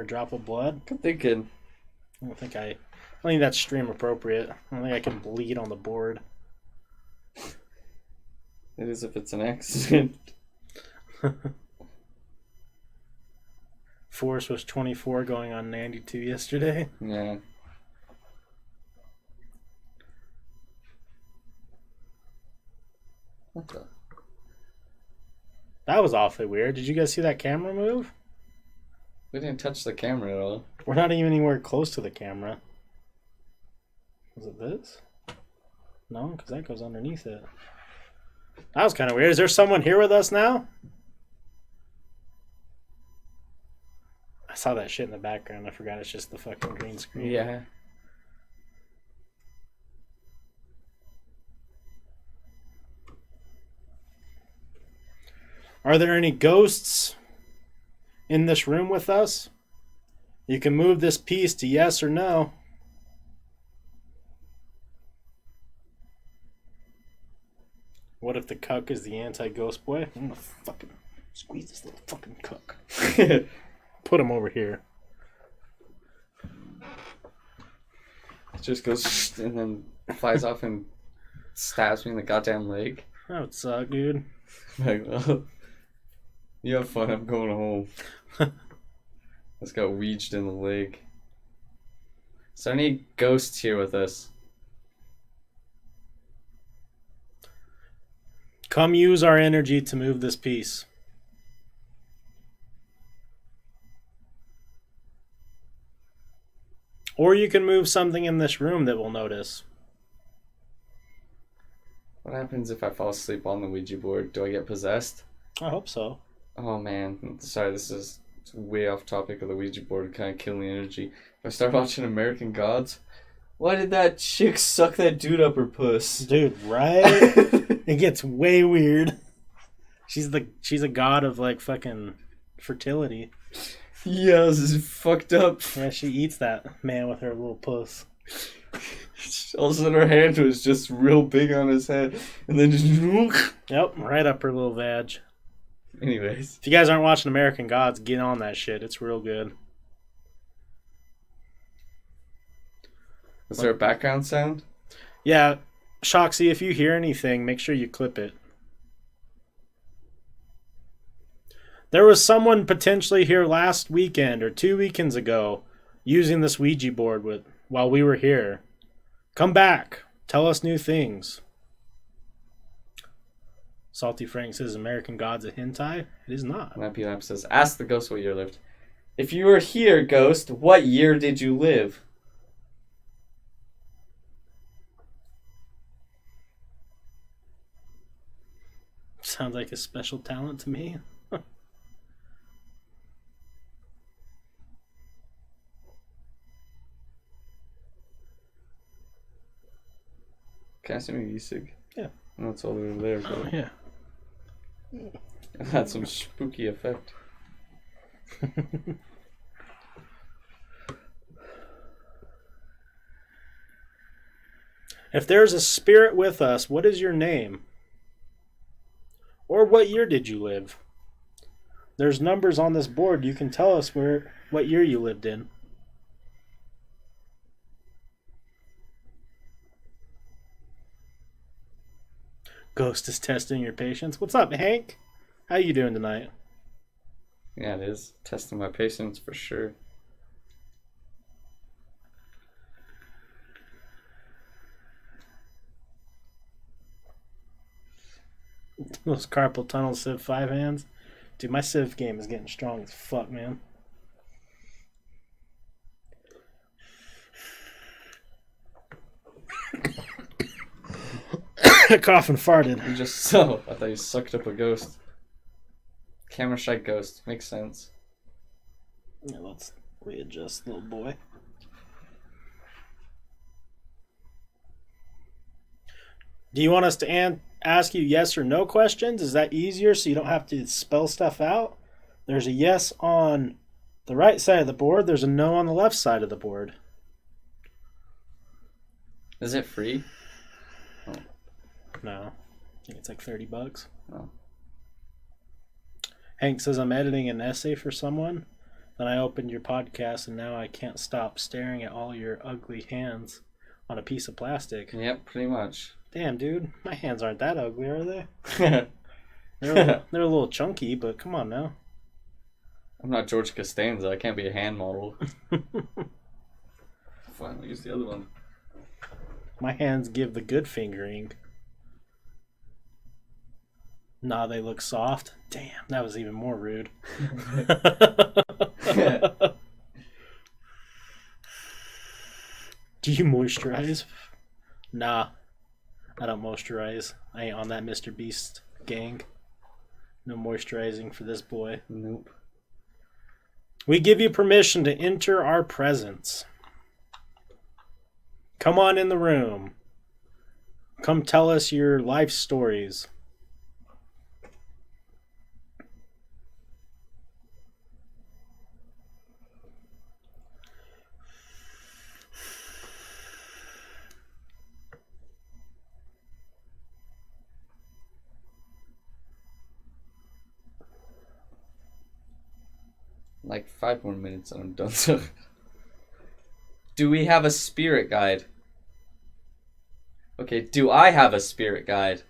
a drop of blood? Good thinking. I don't think that's stream appropriate. I don't think I can bleed on the board. It is if it's an accident. Force was 24 going on 92 yesterday. Yeah. What the? That was awfully weird. Did you guys see that camera move? We didn't touch the camera at all. We're not even anywhere close to the camera. Was it this? No, because that goes underneath it. That was kind of weird. Is there someone here with us now? I saw that shit in the background. I forgot it's just the fucking green screen. Yeah. Are there any ghosts in this room with us? You can move this piece to yes or no. What if the cuck is the anti-ghost boy? I'm gonna fucking squeeze this little fucking cuck. Put him over here. It just goes and then flies off and stabs me in the goddamn leg. That would suck, dude. Like, well, you have fun, I'm going home. It's got Ouija'd in the leg. Is there any ghosts here with us? Come use our energy to move this piece. Or you can move something in this room that we'll notice. What happens if I fall asleep on the Ouija board? Do I get possessed? I hope so. Oh man, sorry, this is way off topic of the Ouija board, kind of killing the energy. If I start watching American Gods, why did that chick suck that dude up her puss? Dude, right? It gets way weird. She's a god of like fucking fertility. Yeah, this is fucked up. Yeah, she eats that man with her little puss. All of a sudden her hand was just real big on his head. And then just... Yep, right up her little vag. Anyways. If you guys aren't watching American Gods, get on that shit. It's real good. Is there a background sound? Yeah, Shoxy, if you hear anything, make sure you clip it. There was someone potentially here last weekend or 2 weekends ago using this Ouija board while we were here. Come back. Tell us new things. Salty Frank says American Gods a hentai? It is not. Lampy Lamp says, ask the ghost what year lived. If you were here, ghost, what year did you live? Sounds like a special talent to me. Can I see my Yusig? Yeah. That's all over there. Bro. Oh, yeah. Had some spooky effect. If there's a spirit with us, what is your name? Or what year did you live? There's numbers on this board. You can tell us what year you lived in. Ghost is testing your patience. What's up, Hank? How you doing tonight? Yeah, it is. Testing my patience for sure. Those carpal tunnel Civ 5 hands. Dude, my Civ game is getting strong as fuck, man. Cough and farted. You just I thought you sucked up a ghost. Camera shy ghost. Makes sense. Yeah, let's readjust, little boy. Do you want us to ask you yes or no questions? Is that easier so you don't have to spell stuff out? There's a yes on the right side of the board. There's a no on the left side of the board. Is it free? No. I think it's like $30. Oh. Hank says, I'm editing an essay for someone. Then I opened your podcast and now I can't stop staring at all your ugly hands on a piece of plastic. Yep, pretty much. Damn, dude. My hands aren't that ugly, are they? They're a little chunky, but come on now. I'm not George Costanza. I can't be a hand model. Fine, I'll use the other one. My hands give the good fingering. Nah, they look soft. Damn, that was even more rude. Do you moisturize? Nah, I don't moisturize. I ain't on that Mr. Beast gang. No moisturizing for this boy. Nope. We give you permission to enter our presence. Come on in the room. Come tell us your life stories. Like 5 more minutes and I'm done. So, do we have a spirit guide? Okay, do I have a spirit guide?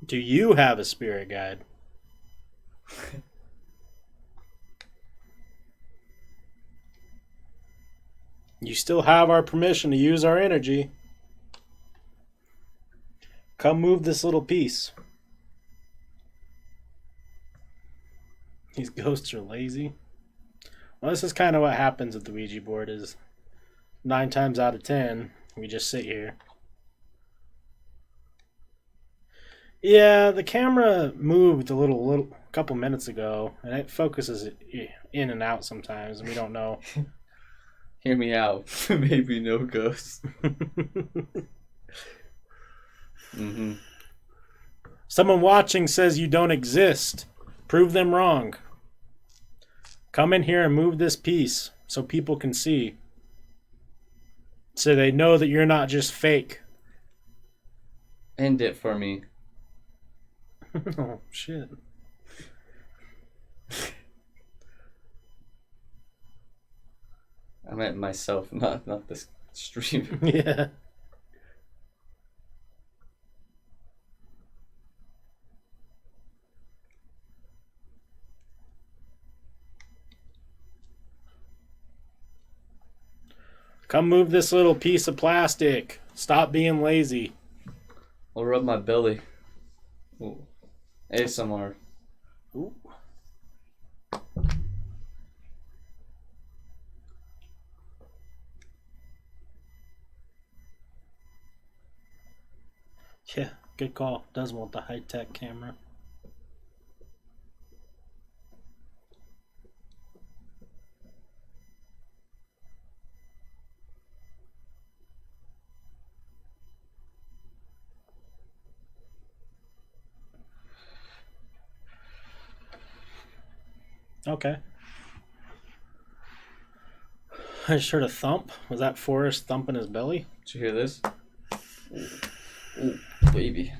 Do you have a spirit guide? You still have our permission to use our energy. Come move this little piece. These ghosts are lazy. Well, this is kind of what happens with the Ouija board is 9 times out of 10, we just sit here. Yeah, the camera moved a couple minutes ago, and it focuses in and out sometimes, and we don't know. Hear me out. Maybe no ghosts. Mm-hmm. Someone watching says you don't exist. Prove them wrong. Come in here and move this piece so people can see. So they know that you're not just fake. End it for me. Oh, shit. I meant myself, not this stream. Yeah. Come move this little piece of plastic. Stop being lazy. I'll rub my belly. Ooh. ASMR. Ooh. Yeah, good call. Does want the high-tech camera. Okay. I just heard a thump. Was that Forrest thumping his belly? Did you hear this? Ooh, baby.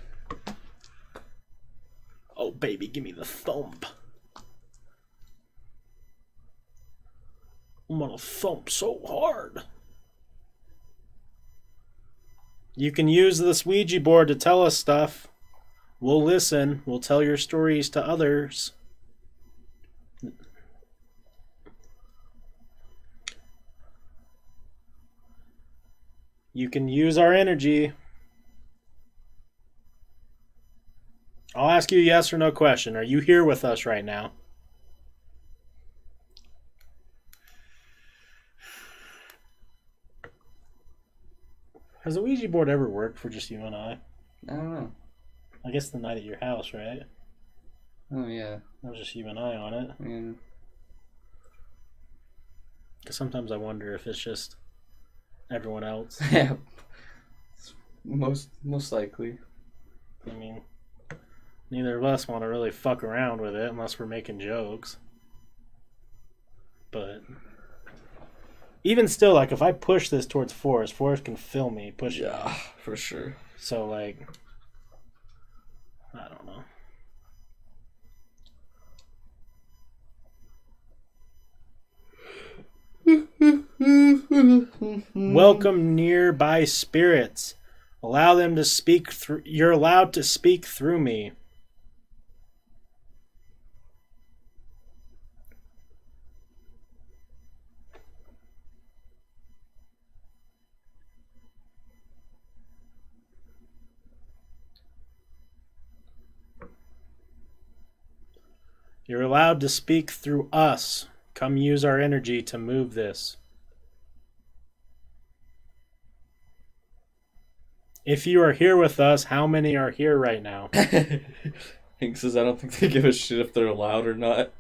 Oh, baby, give me the thump. I'm gonna thump so hard. You can use this Ouija board to tell us stuff. We'll listen. We'll tell your stories to others. You can use our energy. I'll ask you a yes or no question. Are you here with us right now? Has the Ouija board ever worked for just you and I? I don't know. I guess the night at your house, right? Oh, yeah. That was just you and I on it. Yeah. Because sometimes I wonder if it's just everyone else. Yeah. Most likely. I mean, neither of us want to really fuck around with it unless we're making jokes. But even still, like, if I push this towards Forrest can feel me pushing it. Yeah, for sure. So, like, I don't know. Welcome nearby spirits. Allow them to speak through. You're allowed to speak through me. You're allowed to speak through us. Come use our energy to move this. If you are here with us, how many are here right now? Hank says I don't think they give a shit if they're allowed or not.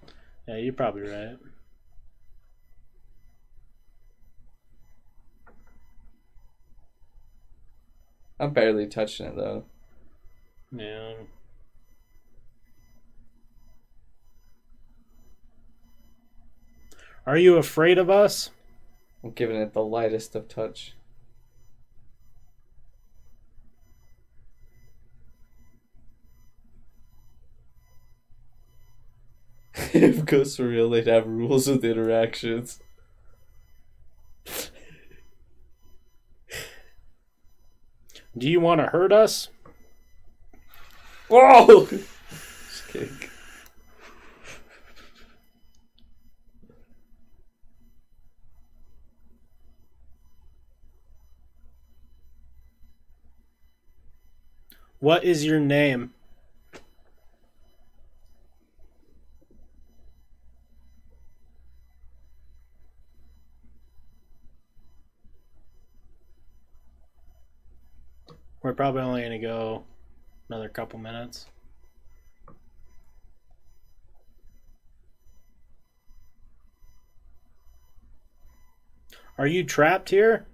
Yeah, you're probably right. I'm barely touching it though. Yeah. Are you afraid of us? I'm giving it the lightest of touch. If ghosts were real, they'd have rules with interactions. Do you want to hurt us? Whoa! Just kidding. What is your name? We're probably only going to go another couple minutes. Are you trapped here?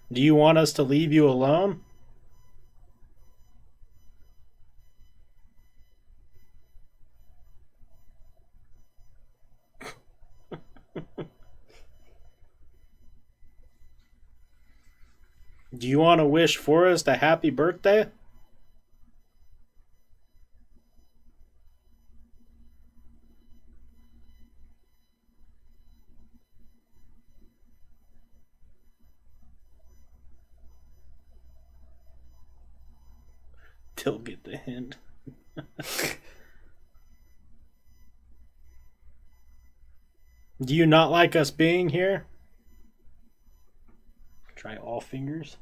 Do you want us to leave you alone? Do you want to wish Forrest a happy birthday? He'll get the hint. Do you not like us being here? Try all fingers.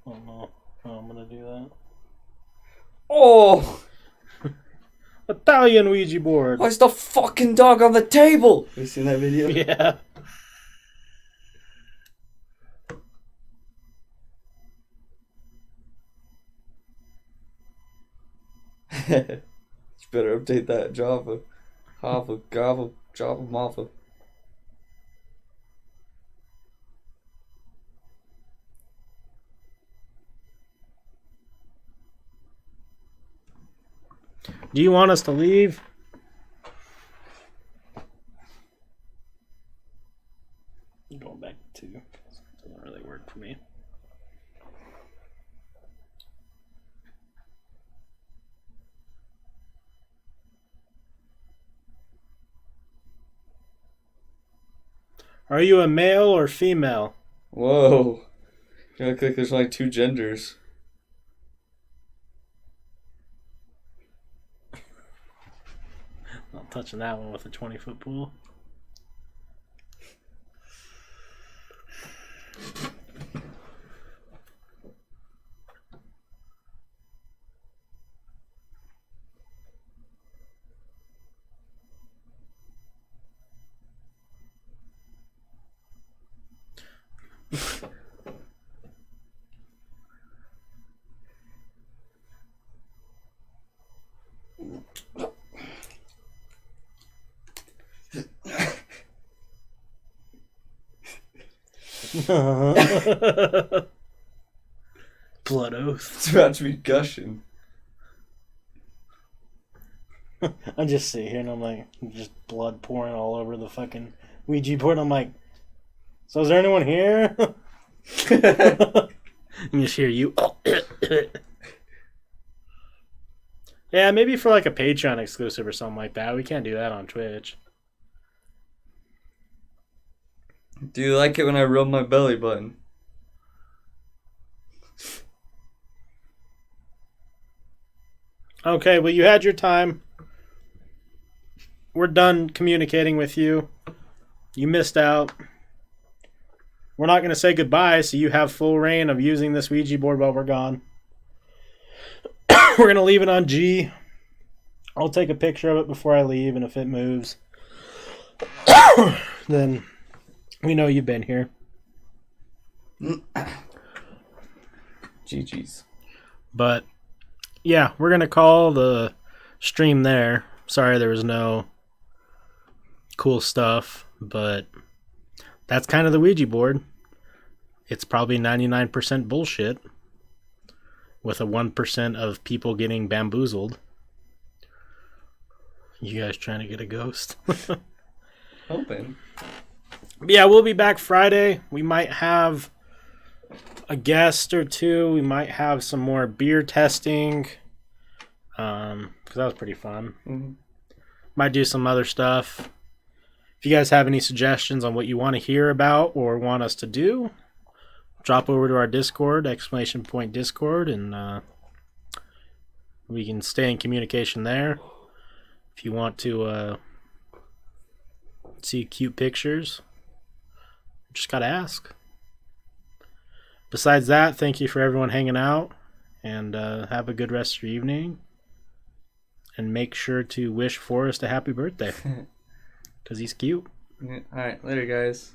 Oh no. Oh, I'm gonna do that. Oh! Italian Ouija board. Why's the fucking dog on the table? Have you seen that video? Yeah. You better update that Java. Java, Java, Java, Mava. Do you want us to leave? I'm going back to 2. Doesn't really work for me. Are you a male or female? Whoa. You look like there's only 2 genders. Not touching that one with a 20-foot pool. Blood oath. It's about to be gushing. I just sit here and I'm like, just blood pouring all over the fucking Ouija board. I'm like, so is there anyone here? And just hear you. Yeah, maybe for like a Patreon exclusive or something like that. We can't do that on Twitch. Do you like it when I rub my belly button? Okay, well, you had your time. We're done communicating with you. You missed out. We're not going to say goodbye, so you have full reign of using this Ouija board while we're gone. We're going to leave it on G. I'll take a picture of it before I leave, and if it moves, then we know you've been here. GG's. But, yeah, we're going to call the stream there. Sorry there was no cool stuff, but that's kind of the Ouija board. It's probably 99% bullshit, with a 1% of people getting bamboozled. You guys trying to get a ghost? Hoping. Yeah, we'll be back Friday. We might have a guest or two. We might have some more beer testing. Because that was pretty fun. Mm-hmm. Might do some other stuff. If you guys have any suggestions on what you want to hear about or want us to do, drop over to our Discord, ! Discord, and we can stay in communication there. If you want to see cute pictures. Just gotta ask. Besides that, thank you for everyone hanging out, and have a good rest of your evening. And make sure to wish Forrest a happy birthday, because he's cute. Yeah, all right, later, guys.